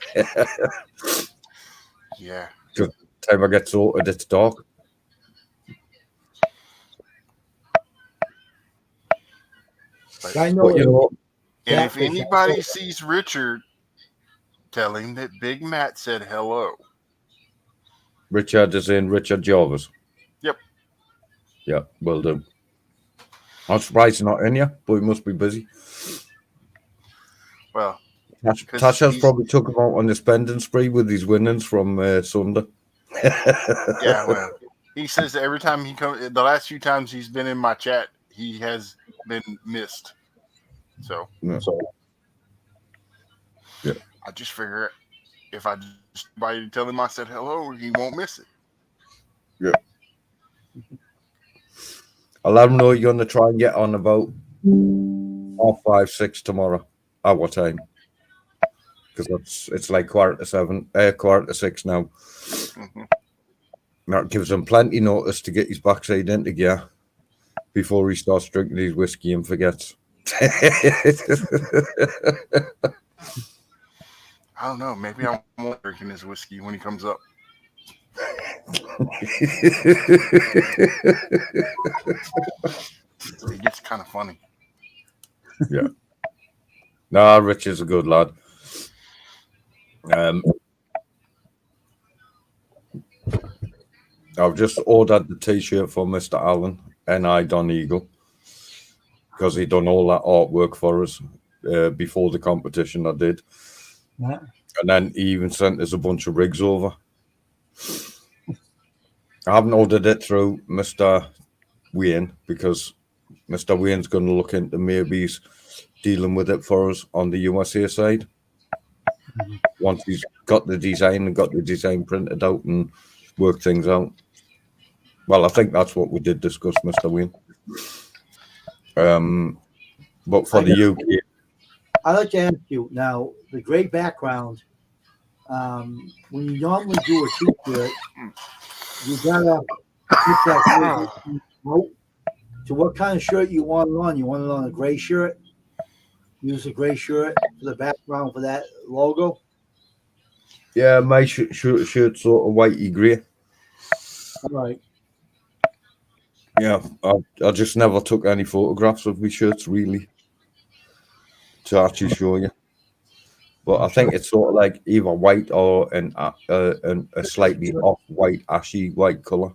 Yeah. Just time I get sorted, it's dark. I know. But you know, And if anybody sees Richard, tell him that Big Matt said hello. Richard is in Richard Jarvis. Yep. Yeah, will do. I'm surprised he's not in here, but he must be busy. Well, Tasha's probably took him out on the spending spree with his winnings from Sunday. Yeah, well, he says that every time he comes, the last few times he's been in my chat, he has been missed. So, yeah. I just figure if I just by tell him I said hello, he won't miss it. Yeah. I'll let him know you're going to try and get on about 5:30, 6 tomorrow. At what time? Because it's like 6:15 now. Mm-hmm. That gives him plenty notice to get his backside into gear before he starts drinking his whiskey and forgets. I don't know. Maybe I won't drinking his whiskey when he comes up. It gets kind of funny. Yeah. Nah, Rich is a good lad. I've just ordered the T-shirt for Mr. Allen, N.I. Don Eagle, because he done all that artwork for us before the competition I did. Yeah. And then he even sent us a bunch of rigs over. I haven't ordered it through Mr. Wayne because Mr. Wayne's going to look into maybe he's dealing with it for us on the USA side. Mm-hmm. Once he's got the design and got the design printed out and worked things out. Well, I think that's what we did discuss, Mr. Wayne. But for the UK, I'd like to ask you now, the gray background, when you normally do a t-shirt, you gotta put that out. So what kind of shirt you want it on? You want it on a gray shirt? Use a gray shirt for the background for that logo? yeah, my shirt's sort of whitey grey. All right. Yeah, I just never took any photographs of my shirts really to actually show you. But I think it's sort of like either white or a slightly off-white, ashy white colour.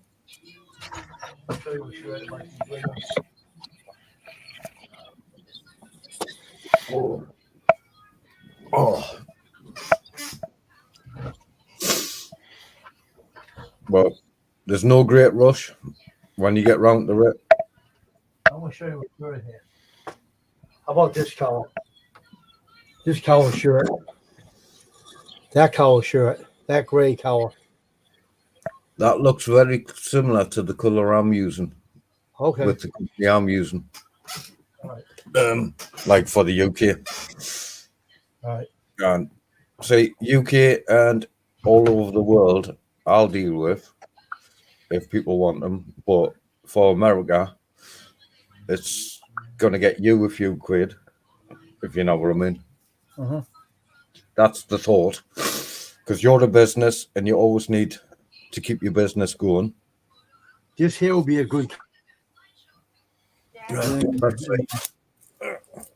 Oh. Well, there's no great rush. when you get round to it. I'm gonna show you what's good here. How about this color? This color shirt. That color shirt. That gray color. That looks very similar to the colour I'm using Okay. with the company I'm using. Right. Like for the UK. All right. And see, UK and all over the world, I'll deal with if people want them. But for America, it's going to get you a few quid, if you know what I mean. Uh-huh. That's the thought. Because you're a business and you always need to keep your business going. This here will be a good. Let's see.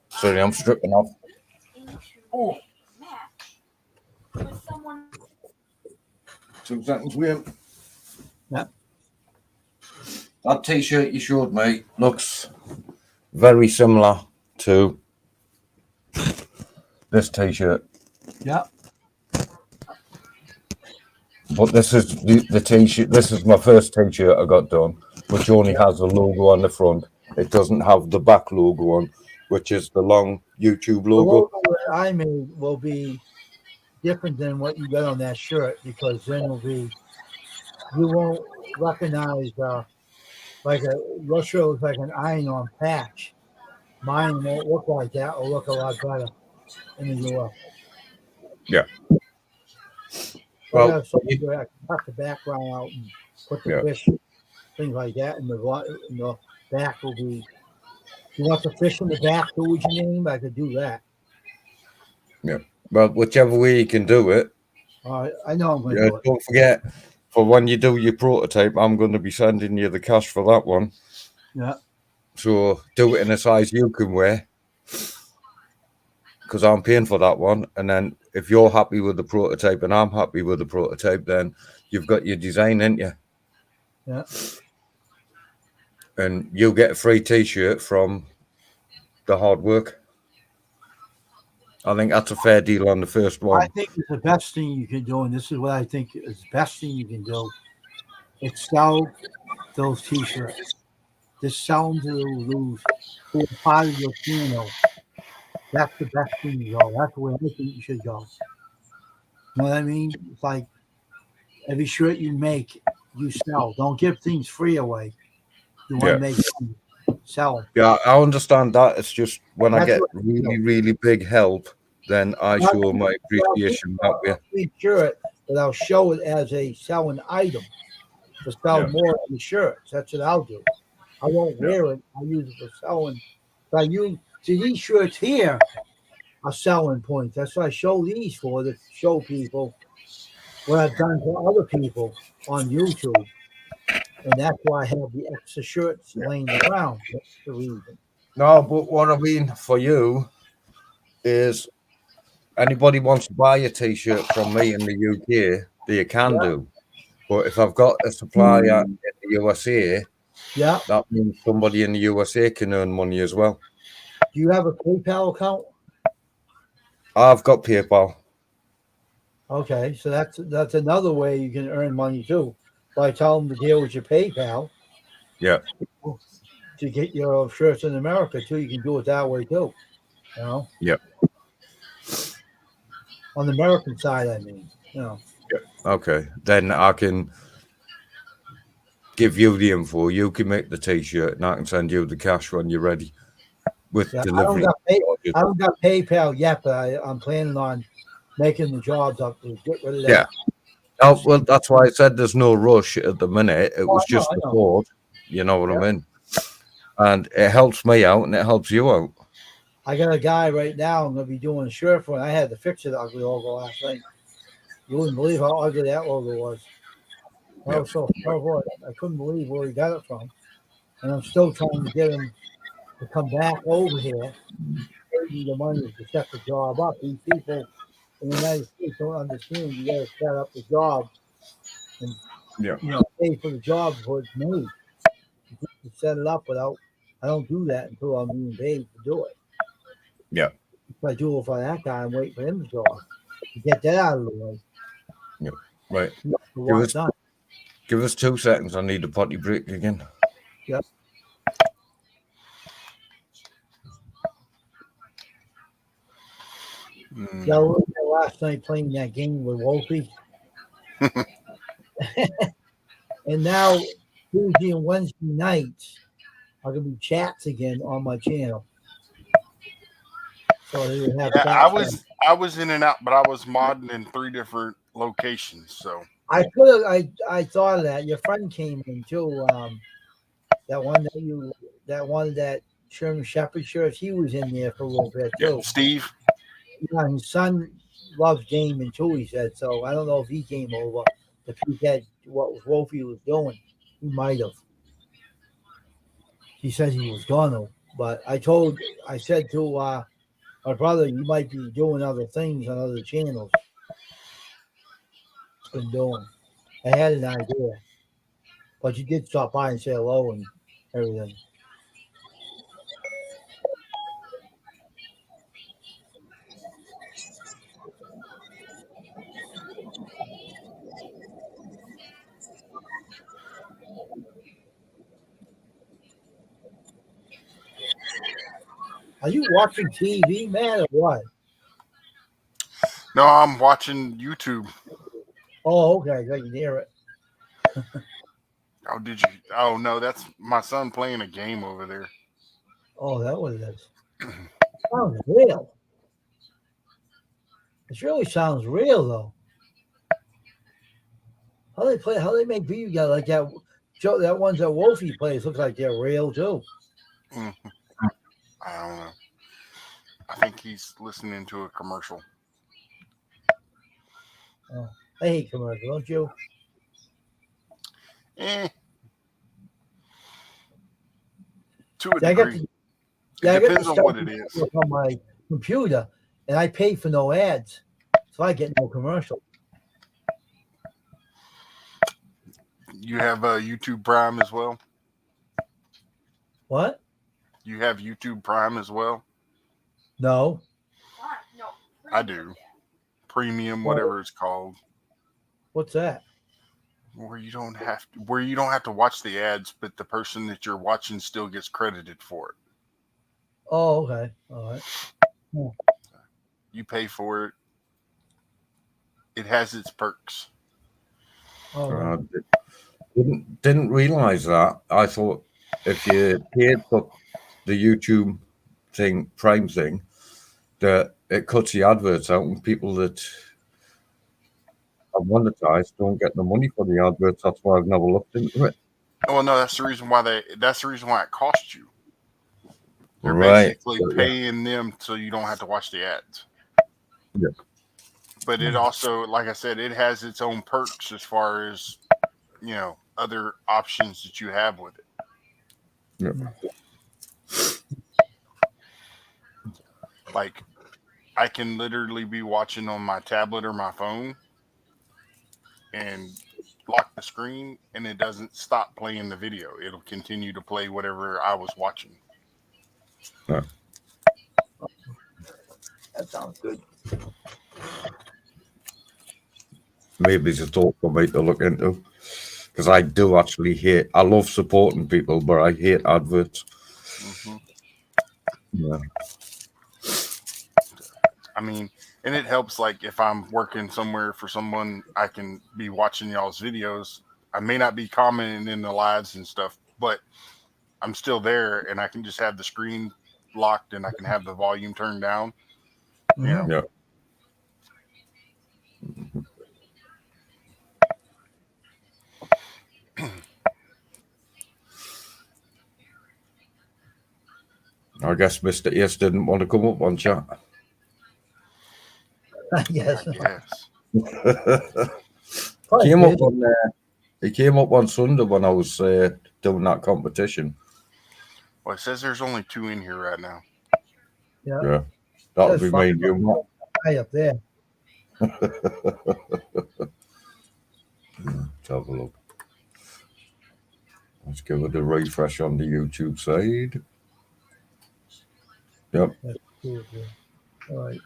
Sorry, I'm stripping off. Oh. 2 seconds, William. Yeah. That t-shirt you showed me looks very similar to this t-shirt. Yeah. But this is the t-shirt. This is my first t-shirt I got done, which only has a logo on the front. It doesn't have the back logo on, which is the long YouTube The logo. logo that I made will be different than what you got on that shirt because then it'll be you won't recognize like your shirt looks like an iron-on patch. Mine won't look like that. It'll look a lot better in the US. Yeah. Well, Well, I can cut the background out and put the fish, things like that, and the back will be. You want the fish in the back too, would you name? I could do that. Yeah. Well, whichever way you can do it. I know I'm going to do it. Don't forget, for when you do your prototype, I'm going to be sending you the cash for that one. Yeah. So do it in a size you can wear, because I'm paying for that one. And then if you're happy with the prototype and I'm happy with the prototype, then you've got your design, ain't you? Yeah. And you get a free t-shirt from the hard work. I think that's a fair deal on the first one. I think it's the best thing you can do, and this is what I think is the best thing you can do. It's sell those t-shirts. Just sell them to lose who are part of your channel. That's the best thing to go. That's the way I think you should go. You know what I mean? It's like every shirt you make, you sell. Don't give things free away. You want to make them, sell them. Yeah, I understand that. It's just when I That's get what- really, really big help, then I show my appreciation that way. Free shirt, but I'll show it as a selling item to sell more of the shirts. That's what I'll do. I won't wear it. I use it for selling. But these shirts here are selling points. That's what I show these for, to show people what I've done for other people on YouTube. And that's why I have the extra shirts laying around. That's the reason. No, but what I mean for you is anybody wants to buy a t-shirt from me in the UK, they can do. But if I've got a supplier in the USA, that means somebody in the USA can earn money as well. Do you have a PayPal account? I've got PayPal. Okay, so that's another way you can earn money too. By telling them to deal with your PayPal. Yeah. To get your shirts in America too, you can do it that way too. You know? Yep. On the American side, I mean, you know. Okay. Then I can give you the info. You can make the t-shirt and I can send you the cash when you're ready with delivery. I haven't got PayPal yet, but I'm planning on making the jobs up to get rid of that. Yeah. Oh, well, that's why I said there's no rush at the minute. It was just a thought. You know what I mean? And it helps me out and it helps you out. I got a guy right now I'm going to be doing a shirt for, and I had to fix the ugly logo last night. You wouldn't believe how ugly that logo was. I was so terrible. I couldn't believe where he got it from. And I'm still trying to get him to come back over here. Pay me the money to set the job up. These people in the United States don't understand. You got to set up the job and pay for the job before it's made. You set it up without. I don't do that until I'm being paid to do it. Yeah. If I do it for that guy, I'm waiting for him to job to get that out of the way. Yeah. Right. Give Give us 2 seconds. I need a potty break again. Yep. Yeah, I was there last night playing that game with Wolfie. And now Tuesday and Wednesday nights are gonna be chats again on my channel. So they would have Yeah, chats. I was in and out, but I was modding in 3 different locations. So I could have I thought of that. Your friend came in too. That one that Sherman Shepherd shirts, he was in there for a little bit yeah, too. Steve. Yeah, his son loves gaming too, he said. So I don't know if he came over to peek at what Wolfie was doing. He might have. He says he was gonna, but I said to my brother, you might be doing other things on other channels. Been doing. I had an idea, but you did stop by and say hello and everything. Are you watching TV, man, or what? No, I'm watching YouTube. Oh, okay, I can hear it. Oh, did you? Oh no, that's my son playing a game over there. Oh, that what it is. Sounds real. It really sounds real though. How they make video guys like that. Joe, that ones that Wolfie plays look like they're real too. Mhm. I don't know. I think he's listening to a commercial. Oh, I hate commercials, don't you? Eh, to a See, I got degree. I It got depends the on what stuff it is. on my computer, and I pay for no ads, so I get no commercial. You have YouTube Prime as well. What? You have YouTube Prime as well. No. I do. Premium, whatever it's called, What's that? where you don't have to watch the ads, but the person that you're watching still gets credited for it. Oh, okay. All right. You pay for it. It has its perks. All right. Didn't realize that. I thought if you paid for the YouTube Prime thing, that it cuts the adverts out, and people that are monetized don't get the money for the adverts. That's why I've never looked into it. Oh no, that's the reason why it costs you. You're Right. basically paying them so you don't have to watch the ads. Yeah. But it also, like I said, it has its own perks as far as, other options that you have with it. Yeah. Like, I can literally be watching on my tablet or my phone and lock the screen, and it doesn't stop playing the video. It'll continue to play whatever I was watching. Yeah. That sounds good. Maybe it's a thought for me to look into, because I do actually I love supporting people, but I hate adverts. Mm-hmm. Yeah. I mean, and it helps, like, if I'm working somewhere for someone, I can be watching y'all's videos. I may not be commenting in the lives and stuff, but I'm still there, and I can just have the screen locked, and I can have the volume turned down. Mhm. Yeah. I guess Mr. Ace didn't want to come up on chat. Yes. Yes. He came up on Sunday when I was doing that competition. Well, it says there's only 2 in here right now. Yeah. That would be me and you, Matt. High up there. Let's have a look. Let's give it a refresh on the YouTube side. Yep. All right.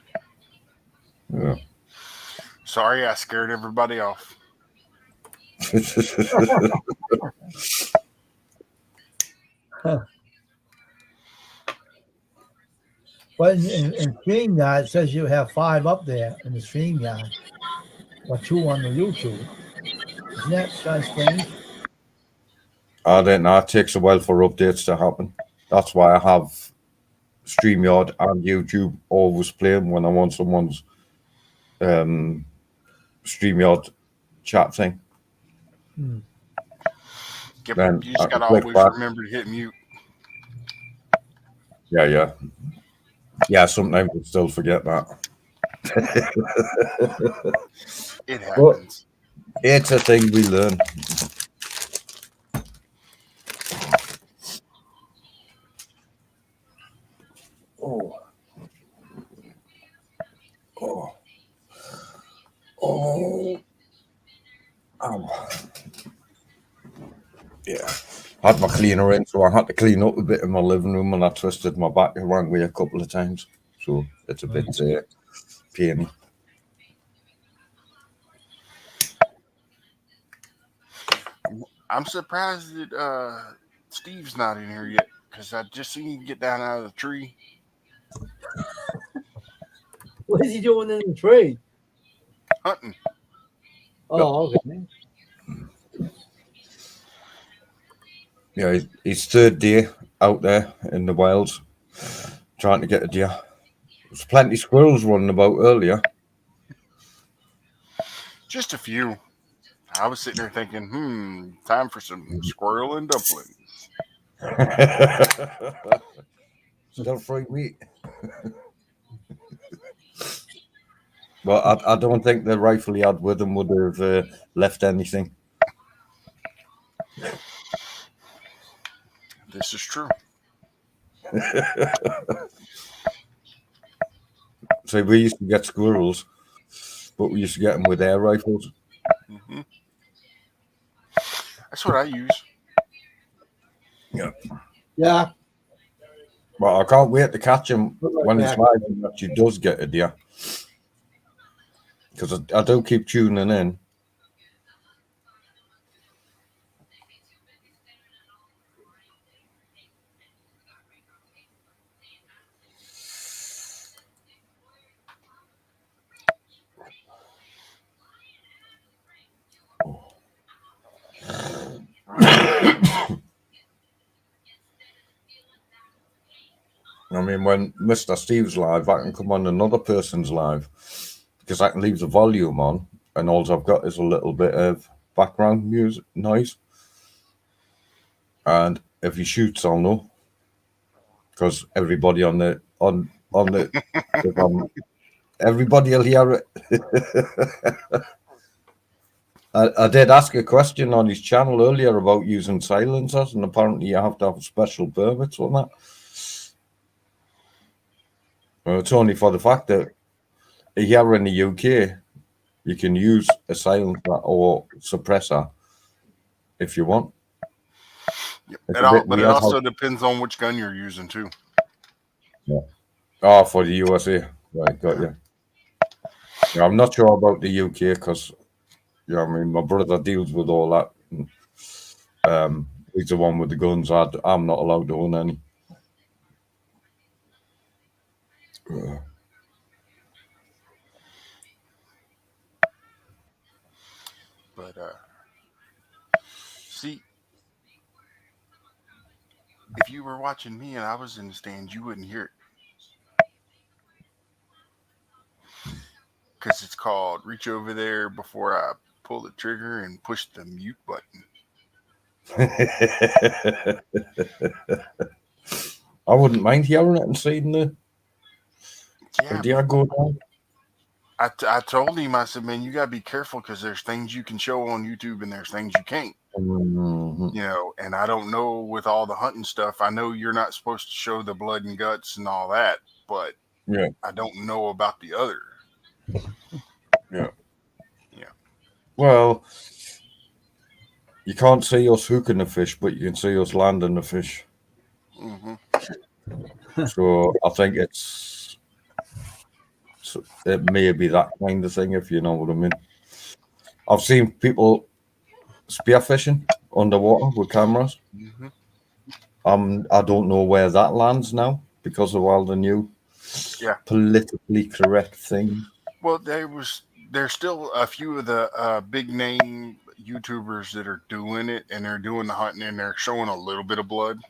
Yeah. Sorry, I scared everybody off. But in StreamYard, it says you have 5 up there in the StreamYard, or 2 on the YouTube. Isn't that kind of strange? I don't know. It takes a while for updates to happen. That's why I have StreamYard and YouTube always playing when I want someone's StreamYard chat thing. Yep, Then you just I can gotta click always back. remember to hit mute. Yeah. Sometimes I still forget that. It happens. It's a thing we learn. Oh. Yeah. I had my cleaner in, so I had to clean up a bit in my living room, and I twisted my back the wrong way a couple of times. So it's a bit painy. I'm surprised that Steve's not in here yet, because I just seen him get down out of the tree. What is he doing in the tree? Hunting. Oh, okay. Yeah, he's third day out there in the wilds trying to get a deer. There's plenty of squirrels running about earlier. Just a few. I was sitting there thinking, time for some squirrel and dumplings. Still fried meat. Well, I don't think the rifle he had with him would have left anything. This is true. So we used to get squirrels, but we used to get them with air rifles. Mm-hmm. That's what I use. Yeah. Well, I can't wait to catch him when he's live and actually does get a deer. Because I do keep tuning in. I mean, when Mr. Steve's live, I can come on another person's live because I can leave the volume on, and all I've got is a little bit of background music noise. And if he shoots, I'll know because everybody on the everybody will hear it. I did ask a question on his channel earlier about using silencers, and apparently you have to have special permits on that. Well, it's only for the fact that here in the UK, you can use a silencer or suppressor if you want. Yep. But it also depends on which gun you're using too. Yeah. Oh, for the USA, right? Got you. Yeah, I'm not sure about the UK because, I mean, my brother deals with all that. And, he's the one with the guns. I'm not allowed to own any. But see, if you were watching me and I was in the stands, you wouldn't hear it. Because it's called reach over there before I pull the trigger and push the mute button. I wouldn't mind hearing it and seeing the deer go down. I told him, I said, man, you got to be careful because there's things you can show on YouTube and there's things you can't. Mm-hmm. You know, and I don't know with all the hunting stuff. I know you're not supposed to show the blood and guts and all that, but yeah, I don't know about the other. Yeah. Yeah. Well, you can't see us hooking the fish, but you can see us landing the fish. Mm-hmm. So I think it may be that kind of thing, if you know what I mean. I've seen people spearfishing underwater with cameras. Mm-hmm. I don't know where that lands now because of all the new Yeah. politically correct thing. Well, there's still a few of the big name YouTubers that are doing it, and they're doing the hunting, and they're showing a little bit of blood.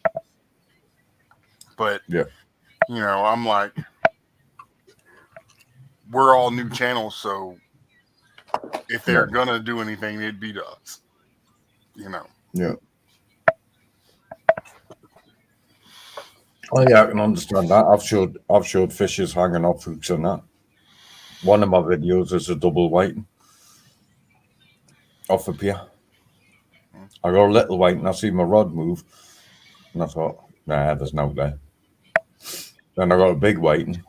But Yeah. I'm like, we're all new channels, so if they're gonna do anything, it'd be to us. Yeah. Oh yeah, I can understand that. I've showed fishes hanging off hooks and that. One of my videos is a double whiting off a pier. I got a little white and I see my rod move, and I thought, nah, there's no there. Then I got a big whiting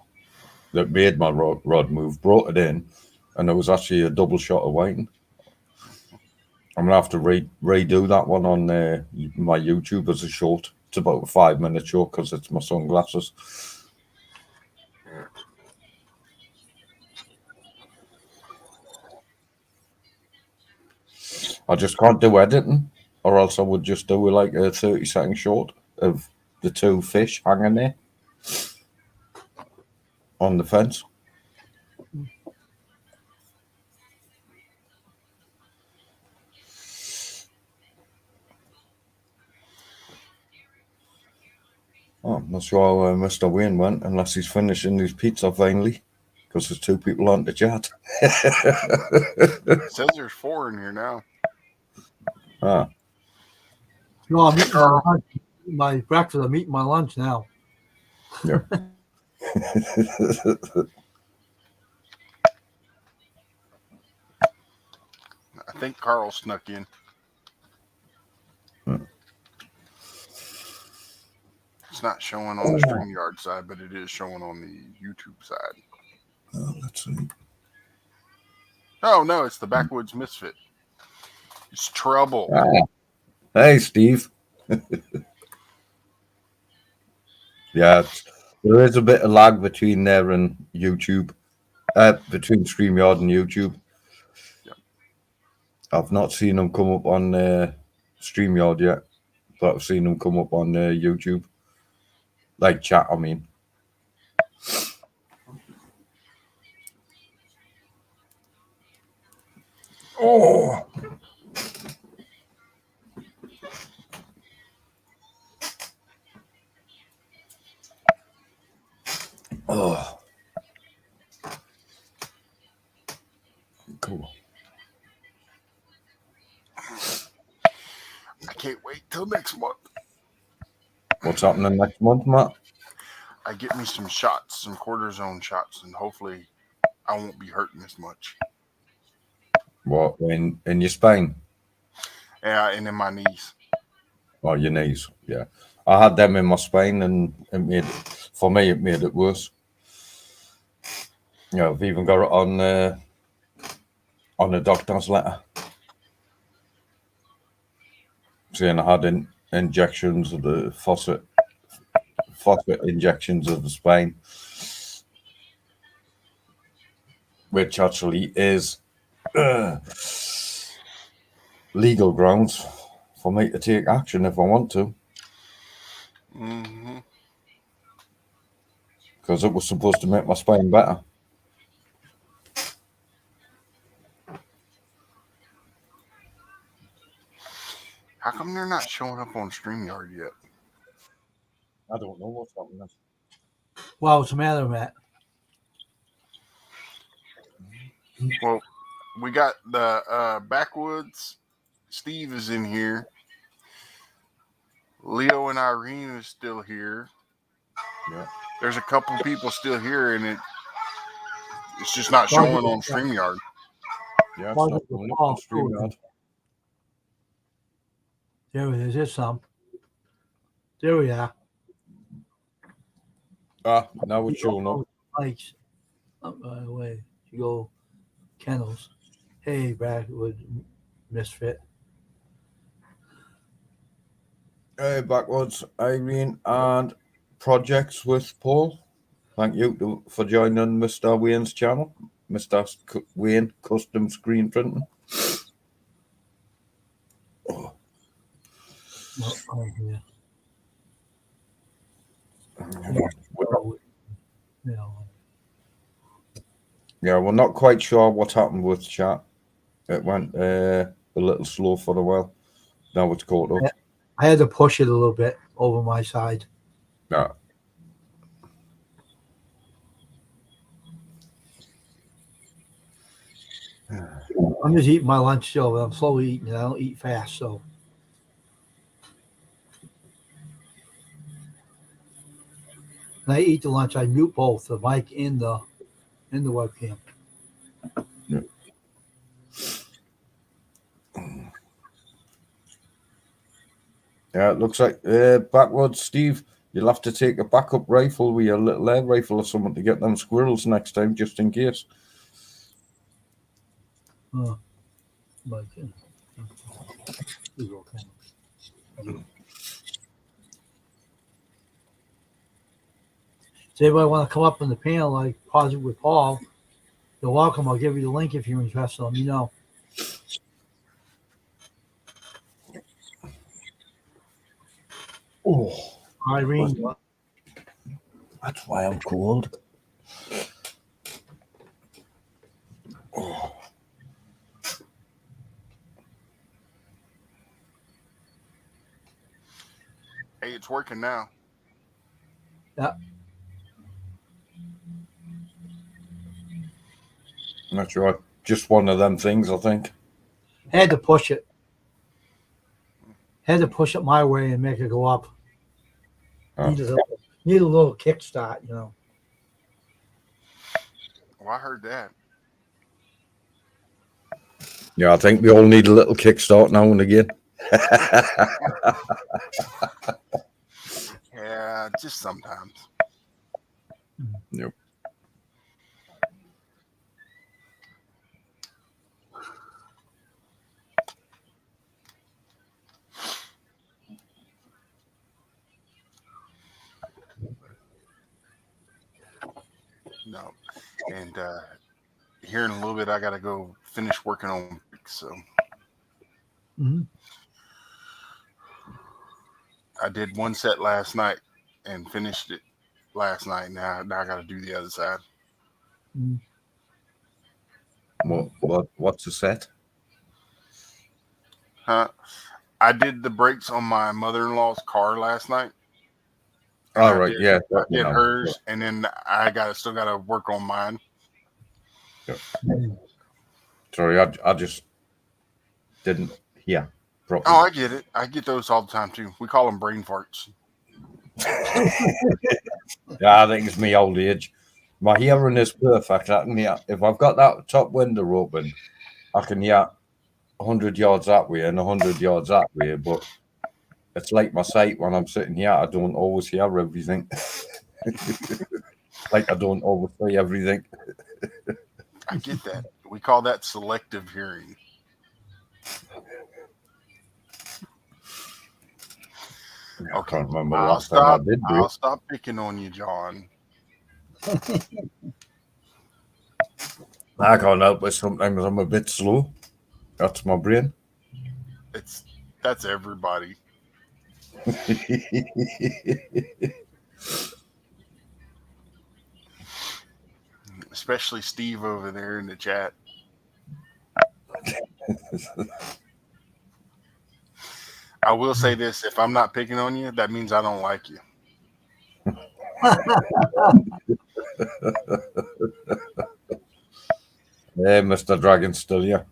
that made my rod move, brought it in, and there was actually a double shot of whiting. I'm gonna have to redo that one on my YouTube as a short. It's about a 5-minute short because it's my sunglasses. I just can't do editing, or else I would just do like a 30-second short of the two fish hanging there on the fence. Oh, I'm not sure how Mr. Wayne went, unless he's finishing his pizza finally, because there's 2 people on the chat. It says there's 4 in here now. Ah. No, I'm eating my lunch, my breakfast. I'm eating my lunch now. Yeah. I think Carl snuck in. It's not showing on the StreamYard side, but it is showing on the YouTube side. Let's see. Oh, no, it's the Backwoods Misfit. It's Trouble. Ah. Hey, Steve. Yeah, there is a bit of lag between there and YouTube, between StreamYard and YouTube. Yep. I've not seen them come up on StreamYard yet, but I've seen them come up on YouTube. Like chat, I mean. Oh! Oh. Cool. I can't wait till next month. What's happening next month, Matt? I get me some shots, some cortisone shots, and hopefully I won't be hurting as much. What, in your spine? Yeah, and in my knees. Oh, your knees, yeah. I had them in my spine, and it made it worse. Yeah, I've even got it on a doctor's letter saying I had injections of the phosphate injections of the spine, which actually is legal grounds for me to take action if I want to. Mm-hmm. Because it was supposed to make my spine better. How come they're not showing up on StreamYard yet? I don't know what's happening. Well, what's the matter, Matt? Well, we got the Backwoods. Steve is in here. Leo and Irene is still here. Yeah. There's a couple people still here, and it's just not showing on StreamYard. Yeah, it's not showing up on StreamYard. There it is. There's some. There we are. Ah, now it's showing up. Likes. By the way, you go kennels. Hey, Backwood Misfit. Hey, Backwards, Irene, and projects with Paul. Thank you for joining Mr. Wayne's channel, Mr. Wayne Custom Screen Printing. Oh, yeah. So, you know, Yeah, we're not quite sure what happened with chat. It went a little slow for a while. Now it's caught up. I had to push it a little bit over my side. Yeah. I'm just eating my lunch still, but I'm slowly eating it. I don't eat fast, so. When I eat the lunch, I mute both the mic and the webcam. Yeah, it looks like backwards, Steve. You'll have to take a backup rifle with your little air rifle or something to get them squirrels next time, just in case. But it's okay. Does anybody want to come up in the panel like Positive with Paul? You're welcome. I'll give you the link if you're interested. Let me know. Oh, Irene, that's why I'm cold. Oh. Hey, it's working now. yeah, Not sure. Just one of them things, I think. had to push it. Had to push it my way and make it go up. Oh. Need a little kickstart, you know. Well, I heard that. Yeah, I think we all need a little kickstart now and again. Yeah, just sometimes. Yep. No. And here in a little bit, I got to go finish working on bricks. So I did one set last night and finished it last night. Now I got to do the other side. What's the set? Huh? I did the brakes on my mother-in-law's car last night. All right, yeah. I did hers, and then still got to work on mine. Yeah. Sorry, I just didn't hear properly. Oh, I get it. I get those all the time too. We call them brain farts. Yeah, I think it's me old age. My hearing is perfect. I can hear, if I've got that top window open, I can hear 100 yards that way and 100 yards that way. But it's like my sight when I'm sitting here. I don't always hear everything. Like I don't always see everything. I get that. We call that selective hearing. I can't remember the I'll last time I did do I'll it. stop picking on you, John. I can't help it. Sometimes I'm a bit slow. That's my brain. That's everybody. Especially Steve over there in the chat. I will say this: if I'm not picking on you, that means I don't like you. Hey, Mr. Dragon's still here.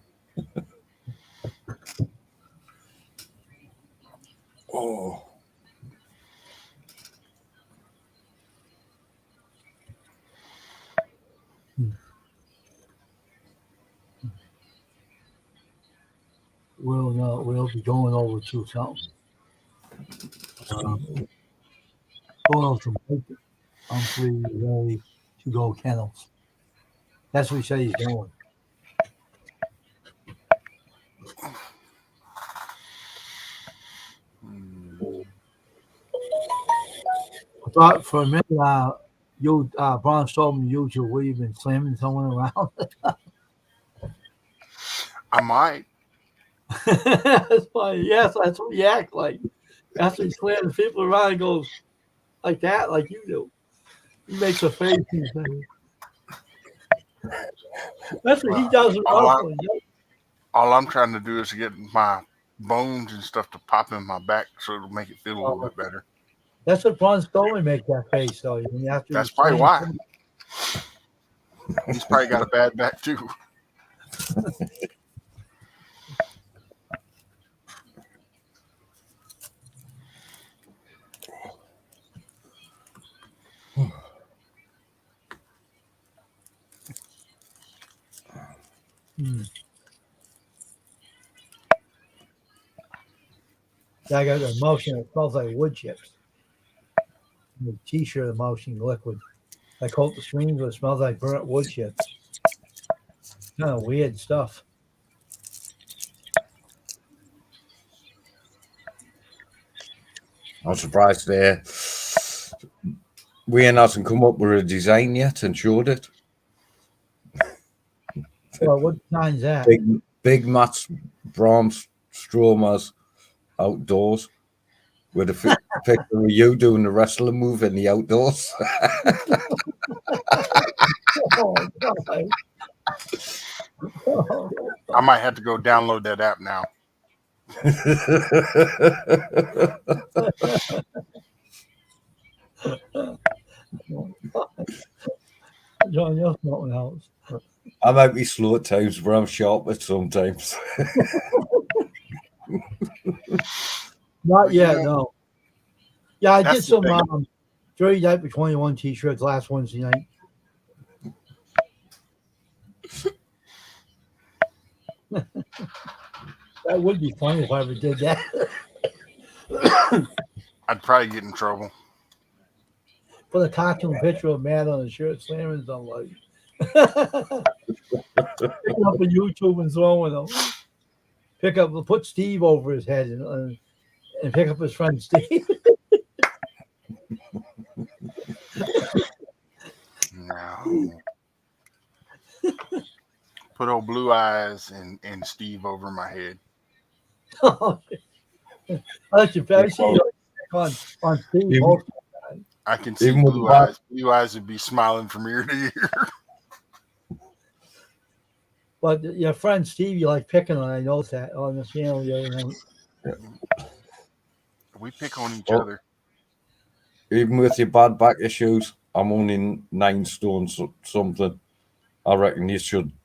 Oh. We'll be going over to something. Going over to Mike. I'm free, ready to go kennels. That's what he said he's doing. I thought for a minute, Braun Strowman, you two, were you been slamming someone around? I might. That's why, yes, that's what you act like. After he slams people around, he goes, like that, like you do. He makes a face. That's what he does in All, I, wrestling. all I'm trying to do is get my bones and stuff to pop in my back so it'll make it feel a little bit better. That's what Braun Strowman makes that face, though. When you have to That's probably explain why. things. He's probably got a bad back too. I got the motion. It smells like wood chips. The T-shirt emotion liquid. I coat the screens, but it smells like burnt wood chips. Kind of weird stuff. I'm surprised Wayne hasn't come up with a design yet and showed it. Well, what sign's that? Big Matt's Braun Strowman's outdoors with a picture of you doing the wrestling move in the outdoors. Oh, God. Oh. I might have to go download that app now. John, you're something else. I might be slow at times, but I'm sharp at sometimes. Not yet, no. Yeah, I That's did the some thing. Dirty Diaper 21 T-shirts last Wednesday night. That would be funny if I ever did that. I'd probably get in trouble. Put a cartoon picture of Matt on the shirt, slamming somebody. Pick up on YouTube and throwing them. Put Steve over his head and pick up his friend Steve. No. Put old Blue Eyes and Steve over my head. I see you on Steve. I can see Even with Blue the Eyes. Blue Eyes would be smiling from ear to ear. But your friend Steve, you like picking on. I noticed that on the channel the other night. We pick on each other. Even with your bad back issues, I'm only 9 stone something. I reckon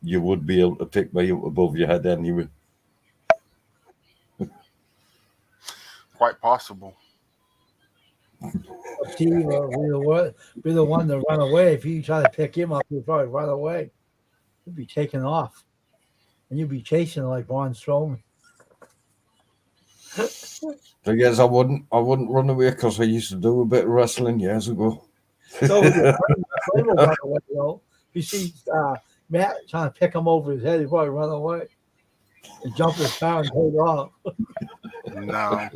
you would be able to pick me up above your head anyway. Quite possible. Steve, be the one to run away. If you try to pick him up, he'll probably run away. He'd be taken off, and you'd be chasing like Braun Strowman. I guess I wouldn't run away because I used to do a bit of wrestling years ago. So your friend will run away, though. If you see Matt trying to pick him over his head, he'll probably run away and jump his car and take off. No.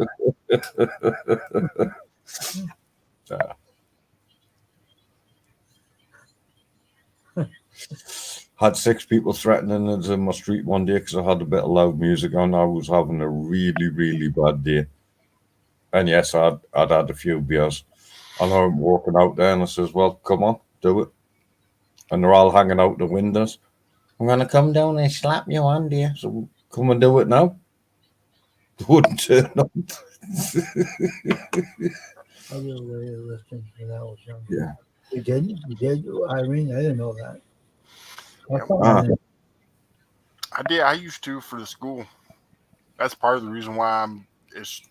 Had 6 people threatening us in my street one day because I had a bit of loud music on. I was having a really, really bad day. And yes, I'd had a few beers. And I'm walking out there and I says, well, come on, do it. And they're all hanging out the windows. I'm going to come down and slap you on, dear. So come and do it now. They wouldn't turn up. I did a way of listening to that was young. Yeah. You did? You did? Irene, I didn't know that. I did. I used to for the school. That's part of the reason why I'm as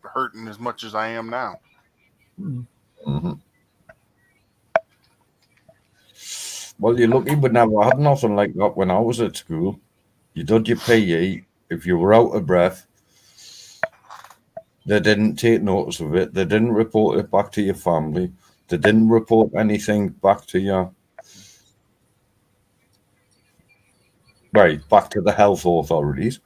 hurting as much as I am now. Mm-hmm. Well, you're lucky we never had nothing like that when I was at school. You did your PE. If you were out of breath, they didn't take notice of it. They didn't report it back to your family. They didn't report anything back to you. Right, back to the health authorities.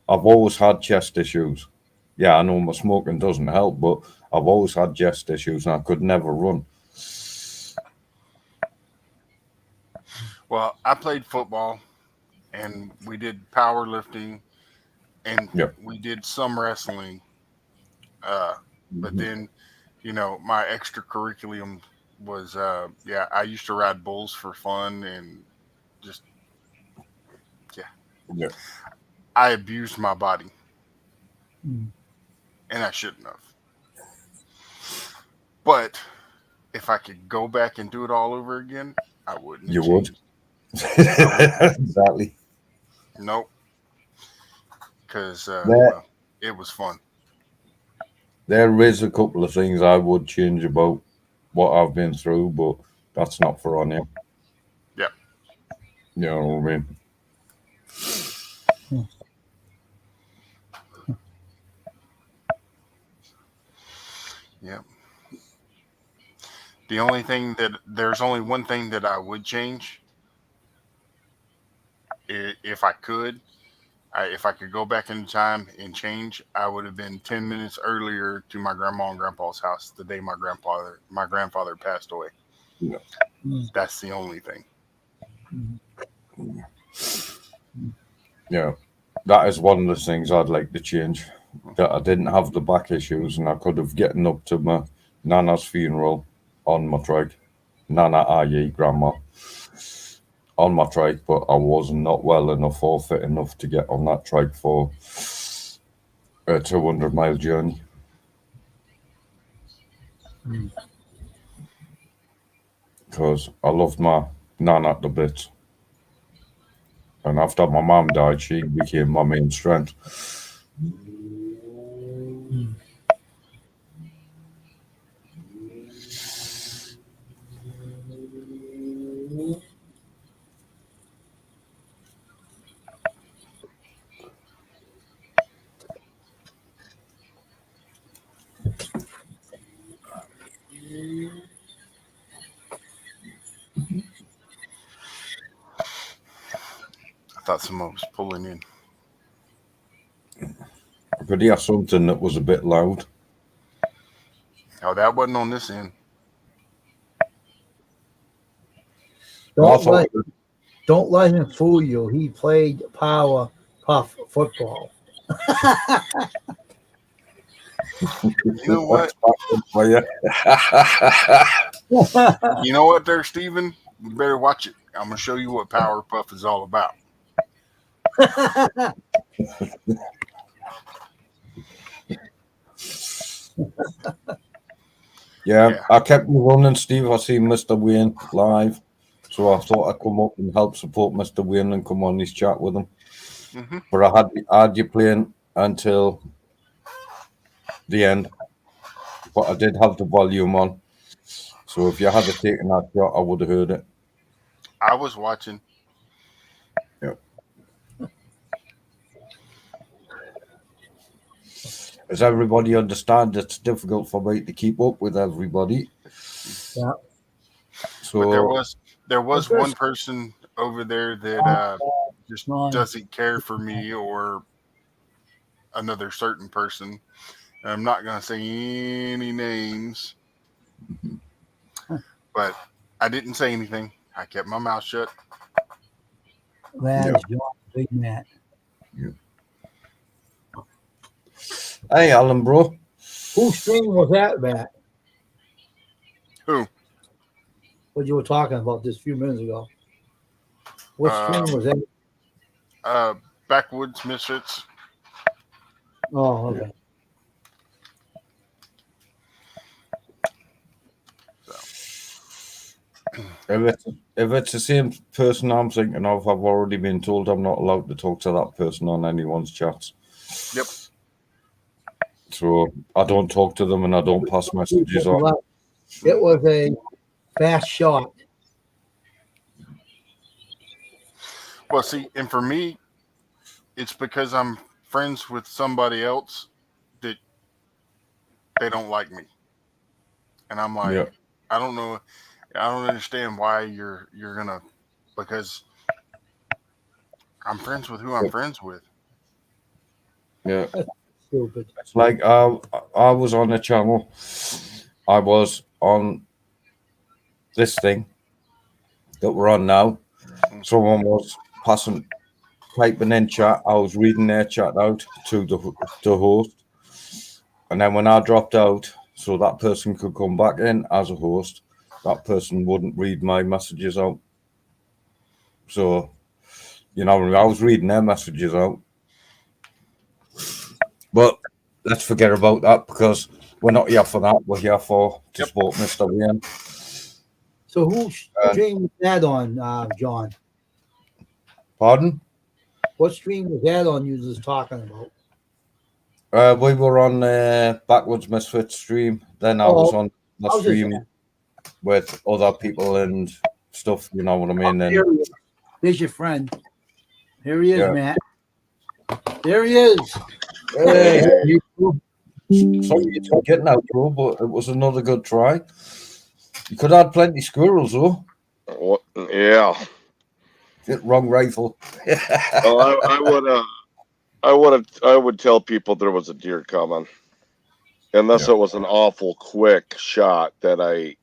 I've always had chest issues. Yeah, I know my smoking doesn't help, but I've always had chest issues and I could never run. Well, I played football and we did powerlifting and we did some wrestling. But then my extracurriculum was, I used to ride bulls for fun and just, Yeah. I abused my body Mm. and I shouldn't have. But if I could go back and do it all over again, I wouldn't. You have would. changed. Exactly. Nope. Because, There, it was fun. there is a couple of things I would change about what I've been through, but that's not for on here. Yeah. You know what I mean? Yeah. There's only one thing that I would change if I could. If I could go back in time and change, I would have been 10 minutes earlier to my grandma and grandpa's house the day my grandfather passed away. Yeah. Mm. That's the only thing. Yeah. That is one of the things I'd like to change. That I didn't have the back issues and I could have gotten up to my Nana's funeral on my trike. Nana, i.e. grandma, on my trike, but I was not well enough or fit enough to get on that trike for a 200-mile journey. Mm. Because I loved my Nana at the bits. And after my mum died, she became my main strength. Mm. I thought someone was pulling in. I could hear something that was a bit loud. Oh, that wasn't on this end. Well, I Don't thought let don't let him fool you. He played power puff football. You know what? for you. You know what there, Steven? You better watch it. I'm going to show you what Powerpuff is all about. Yeah, I kept me running, Steve. I seen Mr. Wayne live. So I thought I'd come up and help support Mr. Wayne and come on this chat with him. Mm-hmm. But I had you playing until the end. But I did have the volume on. So if you had taken that shot, I would have heard it. I was watching. Yeah. As everybody understands, it's difficult for me to keep up with everybody. Yeah. So But there was But one there's- person over there that just Nice. doesn't care for me or another certain person. And I'm not going to say any names, but I didn't say anything. I kept my mouth shut. That is John Big Matt. hey, Alan, bro. Whose stream was that, Matt? Who? What you were talking about this few minutes ago. What stream was that? Backwoods Misfits. Oh, okay. If it's the same person I'm thinking of, I've already been told I'm not allowed to talk to that person on anyone's chats. Yep. So I don't talk to them and I don't pass messages on. It was a fast shot. Well, see, and for me, it's because I'm friends with somebody else that they don't like me. And I'm like, Yeah. I don't know. I don't understand why you're gonna, because I'm friends with who I'm friends with. Yeah. Stupid. It's like I was on a channel. I was on this thing that we're on now. Someone was typing in chat. I was reading their chat out to the host. And then when I dropped out, so that person could come back in as a host. That person wouldn't read my messages out. So, you know, I was reading their messages out. But let's forget about that because we're not here for that. We're here to support Mr. Wayne. So whose stream was that on, John? Pardon? What stream was that on you was talking about? We were on Backwoods Misfits stream. Then I was on the I was just stream saying. with other people and stuff. You know what I mean? And Here he is. There's your friend. Here he is, Yeah. Matt. There he is. hey, sorry you took getting out, bro, but it was another good try. You could have had plenty of squirrels, though. What? Yeah. Wrong rifle. Well, I would tell people there was a deer coming, unless it was an awful quick shot that I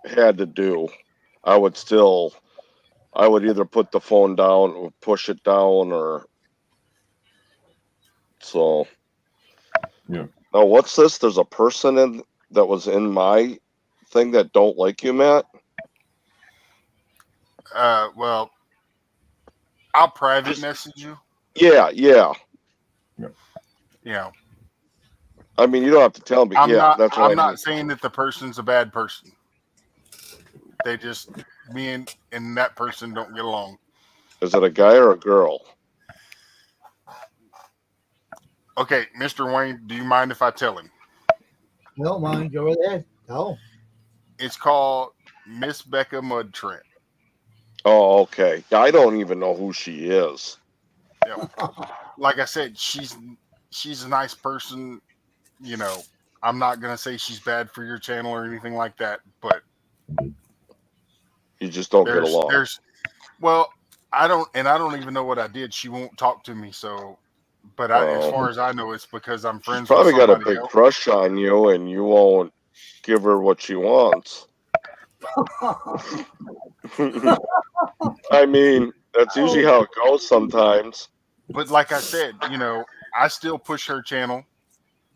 had to do. I would either put the phone down or push it down, or so. Yeah. Now, what's this? There's a person that was in my thing that don't like you, Matt. Well, I'll private message you. Yeah. You know, I mean, you don't have to tell me. I'm I'm not saying that the person's a bad person. They just, me and that person don't get along. Is it a guy or a girl? Okay, Mr. Wayne, do you mind if I tell him? No, mind, go right ahead. Tell. It's called Miss Becca Mud Trent. Oh, okay. I don't even know who she is. Yeah. Like I said, she's a nice person. You know, I'm not gonna say she's bad for your channel or anything like that, but You just don't get along. Well, I don't even know what I did. She won't talk to me, so. But as far as I know, it's because I'm friends. She's probably with got a somebody big else. crush on you, and you won't give her what she wants. I mean, that's usually how it goes sometimes. But like I said, you know, I still push her channel.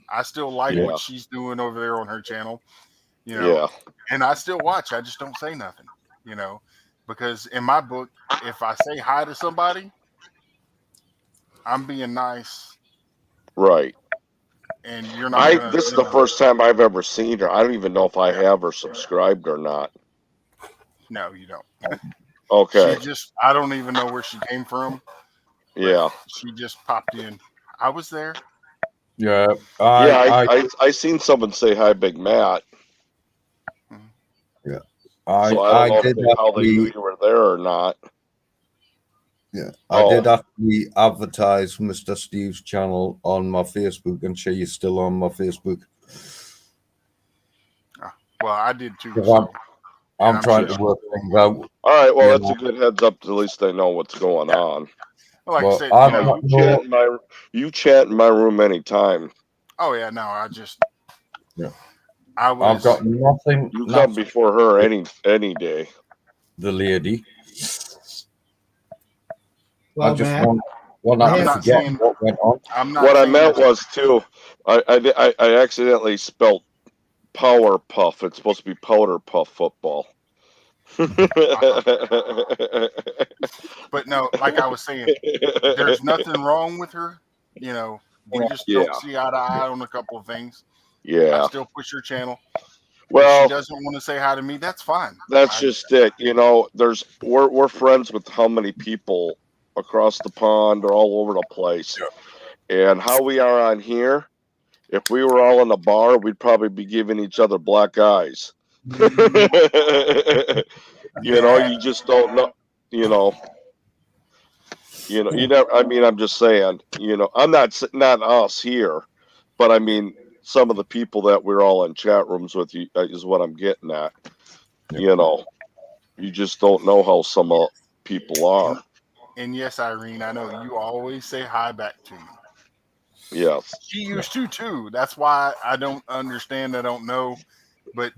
I still like what she's doing over there on her channel. You know, and I still watch. I just don't say nothing. You know, because in my book, if I say hi to somebody, I'm being nice. Right. And you're not. This is the first time I've ever seen her. I don't even know if I have her subscribed or not. No, you don't. Okay. I don't even know where she came from. Yeah. She just popped in. I was there. Yeah. I seen someone say hi, Big Matt. Yeah. So I don't know how they knew you were there or not. Yeah, I did actually advertise Mr. Steve's channel on my Facebook, and she is still on my Facebook. Well, I did too. I'm trying to work things out. All right, well, that's a good heads up. At least they know what's going on. Like I said, you chat in my room anytime. Oh yeah, no, I just. Yeah. I've got nothing. You come before her any day. The lady. Well, I just Matt, want not to forget what went on. What I meant was too. I accidentally spelled Power Puff. It's supposed to be Powder Puff football. But no, like I was saying, there's nothing wrong with her. You know, we just don't see eye to eye on a couple of things. Yeah. I still push her channel. Well, if she doesn't want to say hi to me, that's fine. That's just it. You know, we're friends with how many people across the pond or all over the place. Yeah. And how we are on here, if we were all in a bar, we'd probably be giving each other black eyes. You know, you just don't know, you know, you never, I mean, I'm just saying, you know, I'm not us here, but I mean, some of the people that we're all in chat rooms with you is what I'm getting at. Yep. You know, you just don't know how some people are. And yes, Irene, I know you always say hi back to me. Yes. She used to too. That's why I don't understand. I don't know, but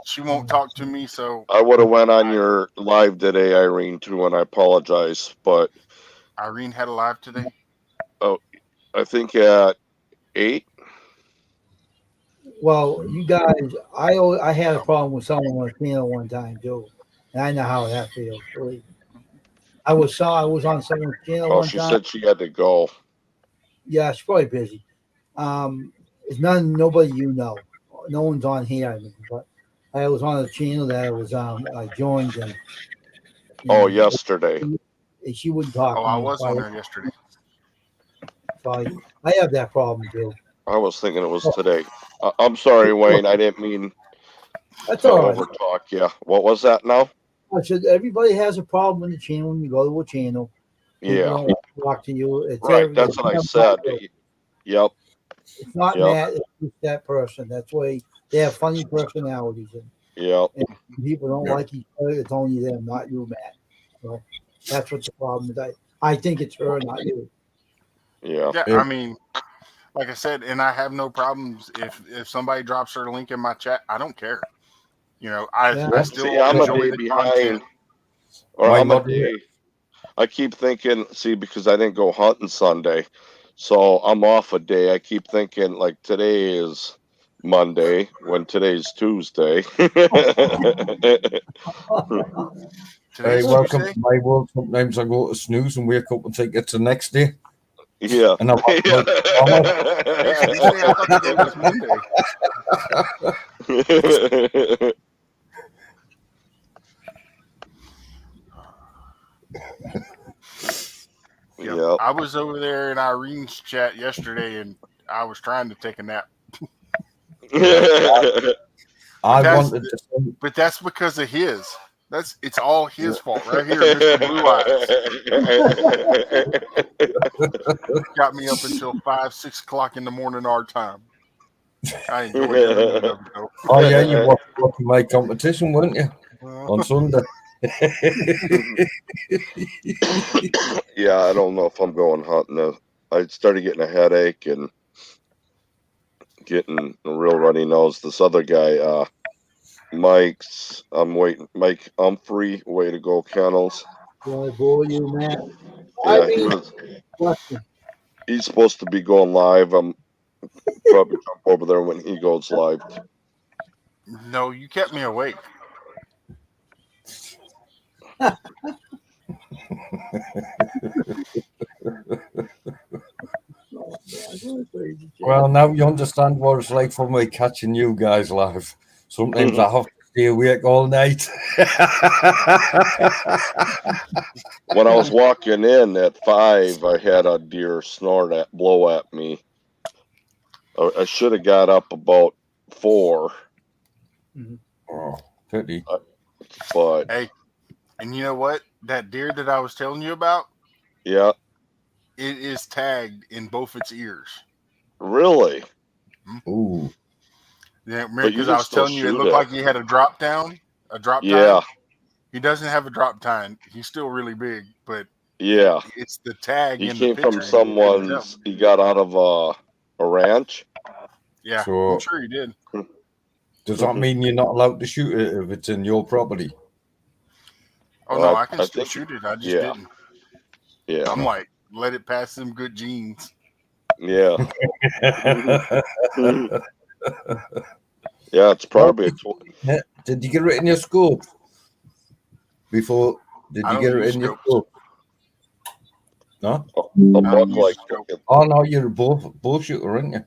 she won't talk to me. So I would have went on your live today, Irene, too, and I apologize, but Irene had a live today. Oh, I think at 8. Well, you guys, I had a problem with someone on the channel one time too, and I know how that feels. Believe me. I was on someone's channel Oh, one she time. said she had to go. Yeah, she's probably busy. It's nobody you know. No one's on here. I mean, but I was on a channel that was I joined Oh, and yesterday. she wouldn't talk Oh, to I me. was on there yesterday. So I have that problem too. I was thinking it was today. I'm sorry, Wayne. I didn't mean That's to all right. overtalk you. What was that now? I said everybody has a problem with the channel when you go to a channel. People Yeah. don't want to talk to you. It's Right. That's what I said. Yep. It's not Yep. Matt. It's just that person. That's why they have funny personalities, Yep. and people don't Yeah. like each other. It's only them, not you, Matt. So that's what the problem is. I think it's her, not you. Yeah. Yeah, Yeah. I mean, like I said, and I have no problems if somebody drops her link in my chat. I don't care. You know, Yeah. I still See, I'm a enjoy day the behind. content. Or My I'm a moderator- day. I keep thinking, see, because I didn't go hunting Sunday. So I'm off a day. I keep thinking like today is Monday when today's Tuesday. Today's Hey, welcome Tuesday. to my world. Sometimes I go to snooze and wake up and think it's the next day. Yeah. And I'm like, Today's Tuesday. I thought today was Monday. Yep. I was over there in Irene's chat yesterday, and I was trying to take a nap, I that's- wanted to say, but that's because of his. It's all his fault right here, Mr. Blue Eyes. Got me up until 5-6 o'clock in the morning our time. I enjoyed every minute of it though. oh yeah, you watching my competition, weren't you, on Sunday? Yeah, I don't know if I'm going hunting. I started getting a headache and getting a real runny nose. This other guy, Mike Humphrey, way to go, Kennels. Do I bore you, Matt? Yeah, Question. he's supposed to be going live. I'm probably jump over there when he goes live. No, you kept me awake. Well, now you understand what it's like for me catching you guys live. Sometimes I have to stay awake all night. When I was walking in at 5, I had a deer blow at me. I should have got up about 4, Oh, pity. but Hey, and you know what? That deer that I was telling you about, yeah, it is tagged in both its ears. really. Ooh. Yeah, But you because can I was still telling you, it shoot looked it. like he had a drop down, a drop Yeah, tine. He doesn't have a drop tine. He's still really big, but yeah. it's the tag He in the came picture. from and you couldn't tell. someone's. He got out of a ranch. Yeah, So- I'm sure he did. Does that mean you're not allowed to shoot it if it's in your property? Oh Well, no, I can I still think- shoot it. I just yeah. didn't. Yeah, I'm like, let it pass some good genes. yeah, yeah. It's probably Did you get it in your scope? Before, did I you don't get it use in your scopes. scope? No? a I buck don't use like. scope. Oh no, you're a bow shooter, aren't you?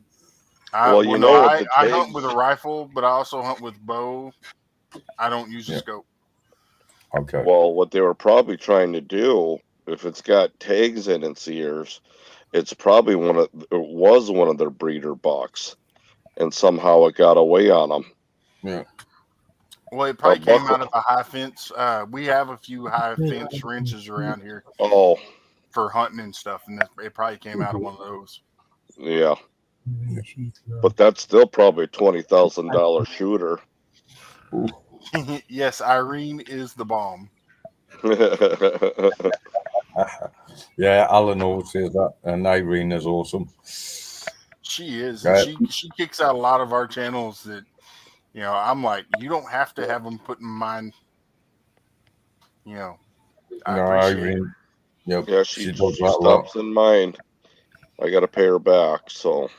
Well, you know what the I tags- hunt with a rifle, but I also hunt with bow. I don't use a Yeah. scope. Okay. Well, what they were probably trying to do, if it's got tags in its ears, it's probably was one of their breeder bucks, and somehow it got away on them. Yeah. Well, it probably buck- came out of a high fence. We have a few high fence ranches around here Oh, for hunting and stuff, and it probably came out of one of those. yeah, but that's still probably a $20,000 shooter. Yes, Irene is the bomb. Yeah, Alan always says that, and Irene is awesome. She is. Right. And she kicks out a lot of our channels that, you know, I'm like, you don't have to have them put in mine. You know, I No, appreciate it. Irene. Yep. Yeah, she she does that a lot. stops in mine. I got to pay her back. So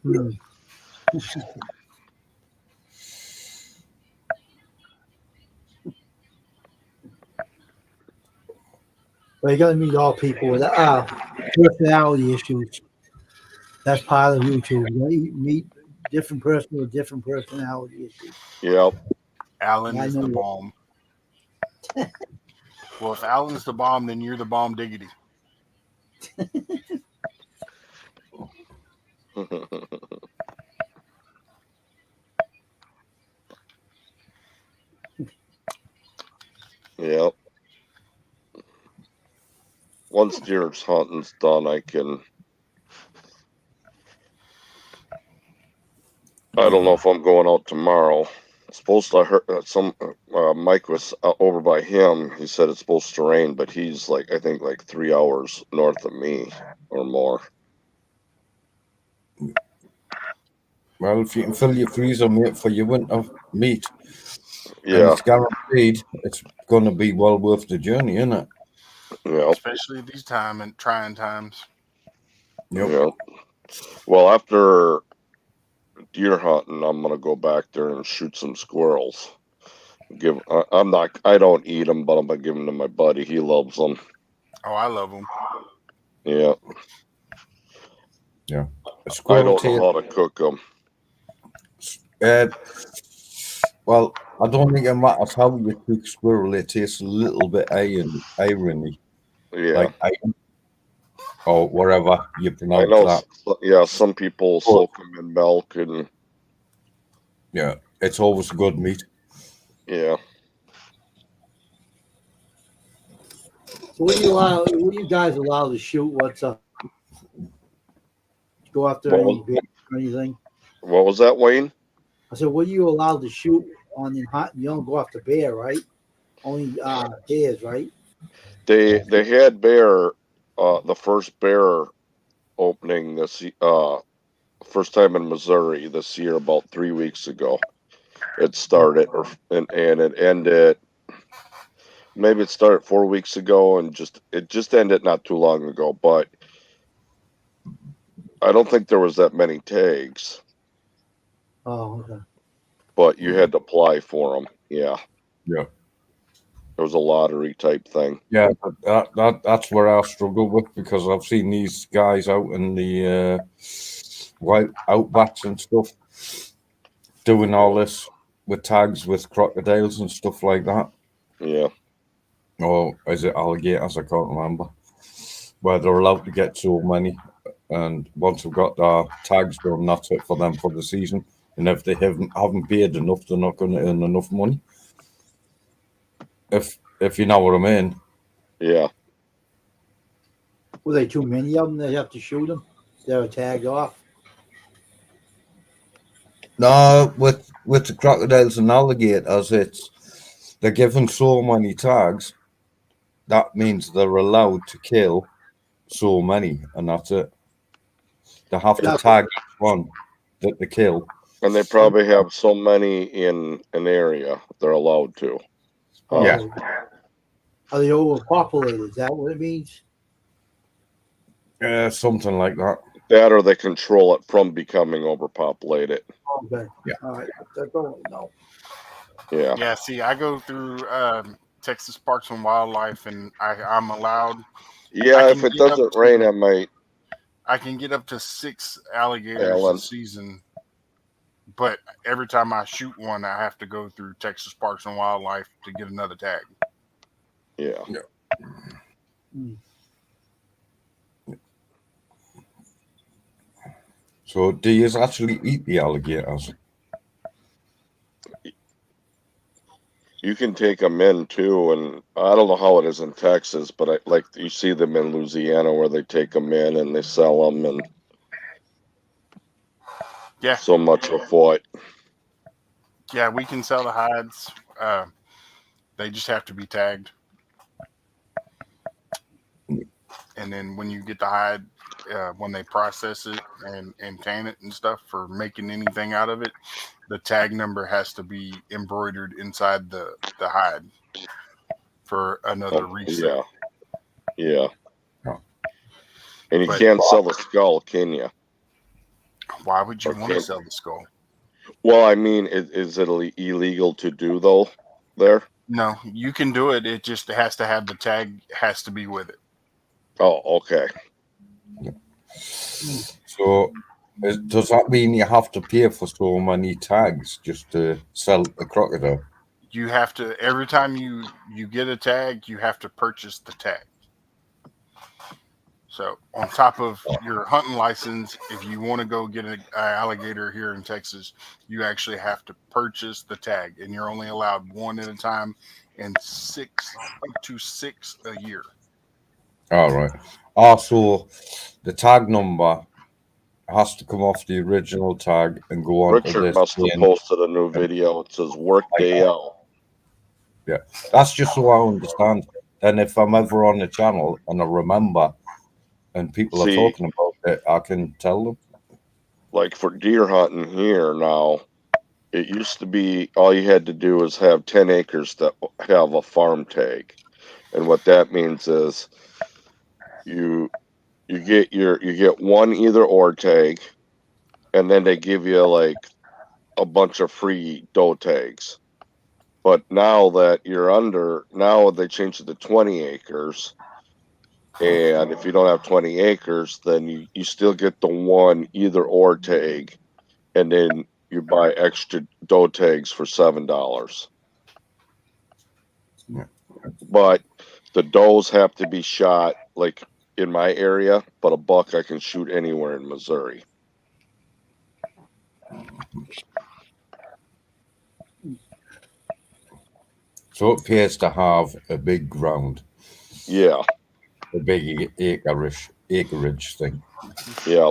You But you got to meet all people with personality issues. That's part of YouTube. You meet different person with different personality issues. Yep. Alan I is know the it. bomb. Well, if Alan's the bomb, then you're the bomb diggity. Yep. Once deer's hunting's done, I can. I don't know if I'm going out tomorrow. Supposed to, I heard Mike was over by him. He said it's supposed to rain, but he's like, I think like 3 hours north of me or more. Well, if you can fill your freezer, mate, for your winter meat, and Yeah. it's guaranteed, it's going to be well worth the journey, isn't it? Yep. Especially these trying times. Yep. Yep. Well, after deer hunting, I'm gonna go back there and shoot some squirrels. I don't eat them, but I'm gonna give them to my buddy. He loves them. Oh, I love them. Yeah. A I squirrel don't know how to cook them. Well, I don't think it matters how you cook squirrel. It tastes a little bit irony, Yeah. like iron, or whatever you I pronounce know. that. Yeah. Some people soak them in milk and. Yeah, it's always good meat. Yeah. So what are you guys allowed to shoot? What's up? Go after any bears or anything? What was that, Wayne? I said, what are you allowed to shoot on in hunt? You don't go after bear, right? Only bears, right? They had bear, the first bear opening this first time in Missouri this year about 3 weeks ago. It started and it ended. Maybe it started 4 weeks ago and it just ended not too long ago. But I don't think there was that many tags. Oh, okay. But you had to apply for them. Yeah. Yeah. It was a lottery type thing. Yeah, that's where I struggle with, because I've seen these guys out in the white outbacks and stuff doing all this with tags with crocodiles and stuff like that. Yeah. Or is it alligators? I can't remember. Where they're allowed to get so many, and once they've got their tags done, that's it for them for the season. And if they haven't paid enough, they're not going to earn enough money. If you know what I mean. Yeah. Were they too many of them? They have to shoot them. They were tagged off. No, with the crocodiles and alligators, they're given so many tags. That means they're allowed to kill so many, and that's it. They have to tag each one that they kill. And they probably have so many in an area they're allowed to. Yeah. Are they overpopulated? Is that what it means? Something like that. That or they control it from becoming overpopulated. Okay. Yeah. All right. That's all I know. Yeah. Yeah, see, I go through Texas Parks and Wildlife, and I'm allowed. Yeah, if it doesn't rain, I might. I can get up to 6 alligators Alan. a season, but every time I shoot one, I have to go through Texas Parks and Wildlife to get another tag. Yeah. So do you actually eat the alligators? You can take them in too, and I don't know how it is in Texas, but you see them in Louisiana where they take them in and they sell them, and Yeah, so much a foot. yeah, we can sell the hides. They just have to be tagged, and then when you get the hide, when they process it and can it and stuff for making anything out of it, the tag number has to be embroidered inside the hide for another resale. Yeah. Oh. And you But- can't sell the skull, can you? Why would you want to Okay. sell the skull? Well, I mean, is it illegal to do though there? No, you can do it. It just has to have the tag, has to be with it. Oh, okay. So, does that mean you have to pay for so many tags just to sell a crocodile? You have to, every time you get a tag, you have to purchase the tag. So on top of your hunting license, if you want to go get an alligator here in Texas, you actually have to purchase the tag, and you're only allowed one at a time, and up to six a year. All right. Also, the tag number has to come off the original tag and go on to Richard this. must have posted a new video. It says Workday out. Yeah, that's just so I understand. And if I'm ever on the channel and I remember, and people are See, talking about it, I can tell them. like for deer hunting here now, it used to be all you had to do is have 10 acres that have a farm tag. And what that means is you get one either or tag, and then they give you like a bunch of free doe tags. But now that now they changed it to 20 acres. And if you don't have 20 acres, then you still get the one either or tag, and then you buy extra doe tags for $7. Yeah. But the does have to be shot like in my area, but a buck I can shoot anywhere in Missouri. So it pays to have a big ground, Yeah, a big acreage thing. yeah.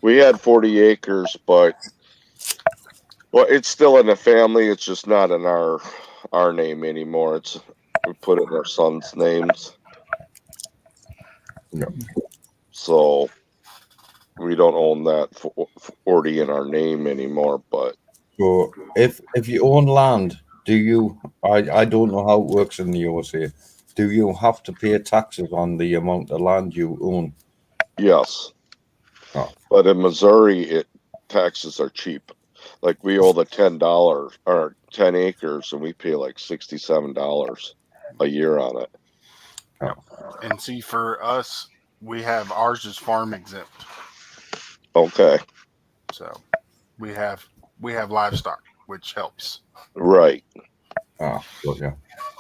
We had 40 acres, but well, it's still in the family. It's just not in our name anymore. We put it in our sons' names. Yeah. So we don't own that 40 in our name anymore. But So if you own land, do you? I don't know how it works in the USA. Do you have to pay taxes on the amount of land you own? yes, Oh. but in Missouri, taxes are cheap. Like we owe the $10 or 10 acres, and we pay like $67 a year on it. Oh. And see, for us, we have ours is farm exempt. Okay, So we have livestock, which helps. right. Ah, but yeah.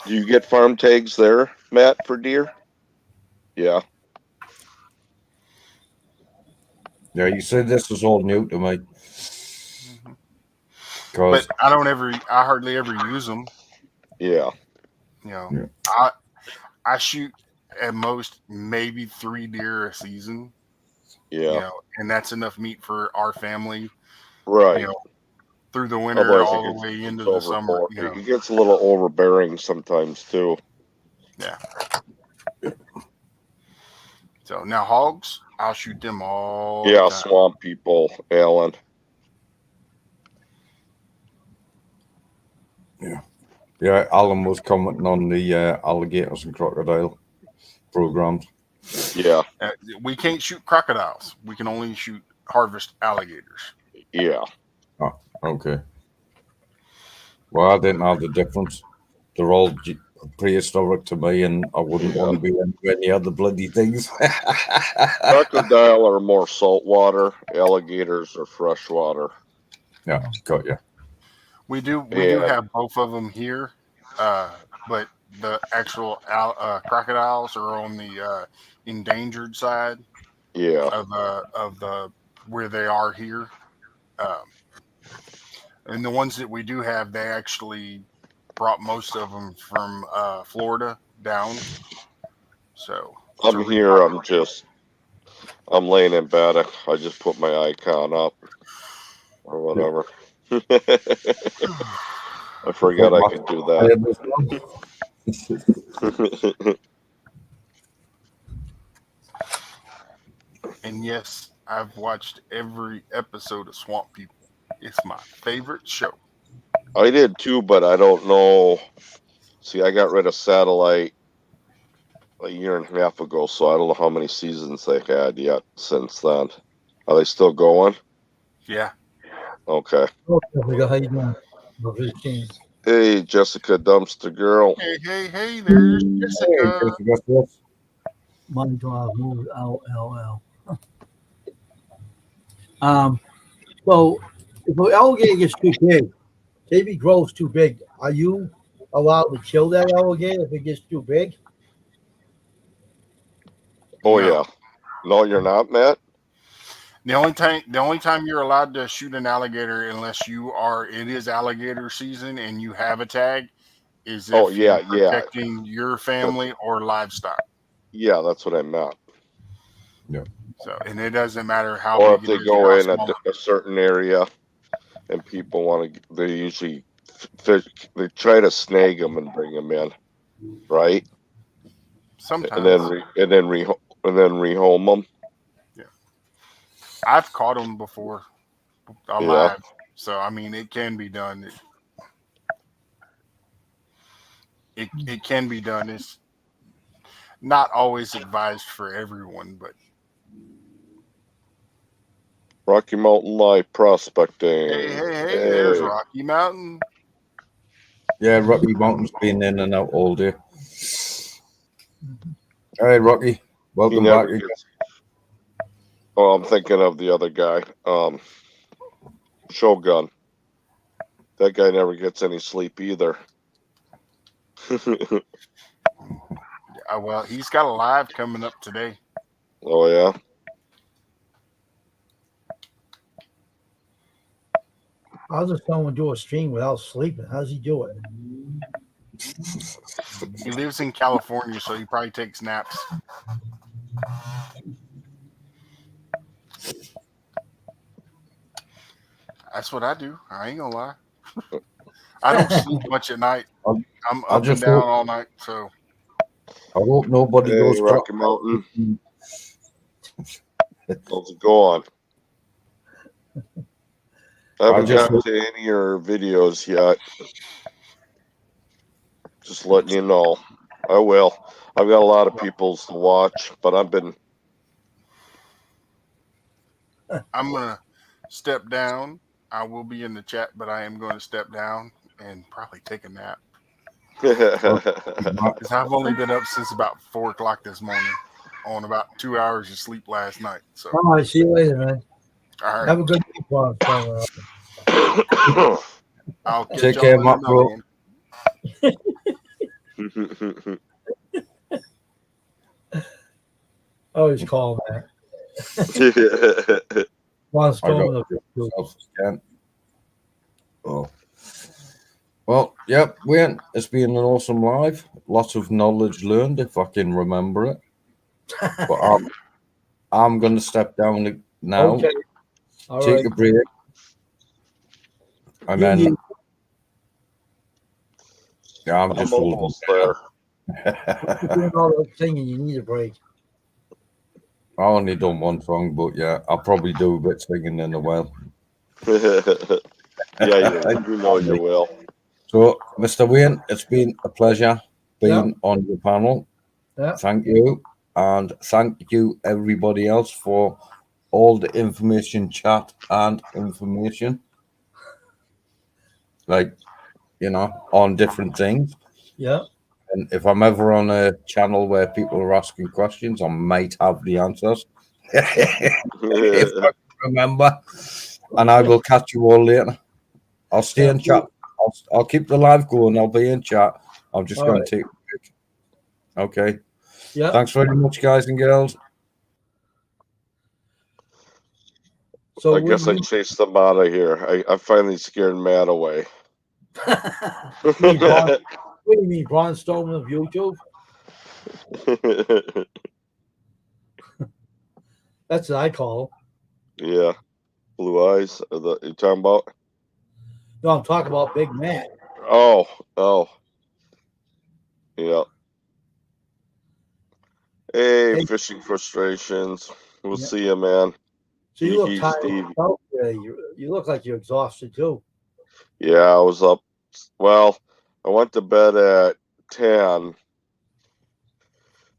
Do you get farm tags there, Matt, for deer? Yeah. Yeah, you said this was all new to me. But I hardly ever use them. Yeah. You know, Yeah. I shoot at most maybe 3 deer a season. Yeah. You know, and that's enough meat for our family. Right. You know, through the winter Otherwise all the way into the summer. You know. It gets a little overbearing sometimes too. Yeah. So now hogs, I'll shoot them all. Yeah, the time. swamp people, Alan. Yeah, Alan was commenting on the alligators and crocodile programs. Yeah. We can't shoot crocodiles. We can only harvest alligators. Yeah. Oh, okay. Well, I didn't know the difference. They're all prehistoric to me, and I wouldn't want to be anywhere near the bloody things. Crocodile are more saltwater. Alligators are freshwater. Yeah, got you. We do have both of them here, but the actual crocodiles are on the endangered side. Yeah. Of the where they are here, and the ones that we do have, they actually brought most of them from Florida down. So I'm here. I'm laying in bed. I just put my icon up or whatever. I forgot I could do that. And yes, I've watched every episode of Swamp People. It's my favorite show. I did too, but I don't know. See, I got rid of satellite a year and a half ago, so I don't know how many seasons they had yet since then. Are they still going? Yeah. Okay. Oh, Jessica, how you doing? Love his team. Hey, Jessica Dumpster Girl. Hey, there's Hey, Jessica. Jessica. Money draw move LLL. So if an alligator gets too big, baby grows too big, are you allowed to kill that alligator if it gets too big? Oh No. yeah. No, you're not, Matt. The only time you're allowed to shoot an alligator unless it is alligator season and you have a tag is Oh if yeah, you're yeah. protecting your family or livestock. Yeah, that's what I meant. So, and it doesn't matter how Or big if it they is or go how in small. a certain area and people want to, they usually fish. They try to snag them and bring them in, right? And Sometimes, then rehome them. yeah, I've caught them before Yeah. alive. So, I mean, it can be done. It can be done. It's not always advised for everyone, but Rocky Mountain Live Prospecting. hey, there's Rocky Mountain. Yeah, Rocky Mountain's been in and out all day. Hey, Rocky, He welcome never back. gets. Oh, I'm thinking of the other guy, Shogun. That guy never gets any sleep either. Well, he's got a live coming up today. Oh yeah. How does someone do a stream without sleeping? How does he do it? He lives in California, so he probably takes naps. That's what I do. I ain't gonna lie. I don't sleep much at night. I'm I up and just down hope, all night. So I hope nobody Hey, goes Rocky Mountain. How's it going? I haven't just got to any of your videos yet. Just letting you know. I will. I've got a lot of people's to watch, but I've been. I'm gonna step down. I will be in the chat, but I am going to step down and probably take a nap because I've only been up since about 4 o'clock this morning, on about 2 hours of sleep last night. So, All right, see you later, man. all right, Have a good week, Bob. I'll catch Take y'all care, in Mark, another bro. one. Always call, man. Ron I got Stone. self-scan. Oh. Well, yep, Wayne, it's been an awesome live. Lots of knowledge learned, if I can remember it. But I'm going to step down now, Okay. All take right. a break, and You then need yeah, I'm I'm just holding. almost there. doing all that singing. You need a break. I only done one song, but yeah, I'll probably do a bit singing in a while. Yeah, you know you will. So, Mr. Wayne, it's been a pleasure being on your panel. Yeah. Thank you. And thank you, everybody else, for all the information, chat, and information. Like, on different things. Yeah. And if I'm ever on a channel where people are asking questions, I might have the answers. If I remember. And I will catch you all later. I'll stay in chat. I'll keep the live going. I'll be in chat. I'm just going to take a break. Okay. Yeah. Thanks very much, guys and girls. So I guess I chased them out of here. I finally scared Matt away. What do you mean, Ron Stone of YouTube? That's what I call him. Yeah. Blue eyes. You talking about? No, I'm talking about Big Matt. Oh. Yeah. Hey, fishing frustrations. We'll see you, man. So you look He's tired. Steve. You look like you're exhausted too. Yeah, I was up. Well, I went to bed at 10.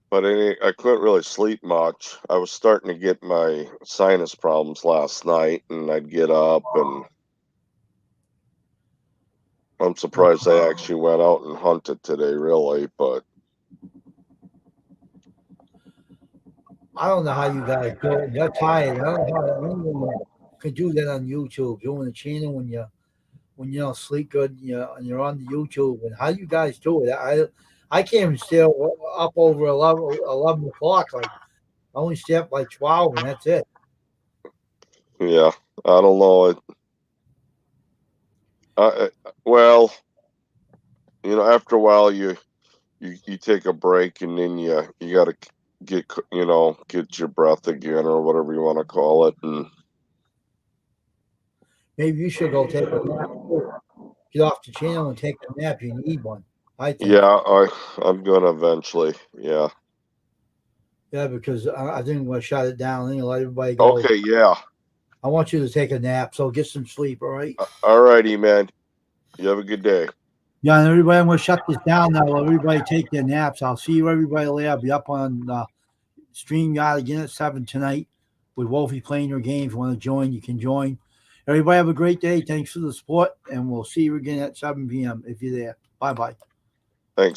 But I couldn't really sleep much. I was starting to get my sinus problems last night, and I'd get up, and I'm surprised I actually went out and hunted today, really. But I don't know how you guys do it. You're tired. I don't know how anyone could do that on YouTube, doing a channel when you don't sleep good and you're on the YouTube. And how you guys do it? I can't even stay up over 11 o'clock. Like I only stay up like 12, and that's it. yeah, I don't know. Well, after a while, you take a break, and then you got to get your breath again, or whatever you want to call it, and Maybe you should go take a nap. Get off the channel and take a nap. You need one, I think. yeah, I'm gonna eventually. Yeah. Yeah, because I think I'm going to shut it down and let everybody go. Okay. Yeah. I want you to take a nap, so get some sleep, all right? All righty, man. You have a good day. Yeah, and everybody, I'm going to shut this down now. Let everybody take their naps. I'll see you everybody later. I'll be up on StreamYard again at 7 tonight with Wolfie playing your games. If you want to join, you can join. Everybody have a great day. Thanks for the support, and we'll see you again at 7 p.m. if you're there. Bye-bye.